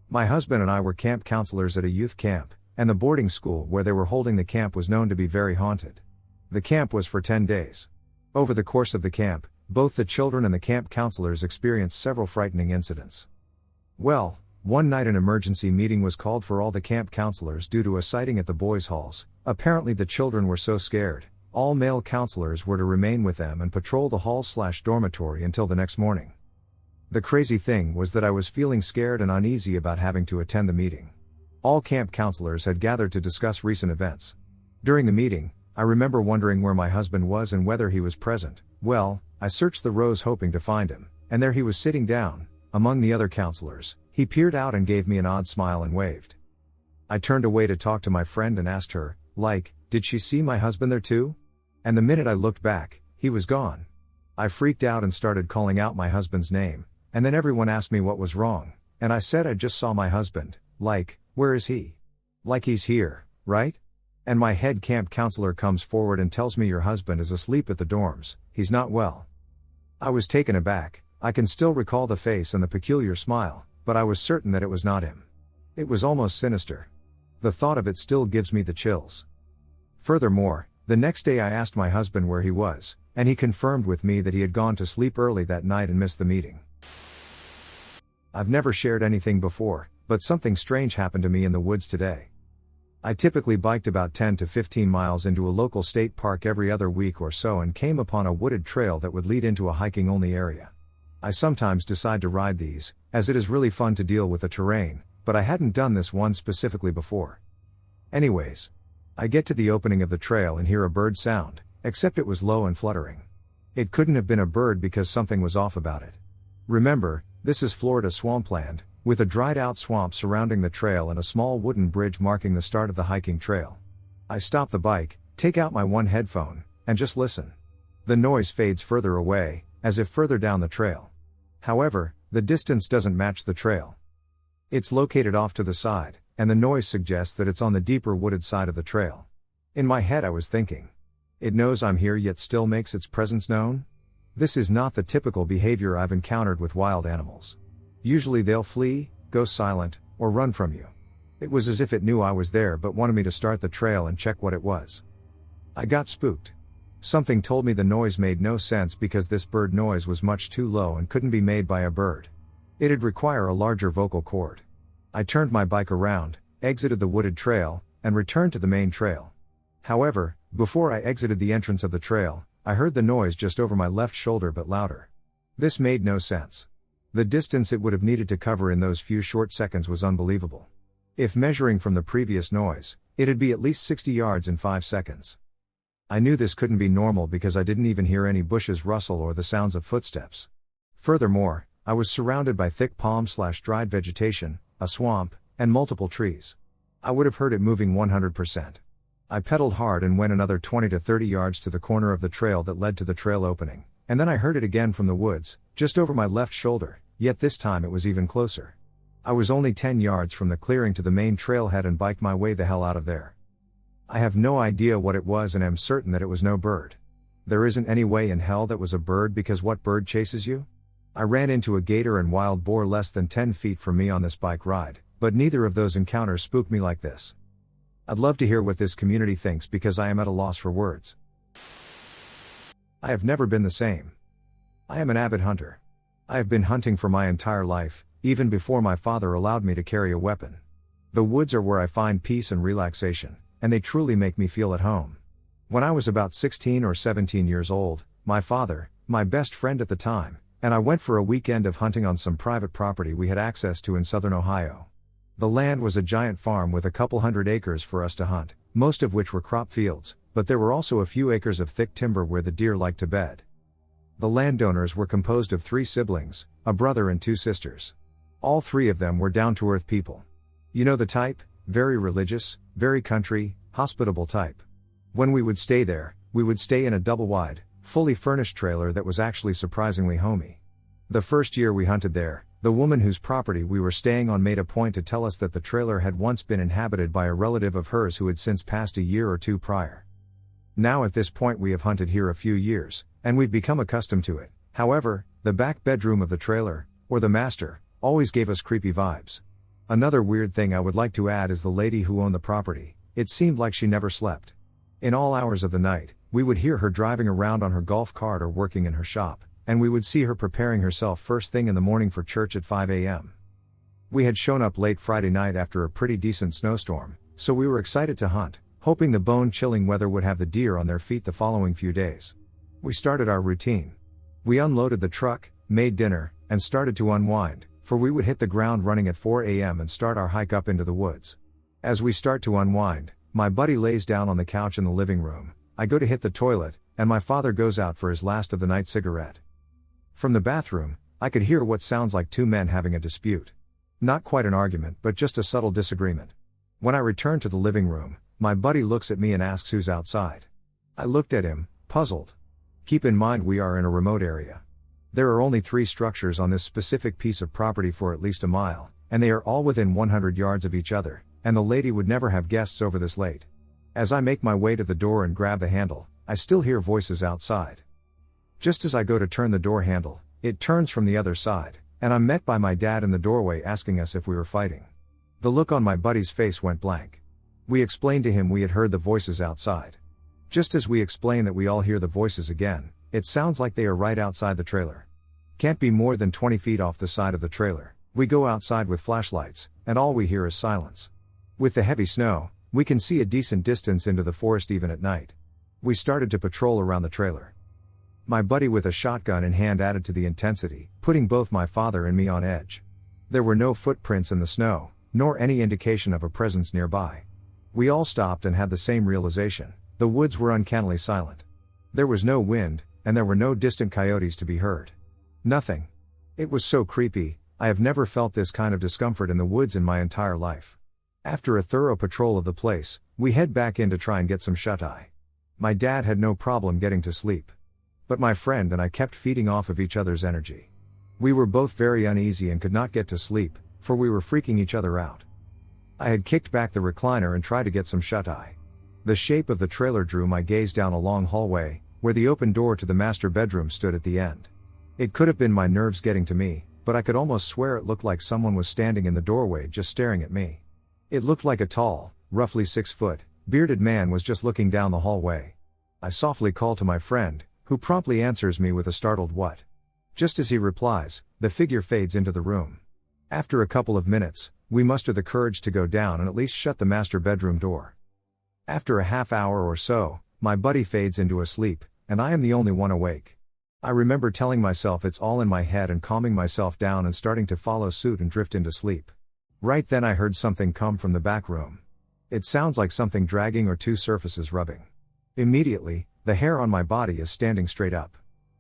My husband and I were camp counselors at a youth camp, and the boarding school where they were holding the camp was known to be very haunted. The camp was for 10 days. Over the course of the camp, both the children and the camp counselors experienced several frightening incidents. Well, one night an emergency meeting was called for all the camp counselors due to a sighting at the boys' halls. Apparently the children were so scared, all male counselors were to remain with them and patrol the hall/dormitory until the next morning. The crazy thing was that I was feeling scared and uneasy about having to attend the meeting. All camp counselors had gathered to discuss recent events. During the meeting, I remember wondering where my husband was and whether he was present. Well, I searched the rows hoping to find him, and there he was sitting down, among the other counselors. He peered out and gave me an odd smile and waved. I turned away to talk to my friend and asked her, did she see my husband there too? And the minute I looked back, he was gone. I freaked out and started calling out my husband's name, and then everyone asked me what was wrong, and I said I just saw my husband. Where is he? He's here, right? And my head camp counselor comes forward and tells me your husband is asleep at the dorms, he's not well. I was taken aback. I can still recall the face and the peculiar smile, but I was certain that it was not him. It was almost sinister. The thought of it still gives me the chills. Furthermore, the next day I asked my husband where he was, and he confirmed with me that he had gone to sleep early that night and missed the meeting. I've never shared anything before, but something strange happened to me in the woods today. I typically biked about 10 to 15 miles into a local state park every other week or so and came upon a wooded trail that would lead into a hiking-only area. I sometimes decide to ride these, as it is really fun to deal with the terrain, but I hadn't done this one specifically before. Anyways, I get to the opening of the trail and hear a bird sound, except it was low and fluttering. It couldn't have been a bird because something was off about it. Remember, this is Florida swampland, with a dried-out swamp surrounding the trail and a small wooden bridge marking the start of the hiking trail. I stop the bike, take out my one headphone, and just listen. The noise fades further away, as if further down the trail. However, the distance doesn't match the trail. It's located off to the side, and the noise suggests that it's on the deeper wooded side of the trail. In my head I was thinking, it knows I'm here yet still makes its presence known? This is not the typical behavior I've encountered with wild animals. Usually they'll flee, go silent, or run from you. It was as if it knew I was there but wanted me to start the trail and check what it was. I got spooked. Something told me the noise made no sense because this bird noise was much too low and couldn't be made by a bird. It'd require a larger vocal cord. I turned my bike around, exited the wooded trail, and returned to the main trail. However, before I exited the entrance of the trail, I heard the noise just over my left shoulder but louder. This made no sense. The distance it would have needed to cover in those few short seconds was unbelievable. If measuring from the previous noise, it'd be at least 60 yards in 5 seconds. I knew this couldn't be normal because I didn't even hear any bushes rustle or the sounds of footsteps. Furthermore, I was surrounded by thick palm/dried vegetation, a swamp, and multiple trees. I would have heard it moving 100%. I pedaled hard and went another 20 to 30 yards to the corner of the trail that led to the trail opening, and then I heard it again from the woods, just over my left shoulder, yet this time it was even closer. I was only 10 yards from the clearing to the main trailhead and biked my way the hell out of there. I have no idea what it was and am certain that it was no bird. There isn't any way in hell that was a bird, because what bird chases you? I ran into a gator and wild boar less than 10 feet from me on this bike ride, but neither of those encounters spooked me like this. I'd love to hear what this community thinks, because I am at a loss for words. I have never been the same. I am an avid hunter. I have been hunting for my entire life, even before my father allowed me to carry a weapon. The woods are where I find peace and relaxation, and they truly make me feel at home. When I was about 16 or 17 years old, my father, my best friend at the time, and I went for a weekend of hunting on some private property we had access to in southern Ohio. The land was a giant farm with a couple hundred acres for us to hunt, most of which were crop fields, but there were also a few acres of thick timber where the deer liked to bed. The landowners were composed of 3 siblings, a brother and 2 sisters. All 3 of them were down-to-earth people. You know the type, very religious, very country, hospitable type. When we would stay there, we would stay in a double-wide, fully furnished trailer that was actually surprisingly homey. The first year we hunted there, the woman whose property we were staying on made a point to tell us that the trailer had once been inhabited by a relative of hers who had since passed a year or 2 prior. Now at this point we have hunted here a few years, and we've become accustomed to it. However, the back bedroom of the trailer, or the master, always gave us creepy vibes. Another weird thing I would like to add is the lady who owned the property. It seemed like she never slept. In all hours of the night, we would hear her driving around on her golf cart or working in her shop, and we would see her preparing herself first thing in the morning for church at 5 a.m. We had shown up late Friday night after a pretty decent snowstorm, so we were excited to hunt, hoping the bone-chilling weather would have the deer on their feet the following few days. We started our routine. We unloaded the truck, made dinner, and started to unwind, for we would hit the ground running at 4 a.m. and start our hike up into the woods. As we start to unwind, my buddy lays down on the couch in the living room, I go to hit the toilet, and my father goes out for his last of the night cigarette. From the bathroom, I could hear what sounds like 2 men having a dispute. Not quite an argument, but just a subtle disagreement. When I return to the living room, my buddy looks at me and asks who's outside. I looked at him, puzzled. Keep in mind we are in a remote area. There are only 3 structures on this specific piece of property for at least a mile, and they are all within 100 yards of each other, and the lady would never have guests over this late. As I make my way to the door and grab the handle, I still hear voices outside. Just as I go to turn the door handle, it turns from the other side, and I'm met by my dad in the doorway asking us if we were fighting. The look on my buddy's face went blank. We explained to him we had heard the voices outside. Just as we explain that we all hear the voices again, it sounds like they are right outside the trailer. Can't be more than 20 feet off the side of the trailer. We go outside with flashlights, and all we hear is silence. With the heavy snow, we can see a decent distance into the forest even at night. We started to patrol around the trailer. My buddy with a shotgun in hand added to the intensity, putting both my father and me on edge. There were no footprints in the snow, nor any indication of a presence nearby. We all stopped and had the same realization. The woods were uncannily silent. There was no wind, and there were no distant coyotes to be heard. Nothing. It was so creepy. I have never felt this kind of discomfort in the woods in my entire life. After a thorough patrol of the place, we head back in to try and get some shut-eye. My dad had no problem getting to sleep. But my friend and I kept feeding off of each other's energy. We were both very uneasy and could not get to sleep, for we were freaking each other out. I had kicked back the recliner and tried to get some shut-eye. The shape of the trailer drew my gaze down a long hallway, where the open door to the master bedroom stood at the end. It could have been my nerves getting to me, but I could almost swear it looked like someone was standing in the doorway just staring at me. It looked like a tall, roughly 6-foot, bearded man was just looking down the hallway. I softly call to my friend, who promptly answers me with a startled "What?" Just as he replies, the figure fades into the room. After a couple of minutes, we muster the courage to go down and at least shut the master bedroom door. After a half hour or so, my buddy fades into a sleep, and I am the only one awake. I remember telling myself it's all in my head and calming myself down and starting to follow suit and drift into sleep. Right then I heard something come from the back room. It sounds like something dragging or 2 surfaces rubbing. Immediately, the hair on my body is standing straight up.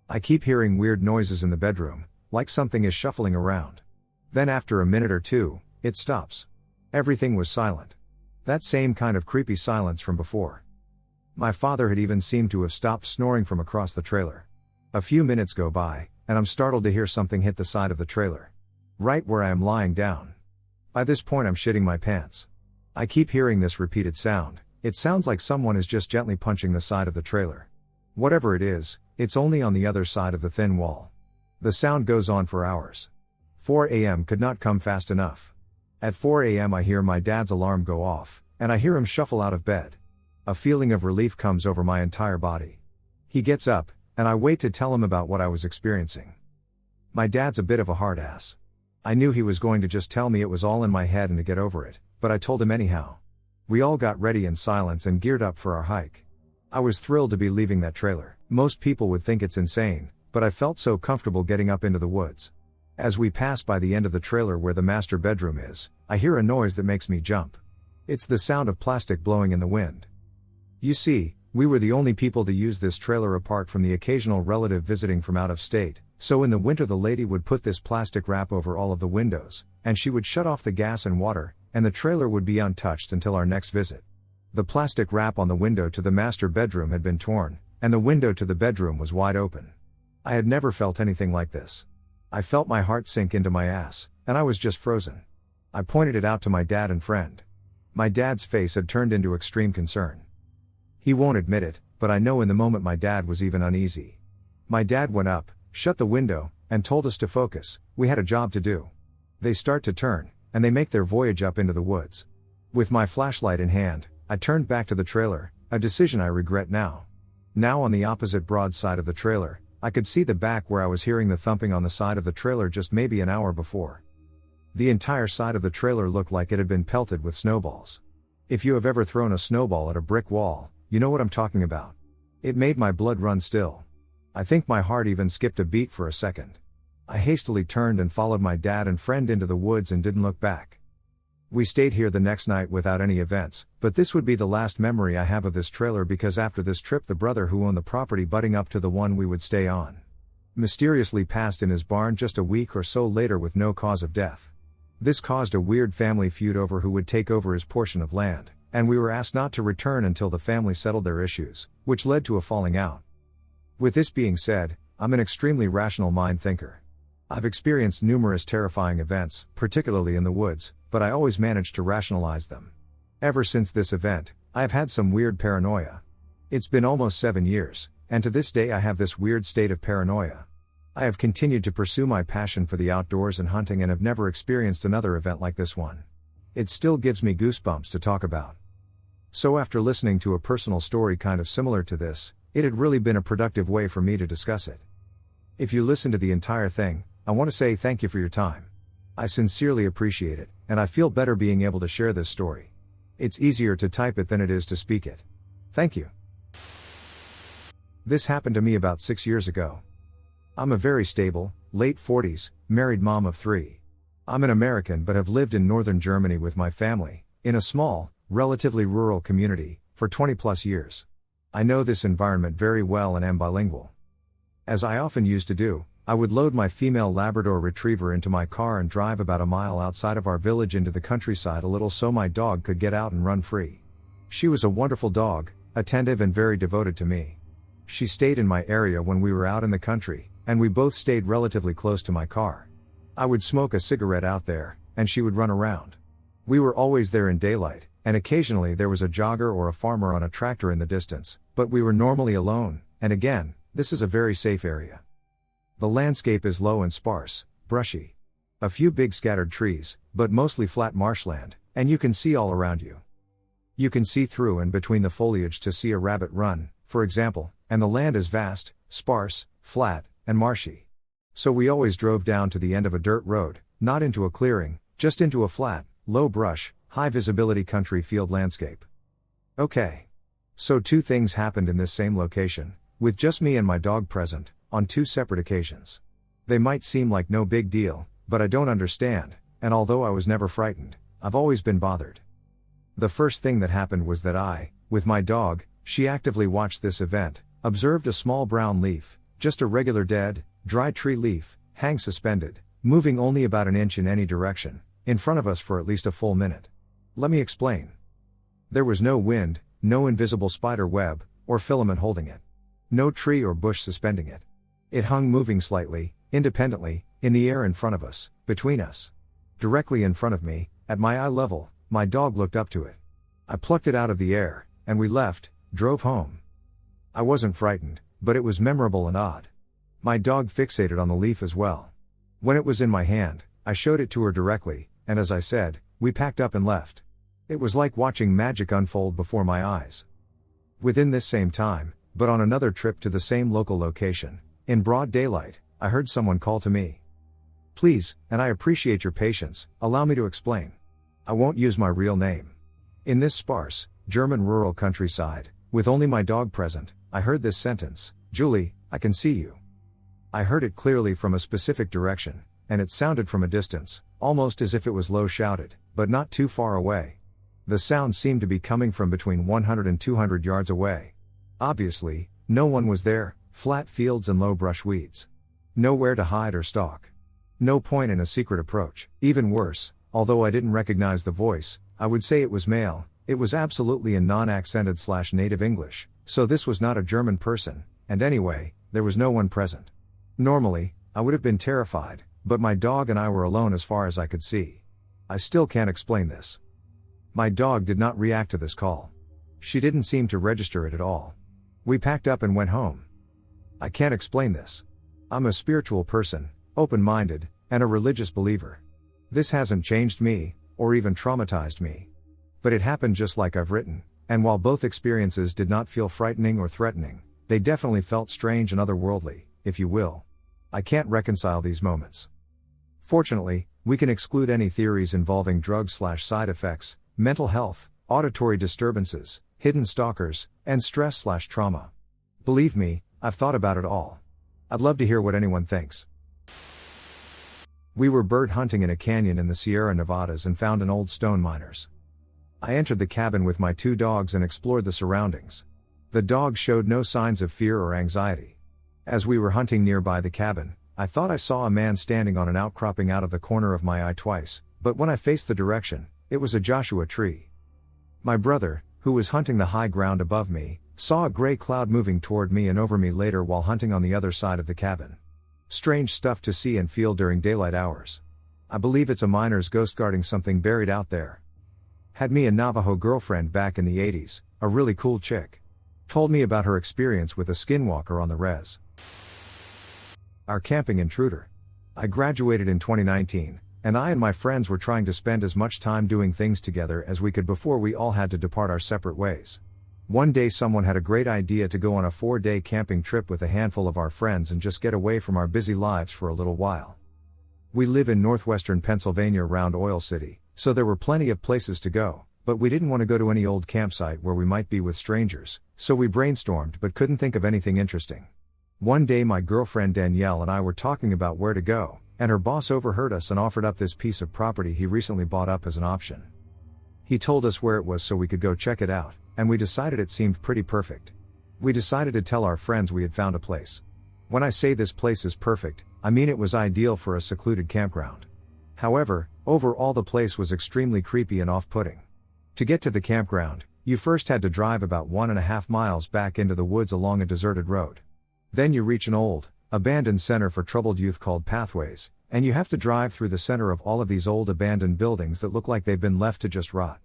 I keep hearing weird noises in the bedroom, like something is shuffling around. Then after a minute or 2, it stops. Everything was silent. That same kind of creepy silence from before. My father had even seemed to have stopped snoring from across the trailer. A few minutes go by, and I'm startled to hear something hit the side of the trailer. Right where I am lying down. By this point I'm shitting my pants. I keep hearing this repeated sound, it sounds like someone is just gently punching the side of the trailer. Whatever it is, it's only on the other side of the thin wall. The sound goes on for hours. 4 a.m. could not come fast enough. At 4 a.m. I hear my dad's alarm go off, and I hear him shuffle out of bed. A feeling of relief comes over my entire body. He gets up, and I wait to tell him about what I was experiencing. My dad's a bit of a hard ass. I knew he was going to just tell me it was all in my head and to get over it, but I told him anyhow. We all got ready in silence and geared up for our hike. I was thrilled to be leaving that trailer. Most people would think it's insane, but I felt so comfortable getting up into the woods. As we pass by the end of the trailer where the master bedroom is, I hear a noise that makes me jump. It's the sound of plastic blowing in the wind. You see, we were the only people to use this trailer apart from the occasional relative visiting from out of state, so in the winter the lady would put this plastic wrap over all of the windows, and she would shut off the gas and water, and the trailer would be untouched until our next visit. The plastic wrap on the window to the master bedroom had been torn, and the window to the bedroom was wide open. I had never felt anything like this. I felt my heart sink into my ass, and I was just frozen. I pointed it out to my dad and friend. My dad's face had turned into extreme concern. He won't admit it, but I know in the moment my dad was even uneasy. My dad went up, shut the window, and told us to focus. We had a job to do. They start to turn, and they make their voyage up into the woods. With my flashlight in hand, I turned back to the trailer, a decision I regret now. Now on the opposite broad side of the trailer, I could see the back where I was hearing the thumping on the side of the trailer just maybe an hour before. The entire side of the trailer looked like it had been pelted with snowballs. If you have ever thrown a snowball at a brick wall, you know what I'm talking about. It made my blood run still. I think my heart even skipped a beat for a second. I hastily turned and followed my dad and friend into the woods and didn't look back. We stayed here the next night without any events, but this would be the last memory I have of this trailer because after this trip the brother who owned the property butting up to the one we would stay on mysteriously passed in his barn just a week or so later with no cause of death. This caused a weird family feud over who would take over his portion of land, and we were asked not to return until the family settled their issues, which led to a falling out. With this being said, I'm an extremely rational mind thinker. I've experienced numerous terrifying events, particularly in the woods, but I always managed to rationalize them. Ever since this event, I have had some weird paranoia. It's been almost 7 years, and to this day I have this weird state of paranoia. I have continued to pursue my passion for the outdoors and hunting and have never experienced another event like this one. It still gives me goosebumps to talk about. So after listening to a personal story kind of similar to this, it had really been a productive way for me to discuss it. If you listen to the entire thing, I want to say thank you for your time. I sincerely appreciate it, and I feel better being able to share this story. It's easier to type it than it is to speak it. Thank you. This happened to me about 6 years ago. I'm a very stable, late 40s, married mom of 3. I'm an American but have lived in northern Germany with my family, in a small, relatively rural community, for 20 plus years. I know this environment very well and am bilingual. As I often used to do, I would load my female Labrador Retriever into my car and drive about a mile outside of our village into the countryside a little so my dog could get out and run free. She was a wonderful dog, attentive and very devoted to me. She stayed in my area when we were out in the country, and we both stayed relatively close to my car. I would smoke a cigarette out there, and she would run around. We were always there in daylight, and occasionally there was a jogger or a farmer on a tractor in the distance, but we were normally alone, and again, this is a very safe area. The landscape is low and sparse, brushy. A few big scattered trees, but mostly flat marshland, and you can see all around you. You can see through and between the foliage to see a rabbit run, for example, and the land is vast, sparse, flat, and marshy. So we always drove down to the end of a dirt road, not into a clearing, just into a flat, low brush, high visibility country field landscape. Okay. So 2 things happened in this same location, with just me and my dog present, on 2 separate occasions. They might seem like no big deal, but I don't understand, and although I was never frightened, I've always been bothered. The first thing that happened was that I, with my dog, she actively watched this event, observed a small brown leaf, just a regular dead, dry tree leaf, hang suspended, moving only about an inch in any direction, in front of us for at least a full minute. Let me explain. There was no wind, no invisible spider web, or filament holding it. No tree or bush suspending it. It hung moving slightly, independently, in the air in front of us, between us. Directly in front of me, at my eye level, my dog looked up to it. I plucked it out of the air, and we left, drove home. I wasn't frightened, but it was memorable and odd. My dog fixated on the leaf as well. When it was in my hand, I showed it to her directly, and as I said, we packed up and left. It was like watching magic unfold before my eyes. Within this same time, but on another trip to the same local location, in broad daylight, I heard someone call to me. Please, and I appreciate your patience, allow me to explain. I won't use my real name. In this sparse, German rural countryside, with only my dog present, I heard this sentence, Julie, I can see you. I heard it clearly from a specific direction, and it sounded from a distance, almost as if it was low shouted, but not too far away. The sound seemed to be coming from between 100 and 200 yards away. Obviously, no one was there, flat fields and low brush weeds. Nowhere to hide or stalk. No point in a secret approach. Even worse, although I didn't recognize the voice, I would say it was male, it was absolutely in non-accented/native English, so this was not a German person, and anyway, there was no one present. Normally, I would have been terrified, but my dog and I were alone as far as I could see. I still can't explain this. My dog did not react to this call. She didn't seem to register it at all. We packed up and went home. I can't explain this. I'm a spiritual person, open-minded, and a religious believer. This hasn't changed me, or even traumatized me. But it happened just like I've written, and while both experiences did not feel frightening or threatening, they definitely felt strange and otherworldly, if you will. I can't reconcile these moments. Fortunately, we can exclude any theories involving drugs/side effects, mental health, auditory disturbances, hidden stalkers, and stress/trauma. Believe me, I've thought about it all. I'd love to hear what anyone thinks. We were bird hunting in a canyon in the Sierra Nevadas and found an old stone miner's. I entered the cabin with my 2 dogs and explored the surroundings. The dogs showed no signs of fear or anxiety. As we were hunting nearby the cabin, I thought I saw a man standing on an outcropping out of the corner of my eye twice, but when I faced the direction, it was a Joshua tree. My brother, who was hunting the high ground above me, saw a gray cloud moving toward me and over me later while hunting on the other side of the cabin. Strange stuff to see and feel during daylight hours. I believe it's a miner's ghost guarding something buried out there. Had me a Navajo girlfriend back in the 80s, a really cool chick. Told me about her experience with a skinwalker on the res. Our camping intruder. I graduated in 2019, and I and my friends were trying to spend as much time doing things together as we could before we all had to depart our separate ways. One day someone had a great idea to go on a 4-day camping trip with a handful of our friends and just get away from our busy lives for a little while. We live in northwestern Pennsylvania around Oil City, so there were plenty of places to go, but we didn't want to go to any old campsite where we might be with strangers, so we brainstormed but couldn't think of anything interesting. One day my girlfriend Danielle and I were talking about where to go, and her boss overheard us and offered up this piece of property he recently bought up as an option. He told us where it was so we could go check it out, and we decided it seemed pretty perfect. We decided to tell our friends we had found a place. When I say this place is perfect, I mean it was ideal for a secluded campground. However, overall the place was extremely creepy and off-putting. To get to the campground, you first had to drive about 1.5 miles back into the woods along a deserted road. Then you reach an old, abandoned center for troubled youth called Pathways, and you have to drive through the center of all of these old abandoned buildings that look like they've been left to just rot.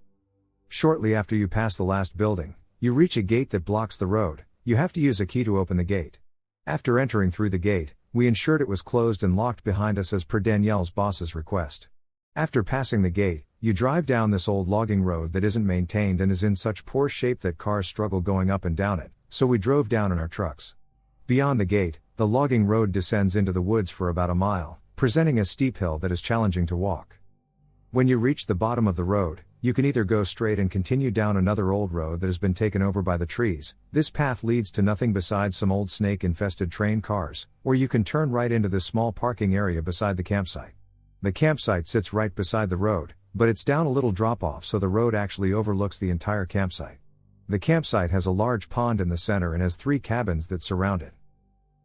Shortly after you pass the last building, you reach a gate that blocks the road. You have to use a key to open the gate. After entering through the gate, we ensured it was closed and locked behind us as per Danielle's boss's request. After passing the gate, you drive down this old logging road that isn't maintained and is in such poor shape that cars struggle going up and down it, so we drove down in our trucks. Beyond the gate, the logging road descends into the woods for about a mile, presenting a steep hill that is challenging to walk. When you reach the bottom of the road, you can either go straight and continue down another old road that has been taken over by the trees. This path leads to nothing besides some old snake-infested train cars, or you can turn right into this small parking area beside the campsite. The campsite sits right beside the road, but it's down a little drop-off so the road actually overlooks the entire campsite. The campsite has a large pond in the center and has 3 cabins that surround it.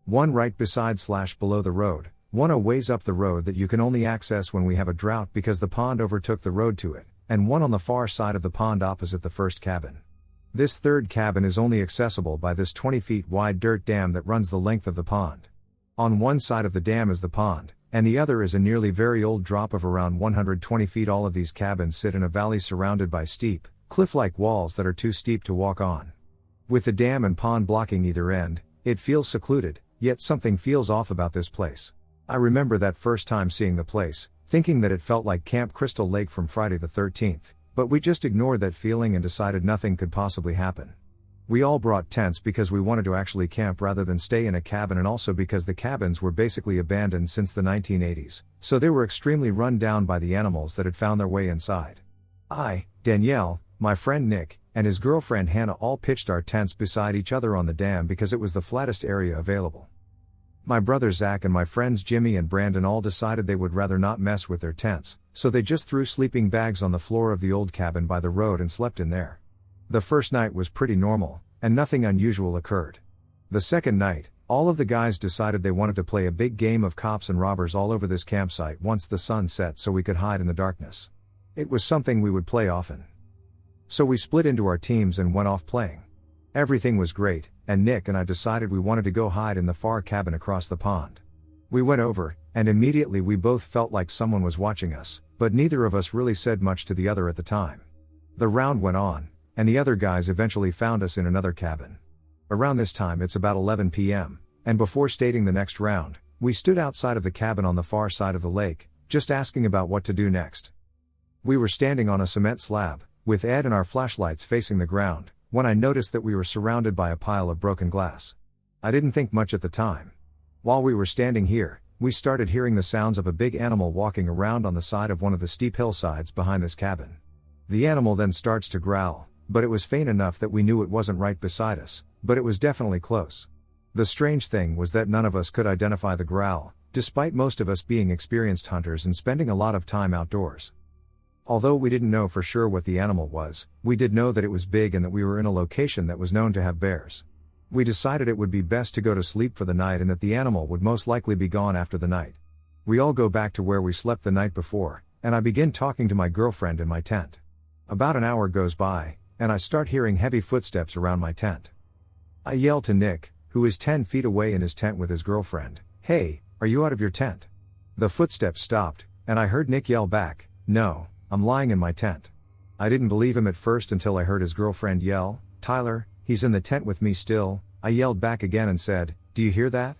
One right beside/below the road, one a ways up the road that you can only access when we have a drought because the pond overtook the road to it, and one on the far side of the pond opposite the first cabin. This third cabin is only accessible by this 20 feet wide dirt dam that runs the length of the pond. On one side of the dam is the pond, and the other is a nearly very old drop of around 120 feet. All of these cabins sit in a valley surrounded by steep, cliff-like walls that are too steep to walk on. With the dam and pond blocking either end, it feels secluded, yet something feels off about this place. I remember that first time seeing the place, thinking that it felt like Camp Crystal Lake from Friday the 13th, but we just ignored that feeling and decided nothing could possibly happen. We all brought tents because we wanted to actually camp rather than stay in a cabin, and also because the cabins were basically abandoned since the 1980s, so they were extremely run down by the animals that had found their way inside. I, Danielle, my friend Nick, and his girlfriend Hannah all pitched our tents beside each other on the dam because it was the flattest area available. My brother Zach and my friends Jimmy and Brandon all decided they would rather not mess with their tents, so they just threw sleeping bags on the floor of the old cabin by the road and slept in there. The first night was pretty normal, and nothing unusual occurred. The second night, all of the guys decided they wanted to play a big game of cops and robbers all over this campsite once the sun set so we could hide in the darkness. It was something we would play often. So we split into our teams and went off playing. Everything was great, and Nick and I decided we wanted to go hide in the far cabin across the pond. We went over, and immediately we both felt like someone was watching us, but neither of us really said much to the other at the time. The round went on, and the other guys eventually found us in another cabin. Around this time it's about 11 p.m., and before starting the next round, we stood outside of the cabin on the far side of the lake, just asking about what to do next. We were standing on a cement slab, with Ed and our flashlights facing the ground, when I noticed that we were surrounded by a pile of broken glass. I didn't think much at the time. While we were standing here, we started hearing the sounds of a big animal walking around on the side of one of the steep hillsides behind this cabin. The animal then starts to growl, but it was faint enough that we knew it wasn't right beside us, but it was definitely close. The strange thing was that none of us could identify the growl, despite most of us being experienced hunters and spending a lot of time outdoors. Although we didn't know for sure what the animal was, we did know that it was big and that we were in a location that was known to have bears. We decided it would be best to go to sleep for the night and that the animal would most likely be gone after the night. We all go back to where we slept the night before, and I begin talking to my girlfriend in my tent. About an hour goes by, and I start hearing heavy footsteps around my tent. I yell to Nick, who is 10 feet away in his tent with his girlfriend, "Hey, are you out of your tent?" The footsteps stopped, and I heard Nick yell back, "No, I'm lying in my tent." I didn't believe him at first until I heard his girlfriend yell, "Tyler, he's in the tent with me still." I yelled back again and said, "Do you hear that?"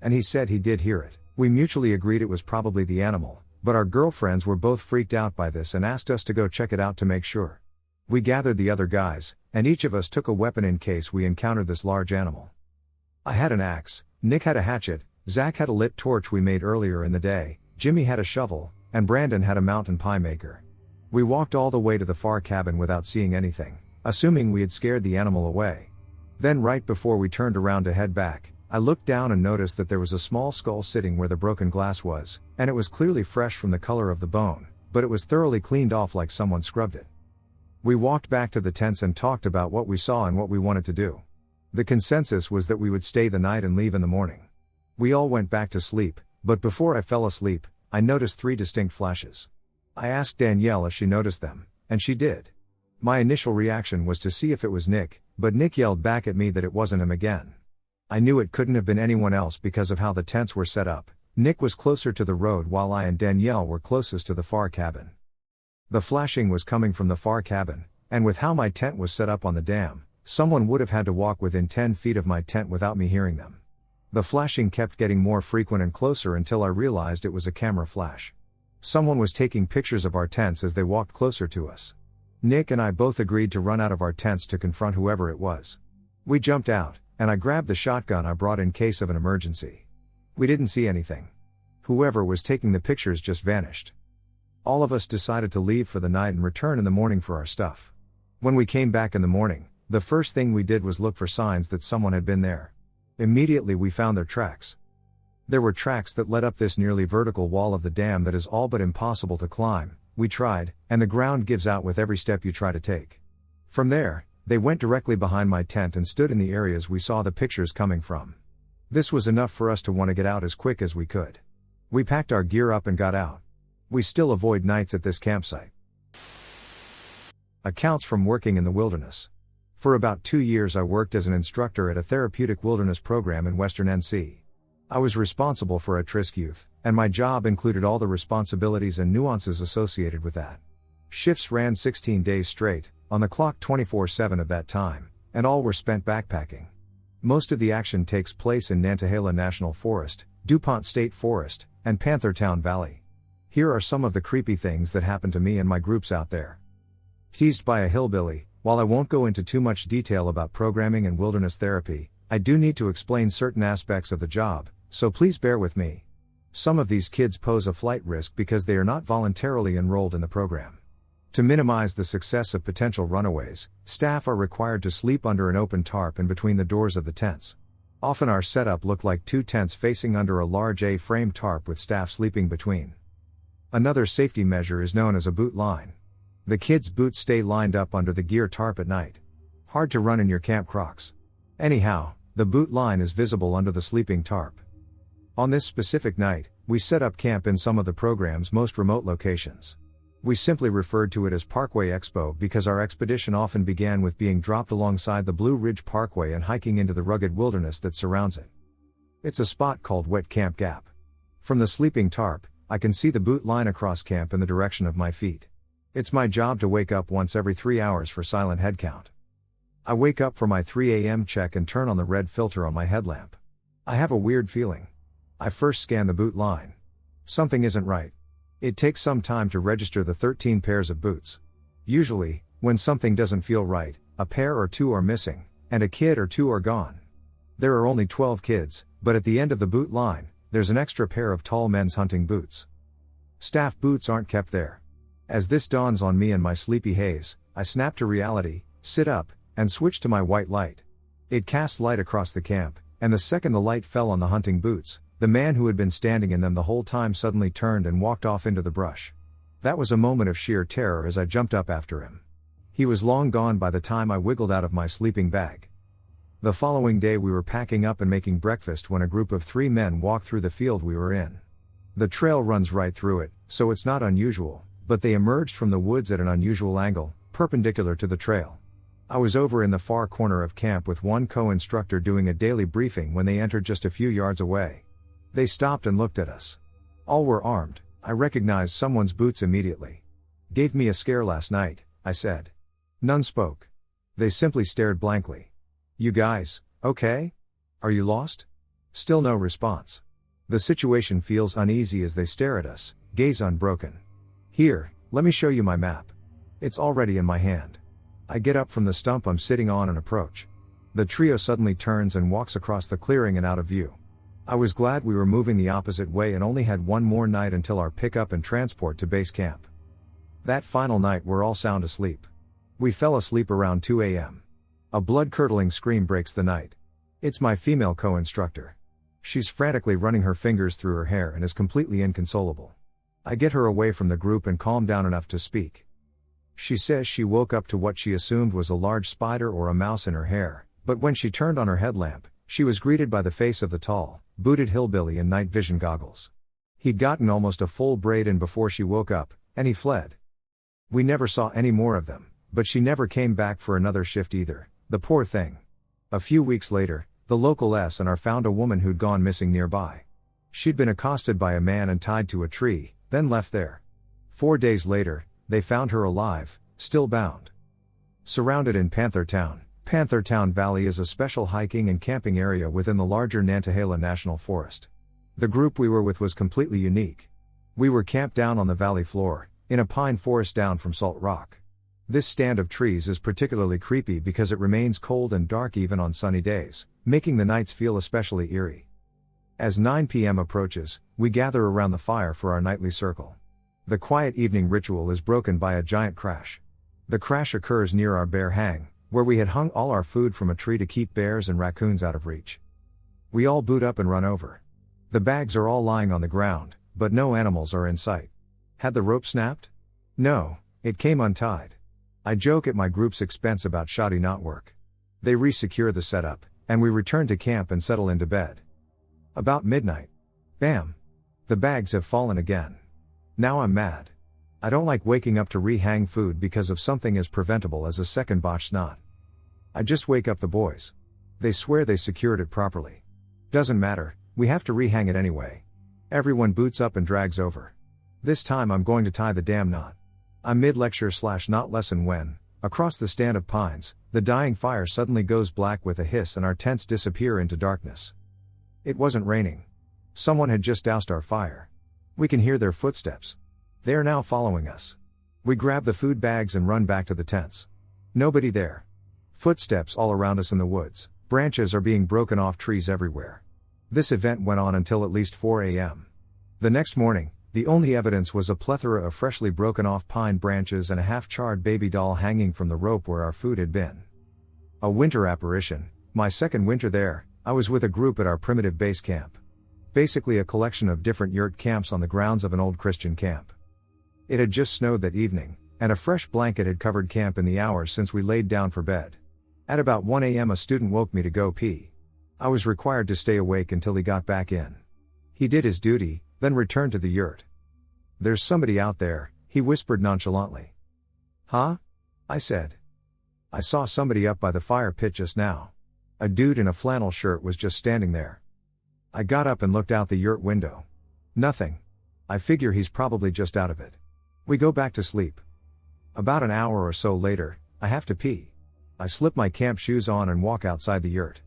And he said he did hear it. We mutually agreed it was probably the animal, but our girlfriends were both freaked out by this and asked us to go check it out to make sure. We gathered the other guys, and each of us took a weapon in case we encountered this large animal. I had an axe, Nick had a hatchet, Zach had a lit torch we made earlier in the day, Jimmy had a shovel, and Brandon had a mountain pie maker. We walked all the way to the far cabin without seeing anything, assuming we had scared the animal away. Then right before we turned around to head back, I looked down and noticed that there was a small skull sitting where the broken glass was, and it was clearly fresh from the color of the bone, but it was thoroughly cleaned off like someone scrubbed it. We walked back to the tents and talked about what we saw and what we wanted to do. The consensus was that we would stay the night and leave in the morning. We all went back to sleep, but before I fell asleep, I noticed 3 distinct flashes. I asked Danielle if she noticed them, and she did. My initial reaction was to see if it was Nick, but Nick yelled back at me that it wasn't him again. I knew it couldn't have been anyone else because of how the tents were set up. Nick was closer to the road while I and Danielle were closest to the far cabin. The flashing was coming from the far cabin, and with how my tent was set up on the dam, someone would have had to walk within 10 feet of my tent without me hearing them. The flashing kept getting more frequent and closer until I realized it was a camera flash. Someone was taking pictures of our tents as they walked closer to us. Nick and I both agreed to run out of our tents to confront whoever it was. We jumped out, and I grabbed the shotgun I brought in case of an emergency. We didn't see anything. Whoever was taking the pictures just vanished. All of us decided to leave for the night and return in the morning for our stuff. When we came back in the morning, the first thing we did was look for signs that someone had been there. Immediately we found their tracks. There were tracks that led up this nearly vertical wall of the dam that is all but impossible to climb. We tried, and the ground gives out with every step you try to take. From there, they went directly behind my tent and stood in the areas we saw the pictures coming from. This was enough for us to want to get out as quick as we could. We packed our gear up and got out. We still avoid nights at this campsite. Accounts from working in the wilderness. For about 2 years I worked as an instructor at a therapeutic wilderness program in Western NC. I was responsible for at-risk youth, and my job included all the responsibilities and nuances associated with that. Shifts ran 16 days straight, on the clock 24/7 of that time, and all were spent backpacking. Most of the action takes place in Nantahala National Forest, DuPont State Forest, and Panthertown Valley. Here are some of the creepy things that happened to me and my groups out there. Teased by a hillbilly. While I won't go into too much detail about programming and wilderness therapy, I do need to explain certain aspects of the job, so please bear with me. Some of these kids pose a flight risk because they are not voluntarily enrolled in the program. To minimize the success of potential runaways, staff are required to sleep under an open tarp in between the doors of the tents. Often our setup looked like two tents facing under a large A-frame tarp with staff sleeping between. Another safety measure is known as a boot line. The kids' boots stay lined up under the gear tarp at night. Hard to run in your camp Crocs. Anyhow, the boot line is visible under the sleeping tarp. On this specific night, we set up camp in some of the program's most remote locations. We simply referred to it as Parkway Expo because our expedition often began with being dropped alongside the Blue Ridge Parkway and hiking into the rugged wilderness that surrounds it. It's a spot called Wet Camp Gap. From the sleeping tarp, I can see the boot line across camp in the direction of my feet. It's my job to wake up once every 3 hours for silent head count. I wake up for my 3 a.m. check and turn on the red filter on my headlamp. I have a weird feeling. I first scan the boot line. Something isn't right. It takes some time to register the 13 pairs of boots. Usually, when something doesn't feel right, a pair or two are missing, and a kid or two are gone. There are only 12 kids, but at the end of the boot line, there's an extra pair of tall men's hunting boots. Staff boots aren't kept there. As this dawns on me in my sleepy haze, I snap to reality, sit up, and switch to my white light. It casts light across the camp, and the second the light fell on the hunting boots, the man who had been standing in them the whole time suddenly turned and walked off into the brush. That was a moment of sheer terror as I jumped up after him. He was long gone by the time I wiggled out of my sleeping bag. The following day we were packing up and making breakfast when a group of 3 men walked through the field we were in. The trail runs right through it, so it's not unusual, but they emerged from the woods at an unusual angle, perpendicular to the trail. I was over in the far corner of camp with one co-instructor doing a daily briefing when they entered just a few yards away. They stopped and looked at us. All were armed. I recognized someone's boots immediately. "Gave me a scare last night," I said. None spoke. They simply stared blankly. "You guys, okay? Are you lost?" Still no response. The situation feels uneasy as they stare at us, gaze unbroken. "Here, let me show you my map." It's already in my hand. I get up from the stump I'm sitting on and approach. The trio suddenly turns and walks across the clearing and out of view. I was glad we were moving the opposite way and only had one more night until our pickup and transport to base camp. That final night we're all sound asleep. We fell asleep around 2 a.m. A blood-curdling scream breaks the night. It's my female co-instructor. She's frantically running her fingers through her hair and is completely inconsolable. I get her away from the group and calm down enough to speak. She says she woke up to what she assumed was a large spider or a mouse in her hair, but when she turned on her headlamp, she was greeted by the face of the tall, booted hillbilly in night vision goggles. He'd gotten almost a full braid in before she woke up, and he fled. We never saw any more of them, but she never came back for another shift either, the poor thing. A few weeks later, the local S&R found a woman who'd gone missing nearby. She'd been accosted by a man and tied to a tree, then left there. 4 days later, they found her alive, still bound. Surrounded in Panthertown Valley is a special hiking and camping area within the larger Nantahala National Forest. The group we were with was completely unique. We were camped down on the valley floor, in a pine forest down from Salt Rock. This stand of trees is particularly creepy because it remains cold and dark even on sunny days, making the nights feel especially eerie. As 9 p.m. approaches, we gather around the fire for our nightly circle. The quiet evening ritual is broken by a giant crash. The crash occurs near our bear hang, where we had hung all our food from a tree to keep bears and raccoons out of reach. We all boot up and run over. The bags are all lying on the ground, but no animals are in sight. Had the rope snapped? No, it came untied. I joke at my group's expense about shoddy knot work. They re-secure the setup, and we return to camp and settle into bed. About midnight. Bam! The bags have fallen again. Now I'm mad. I don't like waking up to re-hang food because of something as preventable as a second botched knot. I just wake up the boys. They swear they secured it properly. Doesn't matter, we have to re-hang it anyway. Everyone boots up and drags over. This time I'm going to tie the damn knot. I'm mid-lecture/knot lesson when, Across the stand of pines, the dying fire suddenly goes black with a hiss and our tents disappear into darkness. It wasn't raining. Someone had just doused our fire. We can hear their footsteps. They are now following us. We grab the food bags and run back to the tents. Nobody there. Footsteps all around us in the woods. Branches are being broken off trees everywhere. This event went on until at least 4 a.m. The next morning, the only evidence was a plethora of freshly broken off pine branches and a half-charred baby doll hanging from the rope where our food had been. A winter apparition. My second winter there, I was with a group at our primitive base camp. Basically a collection of different yurt camps on the grounds of an old Christian camp. It had just snowed that evening, and a fresh blanket had covered camp in the hours since we laid down for bed. At about 1 a.m. a student woke me to go pee. I was required to stay awake until he got back in. He did his duty, then returned to the yurt. "There's somebody out there," he whispered nonchalantly. "Huh?" I said. "I saw somebody up by the fire pit just now. A dude in a flannel shirt was just standing there." I got up and looked out the yurt window. Nothing. I figure he's probably just out of it. We go back to sleep. About an hour or so later, I have to pee. I slip my camp shoes on and walk outside the yurt.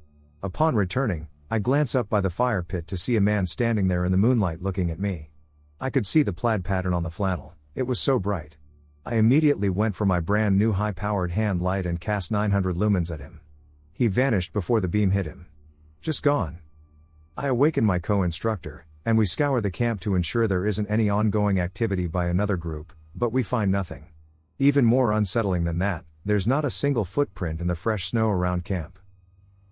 Upon returning, I glance up by the fire pit to see a man standing there in the moonlight looking at me. I could see the plaid pattern on the flannel, it was so bright. I immediately went for my brand new high-powered hand light and cast 900 lumens at him. He vanished before the beam hit him. Just gone. I awaken my co-instructor, and we scour the camp to ensure there isn't any ongoing activity by another group, but we find nothing. Even more unsettling than that, there's not a single footprint in the fresh snow around camp.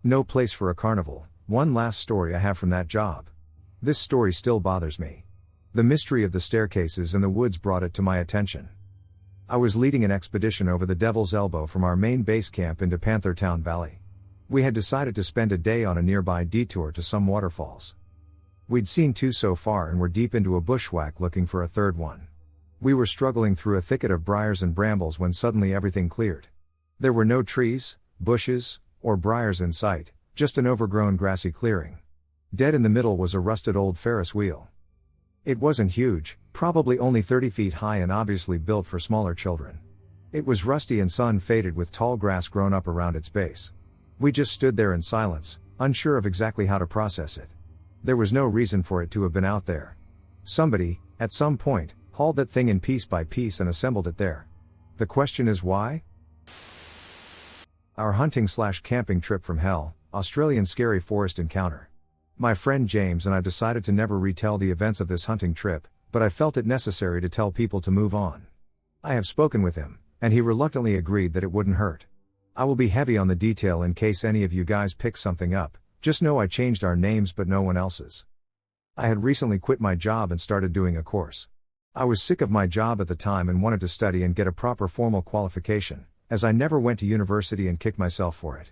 No place for a carnival. One last story I have from that job. This story still bothers me. The mystery of the staircases in the woods brought it to my attention. I was leading an expedition over the Devil's Elbow from our main base camp into Panthertown Valley. We had decided to spend a day on a nearby detour to some waterfalls. We'd seen 2 so far and were deep into a bushwhack looking for a third one. We were struggling through a thicket of briars and brambles when suddenly everything cleared. There were no trees, bushes, or briars in sight, just an overgrown grassy clearing. Dead in the middle was a rusted old Ferris wheel. It wasn't huge, probably only 30 feet high and obviously built for smaller children. It was rusty and sun-faded with tall grass grown up around its base. We just stood there in silence, unsure of exactly how to process it. There was no reason for it to have been out there. Somebody, at some point, hauled that thing in piece by piece and assembled it there. The question is why? Our hunting/camping trip from hell, Australian scary forest encounter. My friend James and I decided to never retell the events of this hunting trip, but I felt it necessary to tell people to move on. I have spoken with him, and he reluctantly agreed that it wouldn't hurt. I will be heavy on the detail in case any of you guys pick something up, just know I changed our names but no one else's. I had recently quit my job and started doing a course. I was sick of my job at the time and wanted to study and get a proper formal qualification, as I never went to university and kicked myself for it.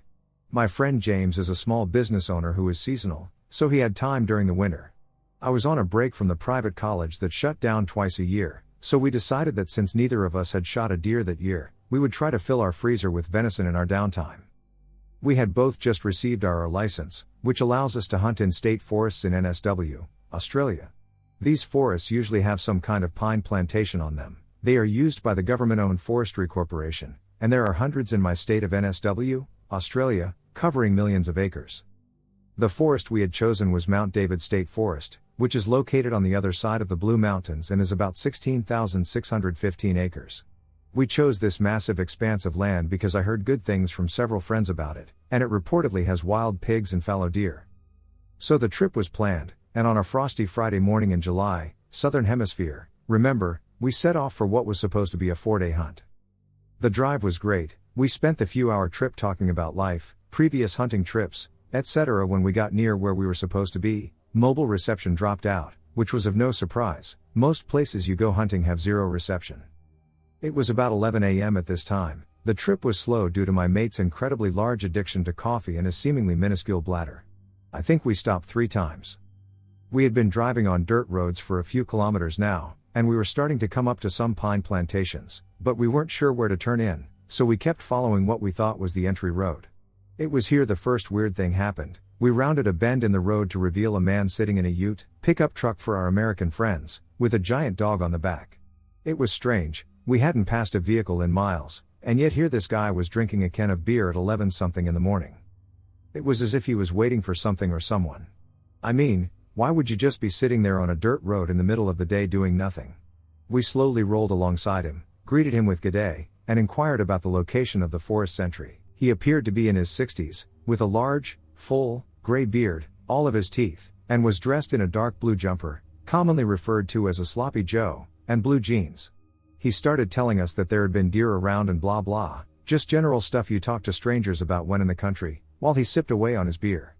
My friend James is a small business owner who is seasonal, so he had time during the winter. I was on a break from the private college that shut down twice a year, so we decided that since neither of us had shot a deer that year, we would try to fill our freezer with venison in our downtime. We had both just received our license, which allows us to hunt in state forests in NSW, Australia. These forests usually have some kind of pine plantation on them. They are used by the government-owned Forestry Corporation, and there are hundreds in my state of NSW, Australia, covering millions of acres. The forest we had chosen was Mount David State Forest, which is located on the other side of the Blue Mountains and is about 16,615 acres. We chose this massive expanse of land because I heard good things from several friends about it, and it reportedly has wild pigs and fallow deer. So the trip was planned, and on a frosty Friday morning in July, Southern Hemisphere, remember, we set off for what was supposed to be a 4-day hunt. The drive was great. We spent the few-hour trip talking about life, previous hunting trips, etc. When we got near where we were supposed to be, mobile reception dropped out, which was of no surprise. Most places you go hunting have zero reception. It was about 11 a.m. at this time. The trip was slow due to my mate's incredibly large addiction to coffee and his seemingly minuscule bladder. I think we stopped 3 times. We had been driving on dirt roads for a few kilometers now, and we were starting to come up to some pine plantations, but we weren't sure where to turn in, so we kept following what we thought was the entry road. It was here the first weird thing happened. We rounded a bend in the road to reveal a man sitting in a ute, pickup truck for our American friends, with a giant dog on the back. It was strange, we hadn't passed a vehicle in miles, And yet here this guy was drinking a can of beer at 11 something in the morning. It was as if he was waiting for something or someone. I mean, why would you just be sitting there on a dirt road in the middle of the day doing nothing? We slowly rolled alongside him, greeted him with "G'day," and inquired about the location of the forest sentry. He appeared to be in his 60s, with a large, full, gray beard, all of his teeth, and was dressed in a dark blue jumper, commonly referred to as a sloppy Joe, and blue jeans. He started telling us that there had been deer around and blah blah, just general stuff you talk to strangers about when in the country, while he sipped away on his beer.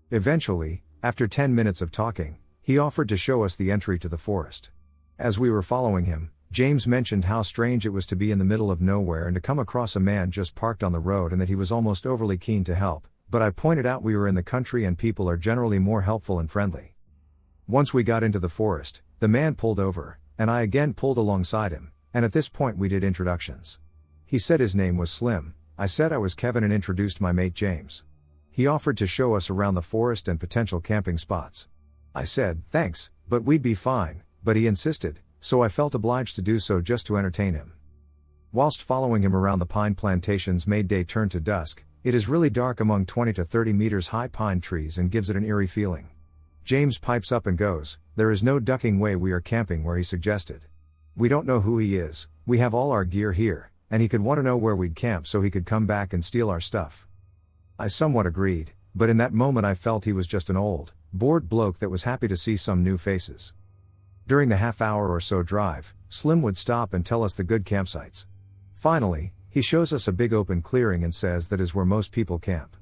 Eventually, after 10 minutes of talking, he offered to show us the entry to the forest. As we were following him, James mentioned how strange it was to be in the middle of nowhere and to come across a man just parked on the road, and that he was almost overly keen to help, but I pointed out we were in the country and people are generally more helpful and friendly. Once we got into the forest, the man pulled over, and I again pulled alongside him, and at this point we did introductions. He said his name was Slim, I said I was Kevin and introduced my mate James. He offered to show us around the forest and potential camping spots. I said, thanks, but we'd be fine, but he insisted, so I felt obliged to do so just to entertain him. Whilst following him around the pine plantations made day turn to dusk, it is really dark among 20 to 30 meters high pine trees and gives it an eerie feeling. James pipes up and goes, there is no ducking way we are camping where he suggested. We don't know who he is, we have all our gear here, and he could want to know where we'd camp so he could come back and steal our stuff. I somewhat agreed, but in that moment I felt he was just an old, bored bloke that was happy to see some new faces. During the half-hour or so drive, Slim would stop and tell us the good campsites. Finally, he shows us a big open clearing and says that is where most people camp.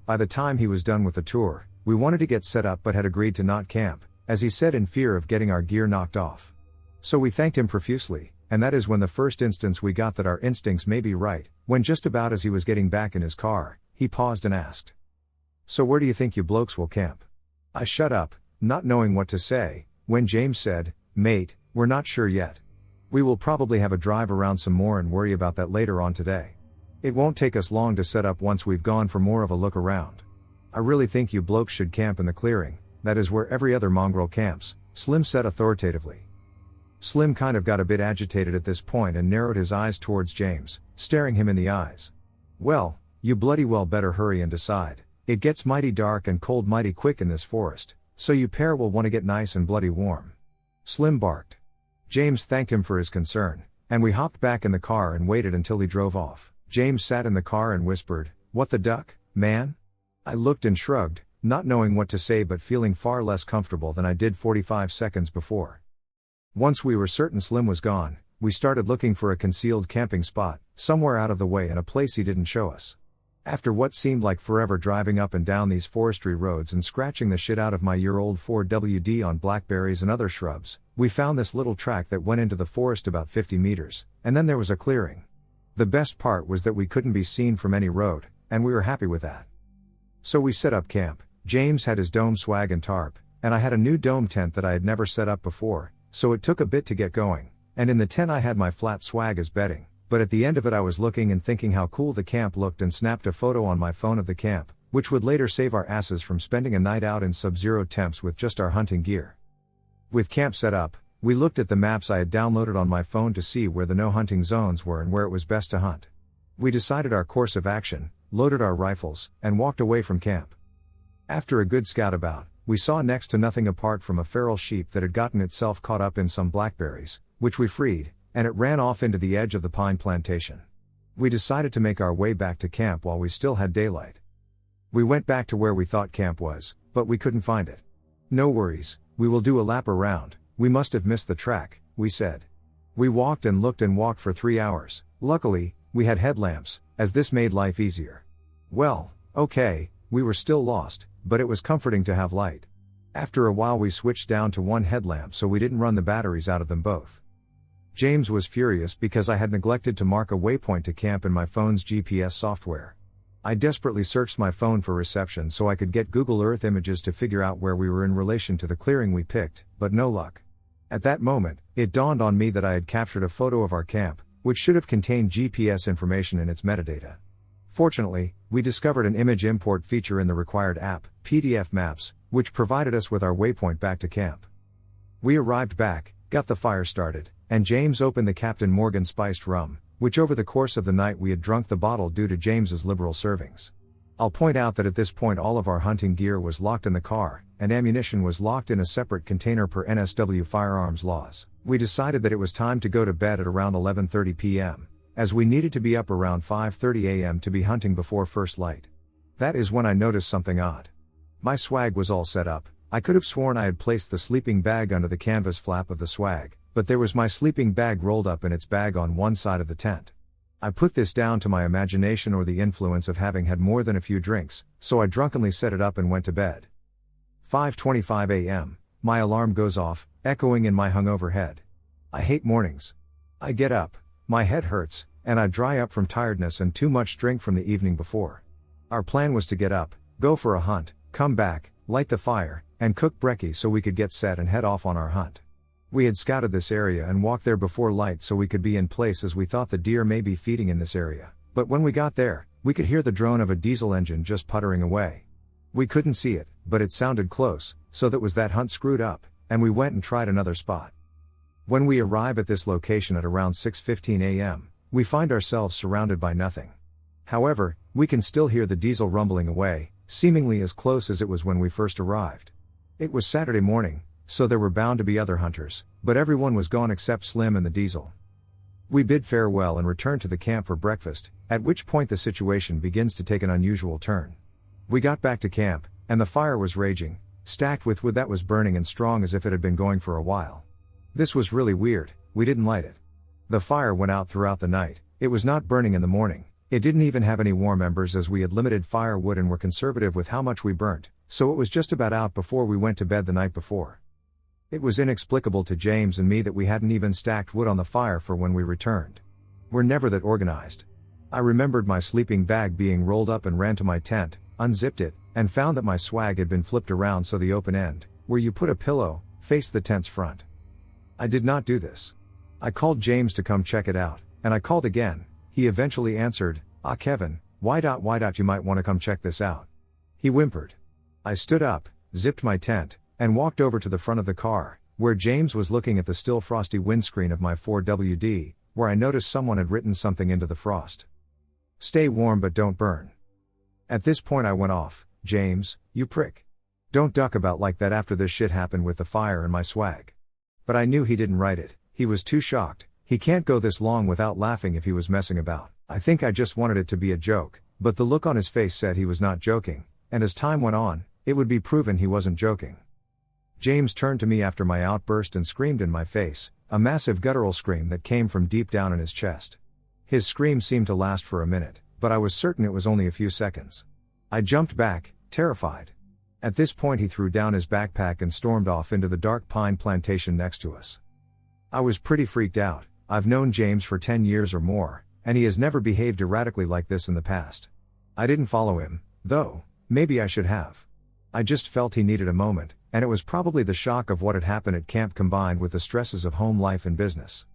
By the time he was done with the tour, we wanted to get set up but had agreed to not camp, as he said, in fear of getting our gear knocked off. So we thanked him profusely, and that is when the first instance we got that our instincts may be right, when just about as he was getting back in his car, he paused and asked, "So where do you think you blokes will camp?" I shut up, not knowing what to say, when James said, "Mate, we're not sure yet. We will probably have a drive around some more and worry about that later on today. It won't take us long to set up once we've gone for more of a look around. I really think you blokes should camp in the clearing, that is where every other mongrel camps," Slim said authoritatively. Slim kind of got a bit agitated at this point and narrowed his eyes towards James, staring him in the eyes. "Well, you bloody well better hurry and decide. It gets mighty dark and cold mighty quick in this forest, so you pair will want to get nice and bloody warm." Slim barked. James thanked him for his concern, and we hopped back in the car and waited until he drove off. James sat in the car and whispered, "What the duck, man?" I looked and shrugged, not knowing what to say but feeling far less comfortable than I did 45 seconds before. Once we were certain Slim was gone, we started looking for a concealed camping spot, somewhere out of the way and a place he didn't show us. After what seemed like forever driving up and down these forestry roads and scratching the shit out of my year-old 4WD on blackberries and other shrubs, we found this little track that went into the forest about 50 meters, and then there was a clearing. The best part was that we couldn't be seen from any road, and we were happy with that. So we set up camp. James had his dome swag and tarp, and I had a new dome tent that I had never set up before, so it took a bit to get going, and in the tent I had my flat swag as bedding. But at the end of it I was looking and thinking how cool the camp looked and snapped a photo on my phone of the camp, which would later save our asses from spending a night out in sub-zero temps with just our hunting gear. With camp set up, we looked at the maps I had downloaded on my phone to see where the no hunting zones were and where it was best to hunt. We decided our course of action, loaded our rifles, and walked away from camp. After a good scout about, we saw next to nothing apart from a feral sheep that had gotten itself caught up in some blackberries, which we freed, and it ran off into the edge of the pine plantation. We decided to make our way back to camp while we still had daylight. We went back to where we thought camp was, but we couldn't find it. "No worries, we will do a lap around, we must have missed the track," we said. We walked and looked and walked for 3 hours. Luckily, we had headlamps, as this made life easier. Well, okay, we were still lost, but it was comforting to have light. After a while we switched down to one headlamp so we didn't run the batteries out of them both. James was furious because I had neglected to mark a waypoint to camp in my phone's GPS software. I desperately searched my phone for reception so I could get Google Earth images to figure out where we were in relation to the clearing we picked, but no luck. At that moment, it dawned on me that I had captured a photo of our camp, which should have contained GPS information in its metadata. Fortunately, we discovered an image import feature in the required app, PDF Maps, which provided us with our waypoint back to camp. We arrived back, got the fire started, and James opened the Captain Morgan spiced rum, which over the course of the night we had drunk the bottle due to James's liberal servings. I'll point out that at this point all of our hunting gear was locked in the car, and ammunition was locked in a separate container per NSW firearms laws. We decided that it was time to go to bed at around 11:30 p.m., as we needed to be up around 5:30 a.m. to be hunting before first light. That is when I noticed something odd. My swag was all set up. I could have sworn I had placed the sleeping bag under the canvas flap of the swag, but there was my sleeping bag rolled up in its bag on one side of the tent. I put this down to my imagination or the influence of having had more than a few drinks, so I drunkenly set it up and went to bed. 5:25 a.m., my alarm goes off, echoing in my hungover head. I hate mornings. I get up, my head hurts, and I dry up from tiredness and too much drink from the evening before. Our plan was to get up, go for a hunt, come back, light the fire, and cook brekkie so we could get set and head off on our hunt. We had scouted this area and walked there before light so we could be in place as we thought the deer may be feeding in this area, but when we got there, we could hear the drone of a diesel engine just puttering away. We couldn't see it, but it sounded close, so that was that hunt screwed up, and we went and tried another spot. When we arrive at this location at around 6:15 a.m., we find ourselves surrounded by nothing. However, we can still hear the diesel rumbling away, seemingly as close as it was when we first arrived. It was Saturday morning, so there were bound to be other hunters, but everyone was gone except Slim and the diesel. We bid farewell and returned to the camp for breakfast, at which point the situation begins to take an unusual turn. We got back to camp, and the fire was raging, stacked with wood that was burning and strong as if it had been going for a while. This was really weird, we didn't light it. The fire went out throughout the night, it was not burning in the morning, it didn't even have any warm embers as we had limited firewood and were conservative with how much we burnt, so it was just about out before we went to bed the night before. It was inexplicable to James and me that we hadn't even stacked wood on the fire for when we returned. We're never that organized. I remembered my sleeping bag being rolled up and ran to my tent, unzipped it, and found that my swag had been flipped around so the open end, where you put a pillow, faced the tent's front. I did not do this. I called James to come check it out, and I called again. He eventually answered, Kevin, why you might want to come check this out. He whimpered. I stood up, zipped my tent, and walked over to the front of the car, where James was looking at the still frosty windscreen of my 4WD, where I noticed someone had written something into the frost. Stay warm but don't burn. At this point I went off, James, you prick. Don't duck about like that after this shit happened with the fire and my swag. But I knew he didn't write it, he was too shocked, he can't go this long without laughing if he was messing about. I think I just wanted it to be a joke, but the look on his face said he was not joking, and as time went on, it would be proven he wasn't joking. James turned to me after my outburst and screamed in my face, a massive guttural scream that came from deep down in his chest. His scream seemed to last for a minute, but I was certain it was only a few seconds. I jumped back, terrified. At this point he threw down his backpack and stormed off into the dark pine plantation next to us. I was pretty freaked out. I've known James for 10 years or more, and he has never behaved erratically like this in the past. I didn't follow him, though, maybe I should have. I just felt he needed a moment, and it was probably the shock of what had happened at camp combined with the stresses of home life and business.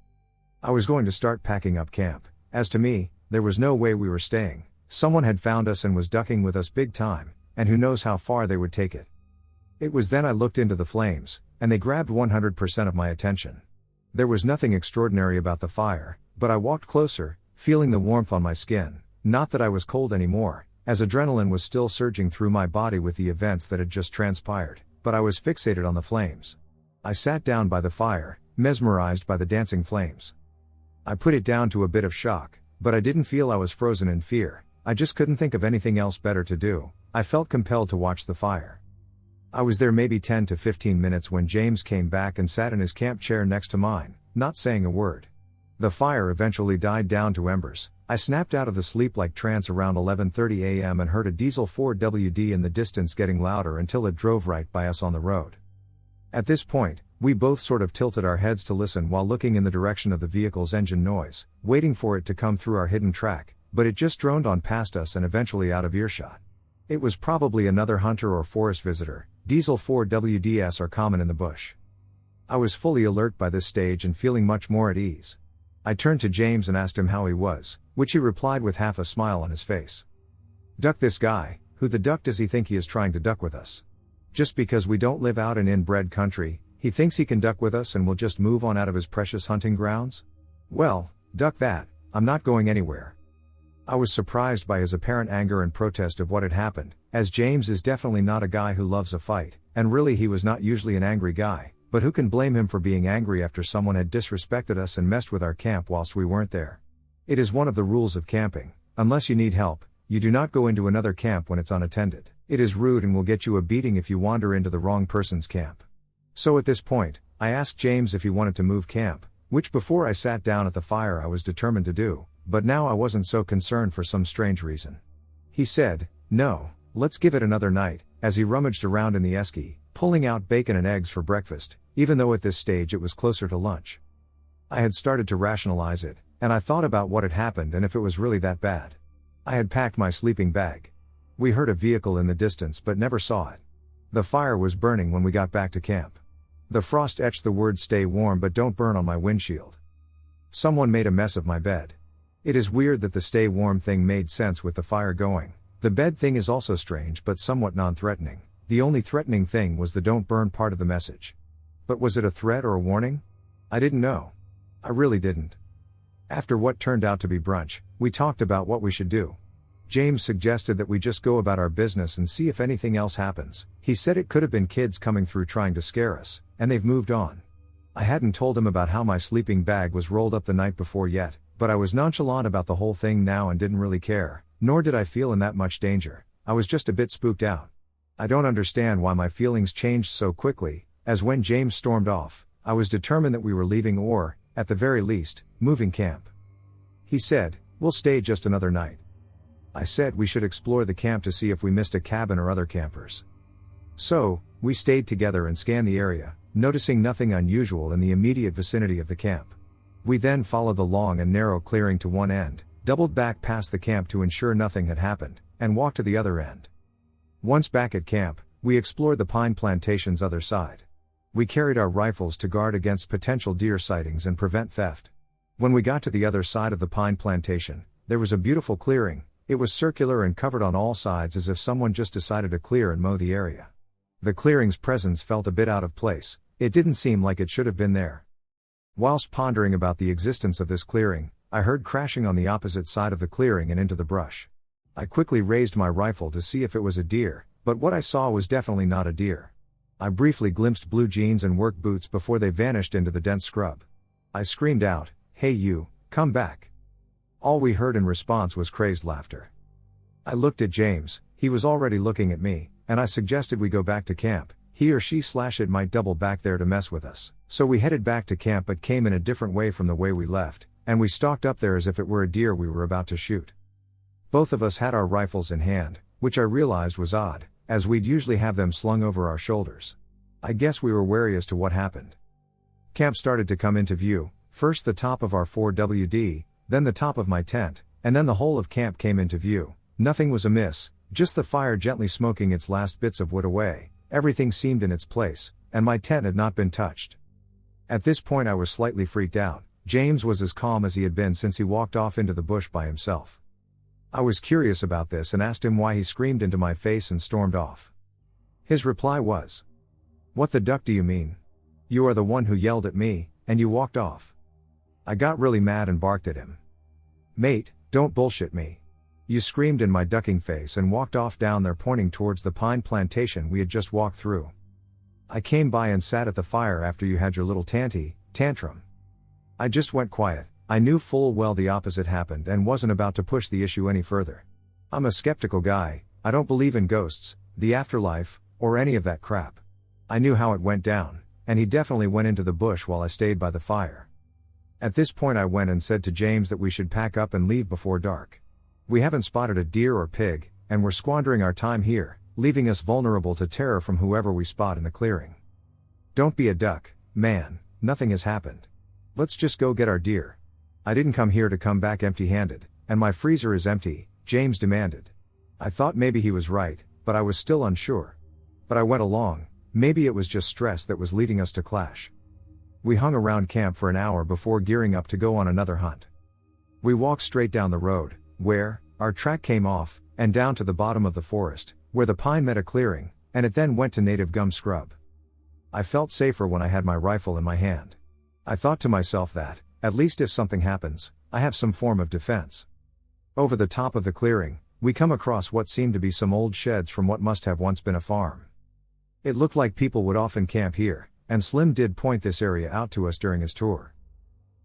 I was going to start packing up camp. As to me, there was no way we were staying. Someone had found us and was ducking with us big time, and who knows how far they would take it. It was then I looked into the flames, and they grabbed 100% of my attention. There was nothing extraordinary about the fire, but I walked closer, feeling the warmth on my skin, not that I was cold anymore, as adrenaline was still surging through my body with the events that had just transpired, but I was fixated on the flames. I sat down by the fire, mesmerized by the dancing flames. I put it down to a bit of shock, but I didn't feel I was frozen in fear, I just couldn't think of anything else better to do. I felt compelled to watch the fire. I was there maybe 10 to 15 minutes when James came back and sat in his camp chair next to mine, not saying a word. The fire eventually died down to embers. I snapped out of the sleep-like trance around 11:30 a.m. and heard a diesel 4WD in the distance getting louder until it drove right by us on the road. At this point, we both sort of tilted our heads to listen while looking in the direction of the vehicle's engine noise, waiting for it to come through our hidden track, but it just droned on past us and eventually out of earshot. It was probably another hunter or forest visitor. Diesel 4WDs are common in the bush. I was fully alert by this stage and feeling much more at ease. I turned to James and asked him how he was, which he replied with half a smile on his face. Duck this guy, who the duck does he think he is trying to duck with us? Just because we don't live out in inbred country, he thinks he can duck with us and will just move on out of his precious hunting grounds? Well, duck that, I'm not going anywhere." I was surprised by his apparent anger and protest of what had happened, as James is definitely not a guy who loves a fight, and really he was not usually an angry guy, but who can blame him for being angry after someone had disrespected us and messed with our camp whilst we weren't there? It is one of the rules of camping: unless you need help, you do not go into another camp when it's unattended. It is rude and will get you a beating if you wander into the wrong person's camp. So at this point, I asked James if he wanted to move camp, which before I sat down at the fire I was determined to do, but now I wasn't so concerned for some strange reason. He said, "No, let's give it another night," as he rummaged around in the esky, pulling out bacon and eggs for breakfast, even though at this stage it was closer to lunch. I had started to rationalize it, and I thought about what had happened and if it was really that bad. I had packed my sleeping bag. We heard a vehicle in the distance but never saw it. The fire was burning when we got back to camp. The frost etched the words "stay warm but don't burn" on my windshield. Someone made a mess of my bed. It is weird that the "stay warm" thing made sense with the fire going. The bed thing is also strange but somewhat non-threatening. The only threatening thing was the "don't burn" part of the message. But was it a threat or a warning? I didn't know. I really didn't. After what turned out to be brunch, we talked about what we should do. James suggested that we just go about our business and see if anything else happens. He said it could have been kids coming through trying to scare us, and they've moved on. I hadn't told him about how my sleeping bag was rolled up the night before yet, but I was nonchalant about the whole thing now and didn't really care, nor did I feel in that much danger. I was just a bit spooked out. I don't understand why my feelings changed so quickly, as when James stormed off, I was determined that we were leaving or, at the very least, moving camp. He said, "We'll stay just another night." I said we should explore the camp to see if we missed a cabin or other campers. So, we stayed together and scanned the area, noticing nothing unusual in the immediate vicinity of the camp. We then followed the long and narrow clearing to one end, doubled back past the camp to ensure nothing had happened, and walked to the other end. Once back at camp, we explored the pine plantation's other side. We carried our rifles to guard against potential deer sightings and prevent theft. When we got to the other side of the pine plantation, there was a beautiful clearing. It was circular and covered on all sides as if someone just decided to clear and mow the area. The clearing's presence felt a bit out of place. It didn't seem like it should have been there. Whilst pondering about the existence of this clearing, I heard crashing on the opposite side of the clearing and into the brush. I quickly raised my rifle to see if it was a deer, but what I saw was definitely not a deer. I briefly glimpsed blue jeans and work boots before they vanished into the dense scrub. I screamed out, "Hey you, come back." All we heard in response was crazed laughter. I looked at James, he was already looking at me, and I suggested we go back to camp. He or she/it might double back there to mess with us. So we headed back to camp but came in a different way from the way we left, and we stalked up there as if it were a deer we were about to shoot. Both of us had our rifles in hand, which I realized was odd, as we'd usually have them slung over our shoulders. I guess we were wary as to what happened. Camp started to come into view, first the top of our 4WD, then the top of my tent, and then the whole of camp came into view. Nothing was amiss, just the fire gently smoking its last bits of wood away. Everything seemed in its place, and my tent had not been touched. At this point I was slightly freaked out. James was as calm as he had been since he walked off into the bush by himself. I was curious about this and asked him why he screamed into my face and stormed off. His reply was, "What the duck do you mean? You are the one who yelled at me, and you walked off." I got really mad and barked at him. "Mate, don't bullshit me. You screamed in my ducking face and walked off down there pointing towards the pine plantation we had just walked through. I came by and sat at the fire after you had your little tantrum. I just went quiet. I knew full well the opposite happened and wasn't about to push the issue any further. I'm a skeptical guy, I don't believe in ghosts, the afterlife, or any of that crap. I knew how it went down, and he definitely went into the bush while I stayed by the fire. At this point I went and said to James that we should pack up and leave before dark. We haven't spotted a deer or pig, and we're squandering our time here, leaving us vulnerable to terror from whoever we spot in the clearing. Don't be a duck, man, nothing has happened. Let's just go get our deer. I didn't come here to come back empty-handed, and my freezer is empty, James demanded. I thought maybe he was right, but I was still unsure. But I went along, maybe it was just stress that was leading us to clash. We hung around camp for an hour before gearing up to go on another hunt. We walked straight down the road, where our track came off, and down to the bottom of the forest, where the pine met a clearing, and it then went to native gum scrub. I felt safer when I had my rifle in my hand. I thought to myself that, at least if something happens, I have some form of defense. Over the top of the clearing, we come across what seemed to be some old sheds from what must have once been a farm. It looked like people would often camp here, and Slim did point this area out to us during his tour.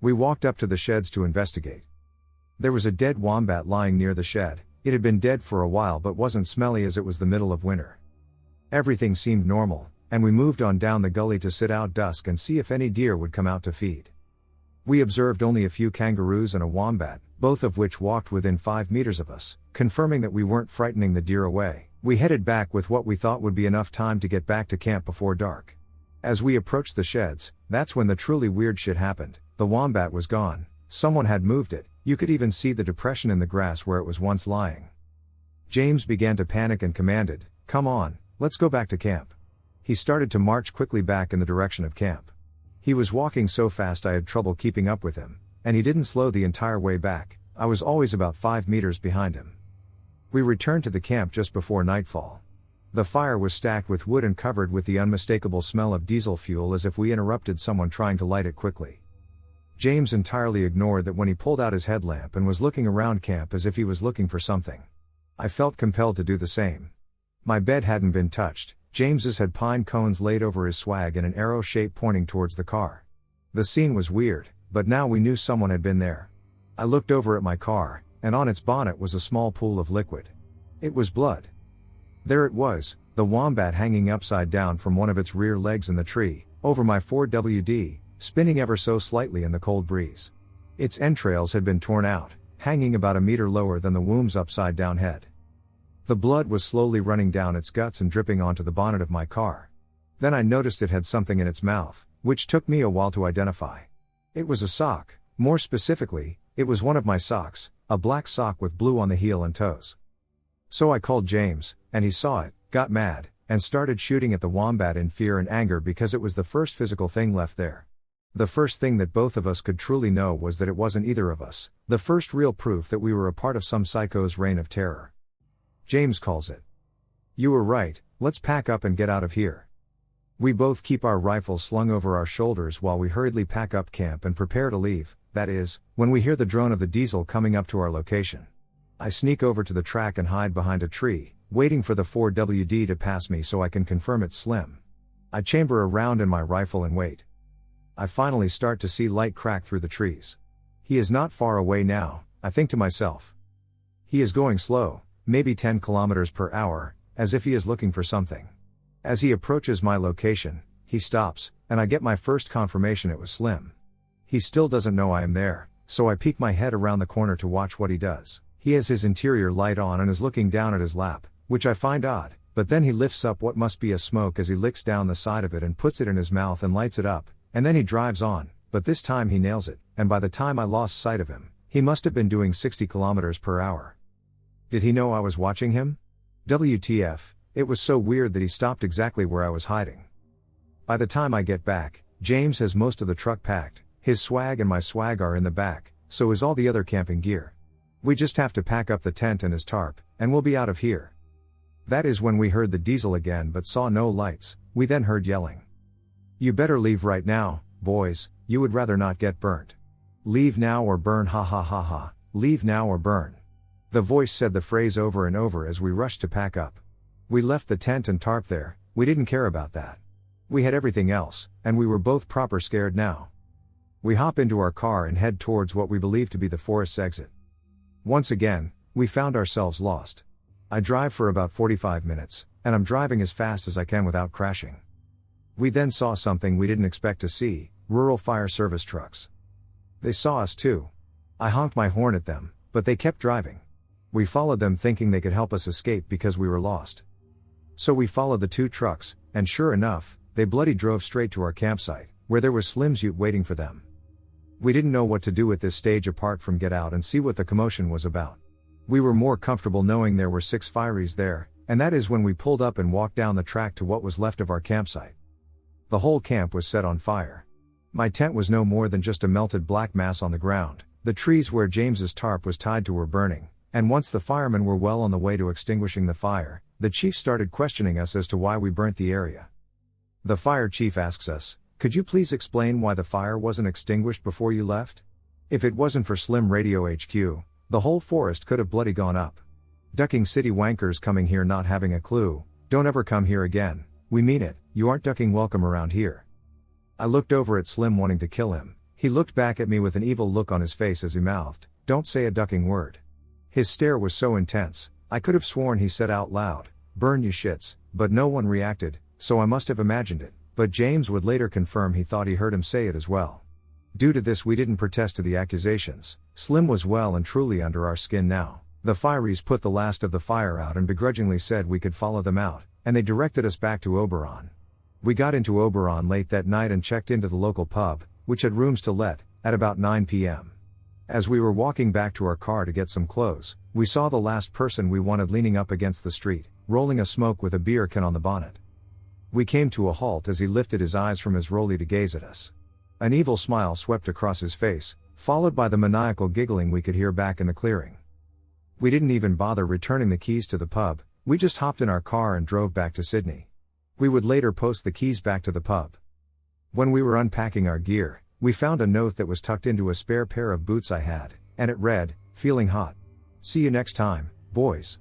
We walked up to the sheds to investigate. There was a dead wombat lying near the shed. It had been dead for a while but wasn't smelly as it was the middle of winter. Everything seemed normal, and we moved on down the gully to sit out dusk and see if any deer would come out to feed. We observed only a few kangaroos and a wombat, both of which walked within 5 meters of us, confirming that we weren't frightening the deer away. We headed back with what we thought would be enough time to get back to camp before dark. As we approached the sheds, that's when the truly weird shit happened. The wombat was gone. Someone had moved it. You could even see the depression in the grass where it was once lying. James began to panic and commanded, "Come on, let's go back to camp." He started to march quickly back in the direction of camp. He was walking so fast I had trouble keeping up with him, and he didn't slow the entire way back. I was always about 5 meters behind him. We returned to the camp just before nightfall. The fire was stacked with wood and covered with the unmistakable smell of diesel fuel as if we interrupted someone trying to light it quickly. James entirely ignored that when he pulled out his headlamp and was looking around camp as if he was looking for something. I felt compelled to do the same. My bed hadn't been touched. James's had pine cones laid over his swag in an arrow shape pointing towards the car. The scene was weird, but now we knew someone had been there. I looked over at my car, and on its bonnet was a small pool of liquid. It was blood. There it was, the wombat hanging upside down from one of its rear legs in the tree, over my 4WD, spinning ever so slightly in the cold breeze. Its entrails had been torn out, hanging about a meter lower than the womb's upside-down head. The blood was slowly running down its guts and dripping onto the bonnet of my car. Then I noticed it had something in its mouth, which took me a while to identify. It was a sock. More specifically, it was one of my socks, a black sock with blue on the heel and toes. So I called James, and he saw it, got mad, and started shooting at the wombat in fear and anger because it was the first physical thing left there. The first thing that both of us could truly know was that it wasn't either of us, the first real proof that we were a part of some psycho's reign of terror. James calls it. "You were right, let's pack up and get out of here." We both keep our rifles slung over our shoulders while we hurriedly pack up camp and prepare to leave, that is, when we hear the drone of the diesel coming up to our location. I sneak over to the track and hide behind a tree, waiting for the 4WD to pass me so I can confirm it's Slim. I chamber a round in my rifle and wait. I finally start to see light crack through the trees. He is not far away now, I think to myself. He is going slow, maybe 10 kilometers per hour, as if he is looking for something. As he approaches my location, he stops, and I get my first confirmation it was Slim. He still doesn't know I am there, so I peek my head around the corner to watch what he does. He has his interior light on and is looking down at his lap, which I find odd, but then he lifts up what must be a smoke as he licks down the side of it and puts it in his mouth and lights it up, and then he drives on, but this time he nails it, and by the time I lost sight of him, he must have been doing 60 kilometers per hour. Did he know I was watching him? WTF, it was so weird that he stopped exactly where I was hiding. By the time I get back, James has most of the truck packed, his swag and my swag are in the back, so is all the other camping gear. We just have to pack up the tent and his tarp, and we'll be out of here. That is when we heard the diesel again but saw no lights. We then heard yelling. "You better leave right now, boys, you would rather not get burnt. Leave now or burn, ha ha ha ha, leave now or burn." The voice said the phrase over and over as we rushed to pack up. We left the tent and tarp there, we didn't care about that. We had everything else, and we were both proper scared now. We hop into our car and head towards what we believe to be the forest's exit. Once again, we found ourselves lost. I drive for about 45 minutes, and I'm driving as fast as I can without crashing. We then saw something we didn't expect to see, rural fire service trucks. They saw us too. I honked my horn at them, but they kept driving. We followed them thinking they could help us escape because we were lost. So we followed the two trucks, and sure enough, they bloody drove straight to our campsite, where there was Slim's ute waiting for them. We didn't know what to do at this stage apart from get out and see what the commotion was about. We were more comfortable knowing there were 6 fireys there, and that is when we pulled up and walked down the track to what was left of our campsite. The whole camp was set on fire. My tent was no more than just a melted black mass on the ground. The trees where James's tarp was tied to were burning, and once the firemen were well on the way to extinguishing the fire, the chief started questioning us as to why we burnt the area. The fire chief asks us, "Could you please explain why the fire wasn't extinguished before you left?" If it wasn't for Slim Radio HQ, the whole forest could have bloody gone up. Ducking city wankers coming here not having a clue, don't ever come here again, we mean it, you aren't ducking welcome around here. I looked over at Slim wanting to kill him, he looked back at me with an evil look on his face as he mouthed, don't say a ducking word. His stare was so intense, I could have sworn he said out loud, burn you shits, but no one reacted, so I must have imagined it, but James would later confirm he thought he heard him say it as well. Due to this we didn't protest to the accusations, Slim was well and truly under our skin now. The fireys put the last of the fire out and begrudgingly said we could follow them out, and they directed us back to Oberon. We got into Oberon late that night and checked into the local pub, which had rooms to let, at about 9 p.m. As we were walking back to our car to get some clothes, we saw the last person we wanted leaning up against the street, rolling a smoke with a beer can on the bonnet. We came to a halt as he lifted his eyes from his rollie to gaze at us. An evil smile swept across his face, followed by the maniacal giggling we could hear back in the clearing. We didn't even bother returning the keys to the pub, we just hopped in our car and drove back to Sydney. We would later post the keys back to the pub. When we were unpacking our gear, we found a note that was tucked into a spare pair of boots I had, and it read, "Feeling hot. See you next time, boys."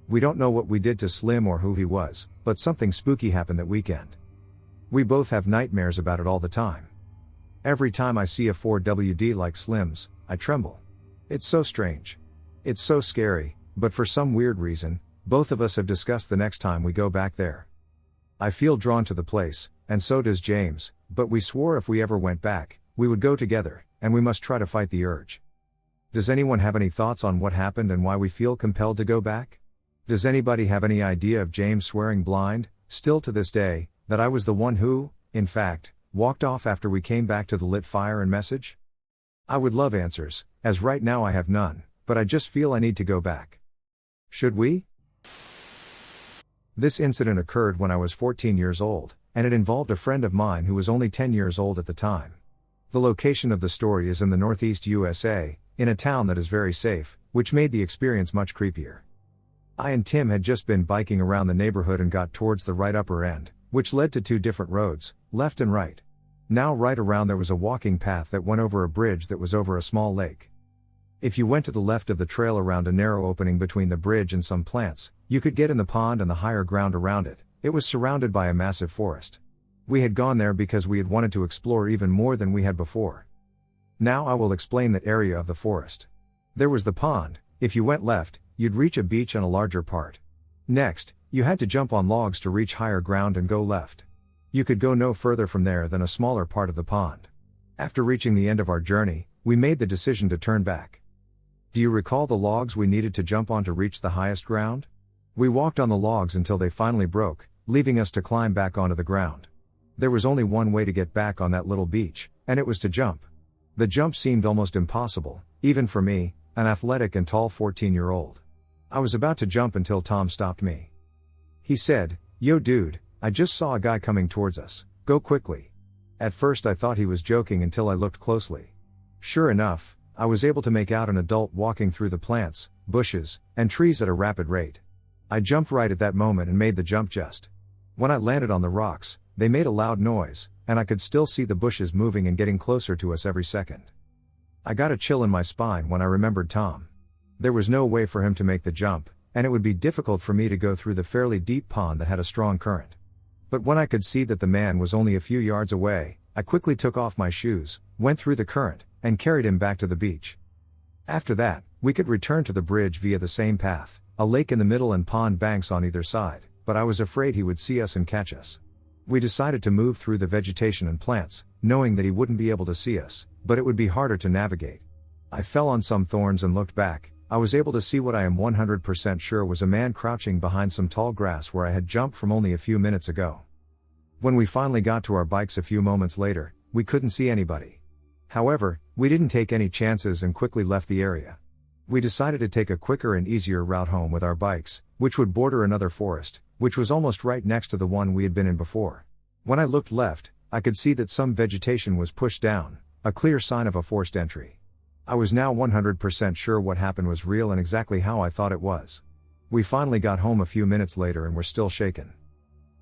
We don't know what we did to Slim or who he was, but something spooky happened that weekend. We both have nightmares about it all the time. Every time I see a 4WD like Slim's, I tremble. It's so strange. It's so scary, but for some weird reason, both of us have discussed the next time we go back there. I feel drawn to the place, and so does James, but we swore if we ever went back, we would go together, and we must try to fight the urge. Does anyone have any thoughts on what happened and why we feel compelled to go back? Does anybody have any idea of James swearing blind, still to this day, that I was the one who, in fact, walked off after we came back to the lit fire and message? I would love answers, as right now I have none, but I just feel I need to go back. Should we? This incident occurred when I was 14 years old, and it involved a friend of mine who was only 10 years old at the time. The location of the story is in the Northeast USA, in a town that is very safe, which made the experience much creepier. I and Tim had just been biking around the neighborhood and got towards the right upper end, which led to two different roads, left and right. Now right around there was a walking path that went over a bridge that was over a small lake. If you went to the left of the trail around a narrow opening between the bridge and some plants, you could get in the pond and the higher ground around it. It was surrounded by a massive forest. We had gone there because we had wanted to explore even more than we had before. Now I will explain that area of the forest. There was the pond. If you went left, you'd reach a beach and a larger part. Next, you had to jump on logs to reach higher ground and go left. You could go no further from there than a smaller part of the pond. After reaching the end of our journey, we made the decision to turn back. Do you recall the logs we needed to jump on to reach the highest ground? We walked on the logs until they finally broke, leaving us to climb back onto the ground. There was only one way to get back on that little beach, and it was to jump. The jump seemed almost impossible, even for me, an athletic and tall 14-year-old. I was about to jump until Tom stopped me. He said, "Yo dude, I just saw a guy coming towards us, go quickly." At first I thought he was joking until I looked closely. Sure enough, I was able to make out an adult walking through the plants, bushes, and trees at a rapid rate. I jumped right at that moment and made the jump just. When I landed on the rocks, they made a loud noise, and I could still see the bushes moving and getting closer to us every second. I got a chill in my spine when I remembered Tom. There was no way for him to make the jump, and it would be difficult for me to go through the fairly deep pond that had a strong current. But when I could see that the man was only a few yards away, I quickly took off my shoes, went through the current, and carried him back to the beach. After that, we could return to the bridge via the same path, a lake in the middle and pond banks on either side, but I was afraid he would see us and catch us. We decided to move through the vegetation and plants, knowing that he wouldn't be able to see us, but it would be harder to navigate. I fell on some thorns and looked back. I was able to see what I am 100% sure was a man crouching behind some tall grass where I had jumped from only a few minutes ago. When we finally got to our bikes a few moments later, we couldn't see anybody. However, we didn't take any chances and quickly left the area. We decided to take a quicker and easier route home with our bikes, which would border another forest, which was almost right next to the one we had been in before. When I looked left, I could see that some vegetation was pushed down, a clear sign of a forced entry. I was now 100% sure what happened was real and exactly how I thought it was. We finally got home a few minutes later and were still shaken.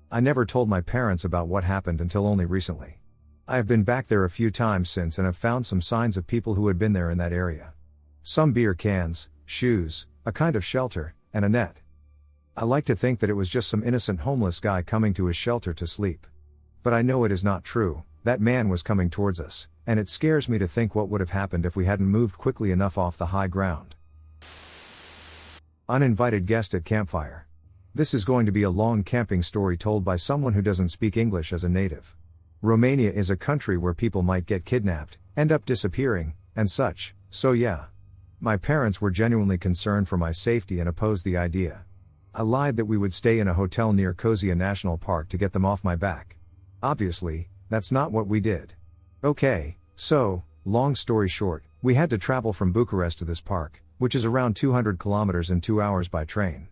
I never told my parents about what happened until only recently. I have been back there a few times since and have found some signs of people who had been there in that area. Some beer cans, shoes, a kind of shelter, and a net. I like to think that it was just some innocent homeless guy coming to his shelter to sleep. But I know it is not true. That man was coming towards us, and it scares me to think what would have happened if we hadn't moved quickly enough off the high ground. Uninvited guest at campfire. This is going to be a long camping story told by someone who doesn't speak English as a native. Romania is a country where people might get kidnapped, end up disappearing, and such, so yeah. My parents were genuinely concerned for my safety and opposed the idea. I lied that we would stay in a hotel near Kozia National Park to get them off my back. Obviously, that's not what we did. Okay, so, long story short, we had to travel from Bucharest to this park, which is around 200 kilometers in 2 hours by train.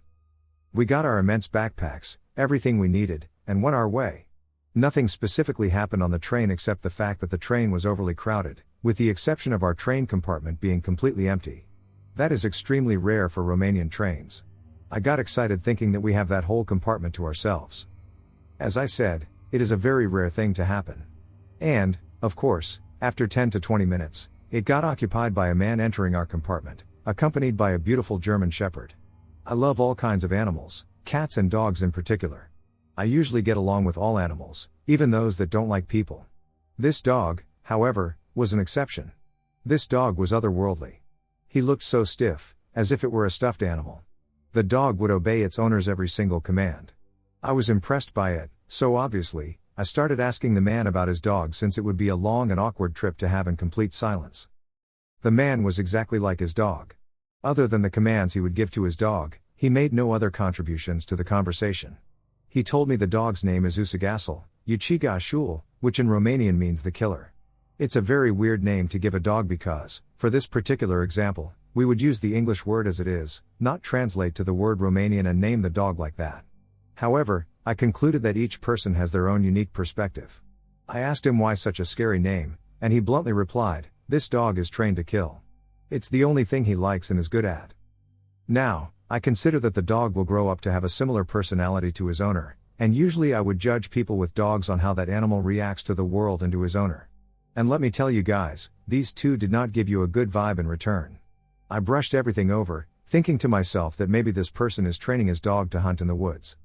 We got our immense backpacks, everything we needed, and went our way. Nothing specifically happened on the train except the fact that the train was overly crowded, with the exception of our train compartment being completely empty. That is extremely rare for Romanian trains. I got excited thinking that we have that whole compartment to ourselves. As I said, it is a very rare thing to happen. And, of course, after 10 to 20 minutes, it got occupied by a man entering our compartment, accompanied by a beautiful German shepherd. I love all kinds of animals, cats and dogs in particular. I usually get along with all animals, even those that don't like people. This dog, however, was an exception. This dog was otherworldly. He looked so stiff, as if it were a stuffed animal. The dog would obey its owner's every single command. I was impressed by it, so obviously, I started asking the man about his dog since it would be a long and awkward trip to have in complete silence. The man was exactly like his dog. Other than the commands he would give to his dog, he made no other contributions to the conversation. He told me the dog's name is Ucigasul, Uciga Ashul, which in Romanian means the killer. It's a very weird name to give a dog because, for this particular example, we would use the English word as it is, not translate to the word Romanian and name the dog like that. However, I concluded that each person has their own unique perspective. I asked him why such a scary name, and he bluntly replied, "This dog is trained to kill. It's the only thing he likes and is good at." Now, I consider that the dog will grow up to have a similar personality to his owner, and usually I would judge people with dogs on how that animal reacts to the world and to his owner. And let me tell you guys, these two did not give you a good vibe in return. I brushed everything over, thinking to myself that maybe this person is training his dog to hunt in the woods.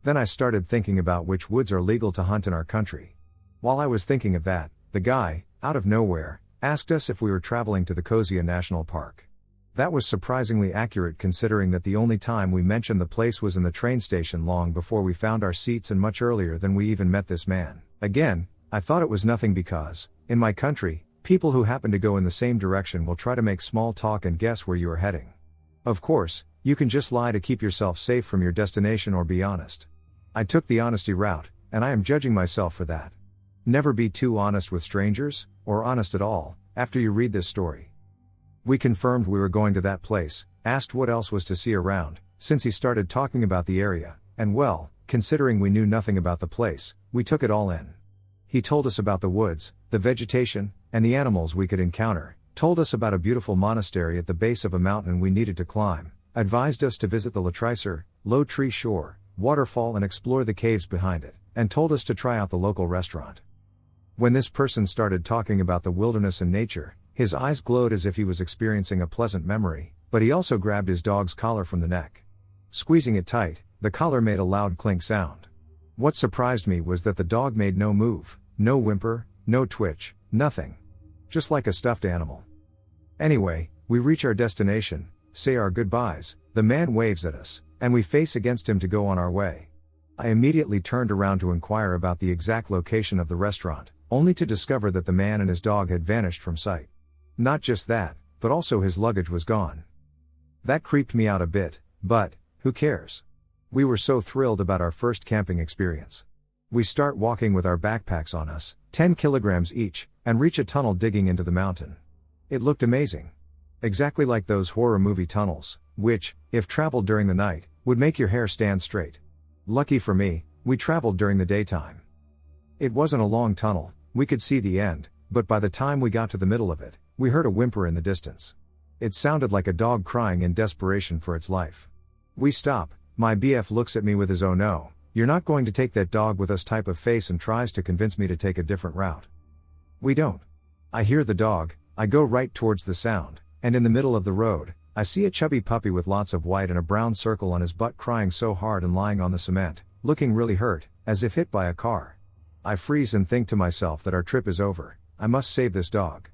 Then I started thinking about which woods are legal to hunt in our country. While I was thinking of that, the guy, out of nowhere, asked us if we were traveling to the Kozia National Park. That was surprisingly accurate considering that the only time we mentioned the place was in the train station long before we found our seats and much earlier than we even met this man. Again, I thought it was nothing because, in my country, people who happen to go in the same direction will try to make small talk and guess where you are heading. Of course, you can just lie to keep yourself safe from your destination or be honest. I took the honesty route, and I am judging myself for that. Never be too honest with strangers, or honest at all, after you read this story. We confirmed we were going to that place, asked what else was to see around, since he started talking about the area, and well, considering we knew nothing about the place, we took it all in. He told us about the woods, the vegetation, and the animals we could encounter, told us about a beautiful monastery at the base of a mountain we needed to climb, advised us to visit the Latricer, low tree shore, waterfall and explore the caves behind it, and told us to try out the local restaurant. When this person started talking about the wilderness and nature, his eyes glowed as if he was experiencing a pleasant memory, but he also grabbed his dog's collar from the neck. Squeezing it tight, the collar made a loud clink sound. What surprised me was that the dog made no move, no whimper, no twitch, nothing. Just like a stuffed animal. Anyway, we reach our destination, say our goodbyes, the man waves at us, and we face against him to go on our way. I immediately turned around to inquire about the exact location of the restaurant, only to discover that the man and his dog had vanished from sight. Not just that, but also his luggage was gone. That creeped me out a bit, but, who cares? We were so thrilled about our first camping experience. We start walking with our backpacks on us, 10 kilograms each, and reach a tunnel digging into the mountain. It looked amazing. Exactly like those horror movie tunnels, which, if traveled during the night, would make your hair stand straight. Lucky for me, we traveled during the daytime. It wasn't a long tunnel, we could see the end, but by the time we got to the middle of it, we heard a whimper in the distance. It sounded like a dog crying in desperation for its life. We stop, my BF looks at me with his "oh no, you're not going to take that dog with us" type of face and tries to convince me to take a different route. We don't. I hear the dog, I go right towards the sound, and in the middle of the road, I see a chubby puppy with lots of white and a brown circle on his butt crying so hard and lying on the cement, looking really hurt, as if hit by a car. I freeze and think to myself that our trip is over, I must save this dog.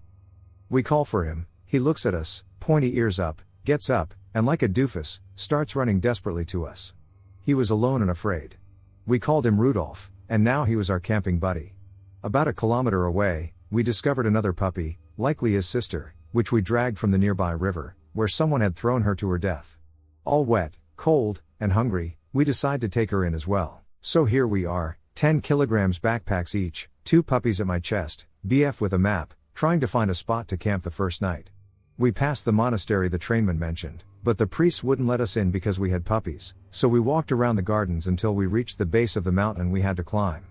We call for him, he looks at us, pointy ears up, gets up, and like a doofus, starts running desperately to us. He was alone and afraid. We called him Rudolph, and now he was our camping buddy. About a kilometer away, we discovered another puppy, likely his sister, which we dragged from the nearby river, where someone had thrown her to her death. All wet, cold, and hungry, we decide to take her in as well. So here we are, 10 kilograms backpacks each, 2 puppies at my chest, BF with a map, trying to find a spot to camp the first night. We passed the monastery the trainman mentioned, but the priests wouldn't let us in because we had puppies, so we walked around the gardens until we reached the base of the mountain we had to climb.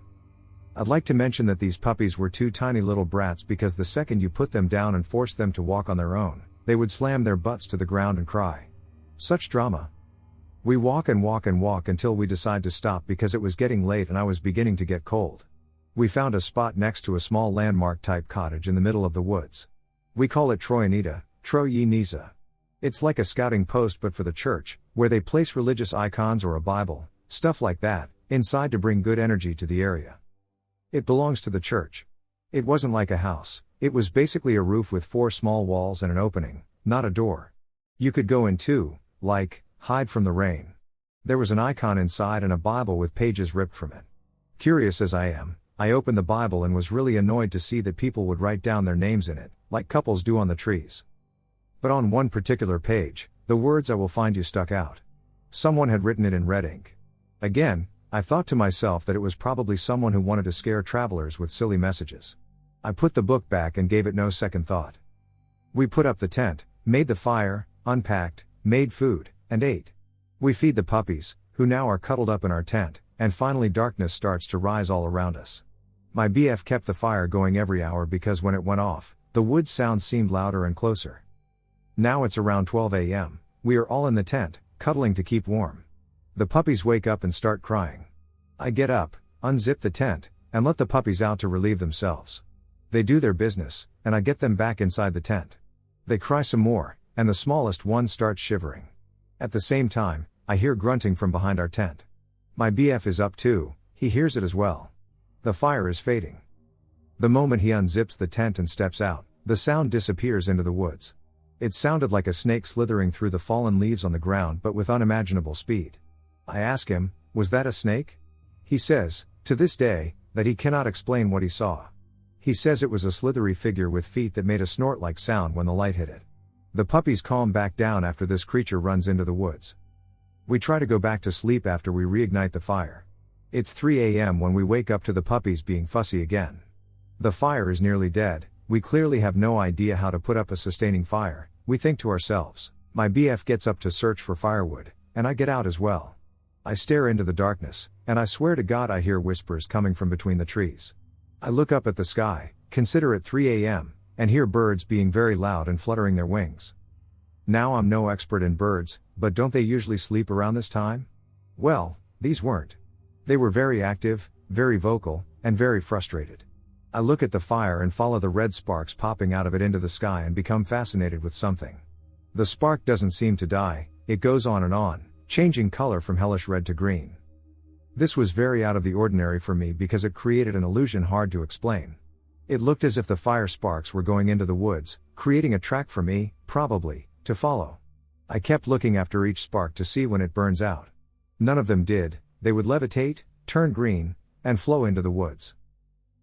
I'd like to mention that these puppies were 2 tiny little brats because the second you put them down and forced them to walk on their own, they would slam their butts to the ground and cry. Such drama. We walk and walk and walk until we decide to stop because it was getting late and I was beginning to get cold. We found a spot next to a small landmark type cottage in the middle of the woods. We call it Troyanita, Troyeniza. It's like a scouting post but for the church, where they place religious icons or a Bible, stuff like that, inside to bring good energy to the area. It belongs to the church. It wasn't like a house, it was basically a roof with 4 small walls and an opening, not a door. You could go in too, like, hide from the rain. There was an icon inside and a Bible with pages ripped from it. Curious as I am, I opened the Bible and was really annoyed to see that people would write down their names in it, like couples do on the trees. But on one particular page, the words "I will find you" stuck out. Someone had written it in red ink. Again, I thought to myself that it was probably someone who wanted to scare travelers with silly messages. I put the book back and gave it no second thought. We put up the tent, made the fire, unpacked, made food, and ate. We feed the puppies, who now are cuddled up in our tent, and finally darkness starts to rise all around us. My BF kept the fire going every hour because when it went off, the woods sound seemed louder and closer. Now it's around 12 a.m., we are all in the tent, cuddling to keep warm. The puppies wake up and start crying. I get up, unzip the tent, and let the puppies out to relieve themselves. They do their business, and I get them back inside the tent. They cry some more, and the smallest one starts shivering. At the same time, I hear grunting from behind our tent. My BF is up too, he hears it as well. The fire is fading. The moment he unzips the tent and steps out, the sound disappears into the woods. It sounded like a snake slithering through the fallen leaves on the ground but with unimaginable speed. I ask him, was that a snake? He says, to this day, that he cannot explain what he saw. He says it was a slithery figure with feet that made a snort-like sound when the light hit it. The puppies calm back down after this creature runs into the woods. We try to go back to sleep after we reignite the fire. It's 3 a.m. when we wake up to the puppies being fussy again. The fire is nearly dead, we clearly have no idea how to put up a sustaining fire, we think to ourselves. My BF gets up to search for firewood, and I get out as well. I stare into the darkness, and I swear to God I hear whispers coming from between the trees. I look up at the sky, consider it 3 a.m., and hear birds being very loud and fluttering their wings. Now I'm no expert in birds, but don't they usually sleep around this time? Well, these weren't. They were very active, very vocal, and very frustrated. I look at the fire and follow the red sparks popping out of it into the sky and become fascinated with something. The spark doesn't seem to die, it goes on, changing color from hellish red to green. This was very out of the ordinary for me because it created an illusion hard to explain. It looked as if the fire sparks were going into the woods, creating a track for me, probably, to follow. I kept looking after each spark to see when it burns out. None of them did, they would levitate, turn green, and flow into the woods.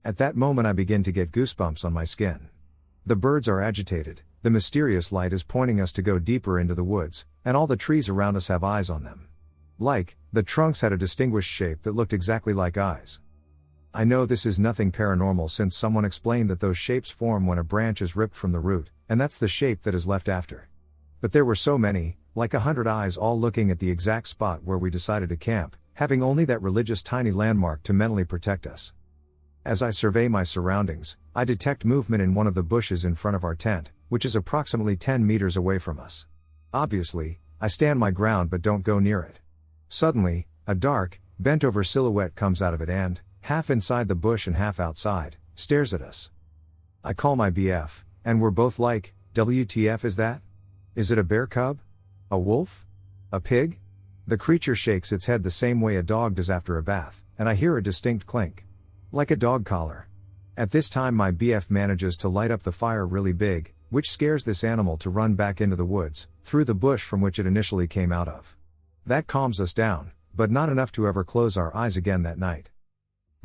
At that moment I begin to get goosebumps on my skin. The birds are agitated, the mysterious light is pointing us to go deeper into the woods, and all the trees around us have eyes on them. The trunks had a distinguished shape that looked exactly like eyes. I know this is nothing paranormal since someone explained that those shapes form when a branch is ripped from the root, and that's the shape that is left after. But there were so many, like 100 eyes all looking at the exact spot where we decided to camp, having only that religious tiny landmark to mentally protect us. As I survey my surroundings, I detect movement in one of the bushes in front of our tent, which is approximately 10 meters away from us. Obviously, I stand my ground but don't go near it. Suddenly, a dark, bent-over silhouette comes out of it and, half inside the bush and half outside, stares at us. I call my BF, and we're both like, WTF is that? Is it a bear cub? A wolf? A pig? The creature shakes its head the same way a dog does after a bath, and I hear a distinct clink. Like a dog collar. At this time my BF manages to light up the fire really big, which scares this animal to run back into the woods, through the bush from which it initially came out of. That calms us down, but not enough to ever close our eyes again that night.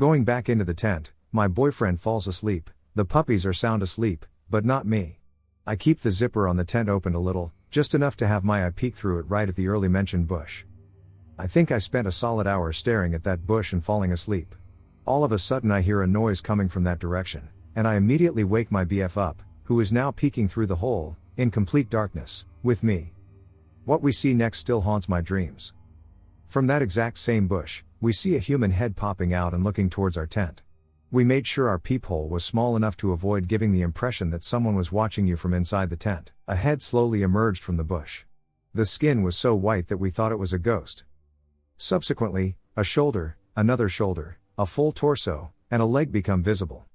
Going back into the tent, my boyfriend falls asleep, the puppies are sound asleep, but not me. I keep the zipper on the tent opened a little, just enough to have my eye peek through it right at the early mentioned bush. I think I spent a solid hour staring at that bush and falling asleep. All of a sudden I hear a noise coming from that direction, and I immediately wake my BF up, who is now peeking through the hole, in complete darkness, with me. What we see next still haunts my dreams. From that exact same bush, we see a human head popping out and looking towards our tent. We made sure our peephole was small enough to avoid giving the impression that someone was watching you from inside the tent. A head slowly emerged from the bush. The skin was so white that we thought it was a ghost. Subsequently, a shoulder, another shoulder, a full torso, and a leg become visible.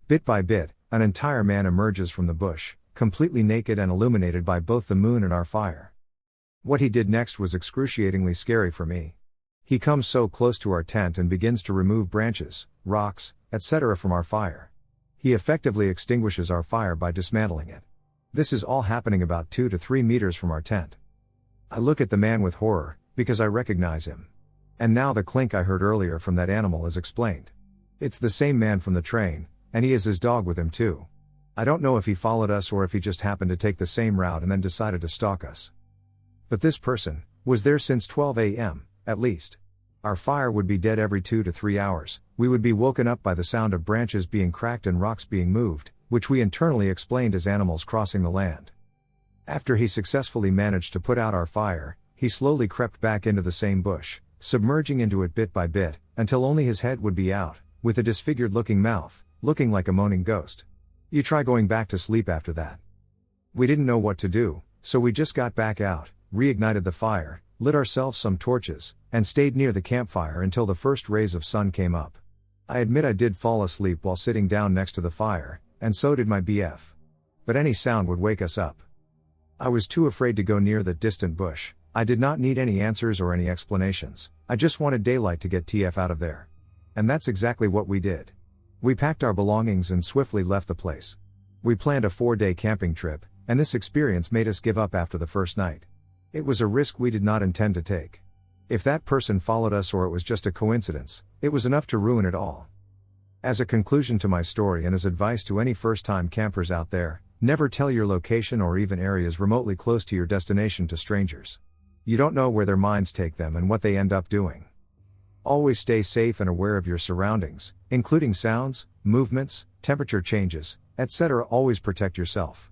Bit by bit, an entire man emerges from the bush, completely naked and illuminated by both the moon and our fire. What he did next was excruciatingly scary for me. He comes so close to our tent and begins to remove branches, rocks, etc. from our fire. He effectively extinguishes our fire by dismantling it. This is all happening about 2 to 3 meters from our tent. I look at the man with horror, because I recognize him. And now the clink I heard earlier from that animal is explained. It's the same man from the train, and he has his dog with him too. I don't know if he followed us or if he just happened to take the same route and then decided to stalk us. But this person was there since 12 a.m., at least. Our fire would be dead every 2 to 3 hours, we would be woken up by the sound of branches being cracked and rocks being moved, which we internally explained as animals crossing the land. After he successfully managed to put out our fire, he slowly crept back into the same bush, submerging into it bit by bit, until only his head would be out, with a disfigured looking mouth, looking like a moaning ghost. You try going back to sleep after that. We didn't know what to do, so we just got back out, reignited the fire, lit ourselves some torches, and stayed near the campfire until the first rays of sun came up. I admit I did fall asleep while sitting down next to the fire, and so did my BF. But any sound would wake us up. I was too afraid to go near that distant bush. I did not need any answers or any explanations, I just wanted daylight to get TF out of there. And that's exactly what we did. We packed our belongings and swiftly left the place. We planned a 4-day camping trip, and this experience made us give up after the first night. It was a risk we did not intend to take. If that person followed us or it was just a coincidence, it was enough to ruin it all. As a conclusion to my story and as advice to any first-time campers out there, never tell your location or even areas remotely close to your destination to strangers. You don't know where their minds take them and what they end up doing. Always stay safe and aware of your surroundings, including sounds, movements, temperature changes, etc. Always protect yourself.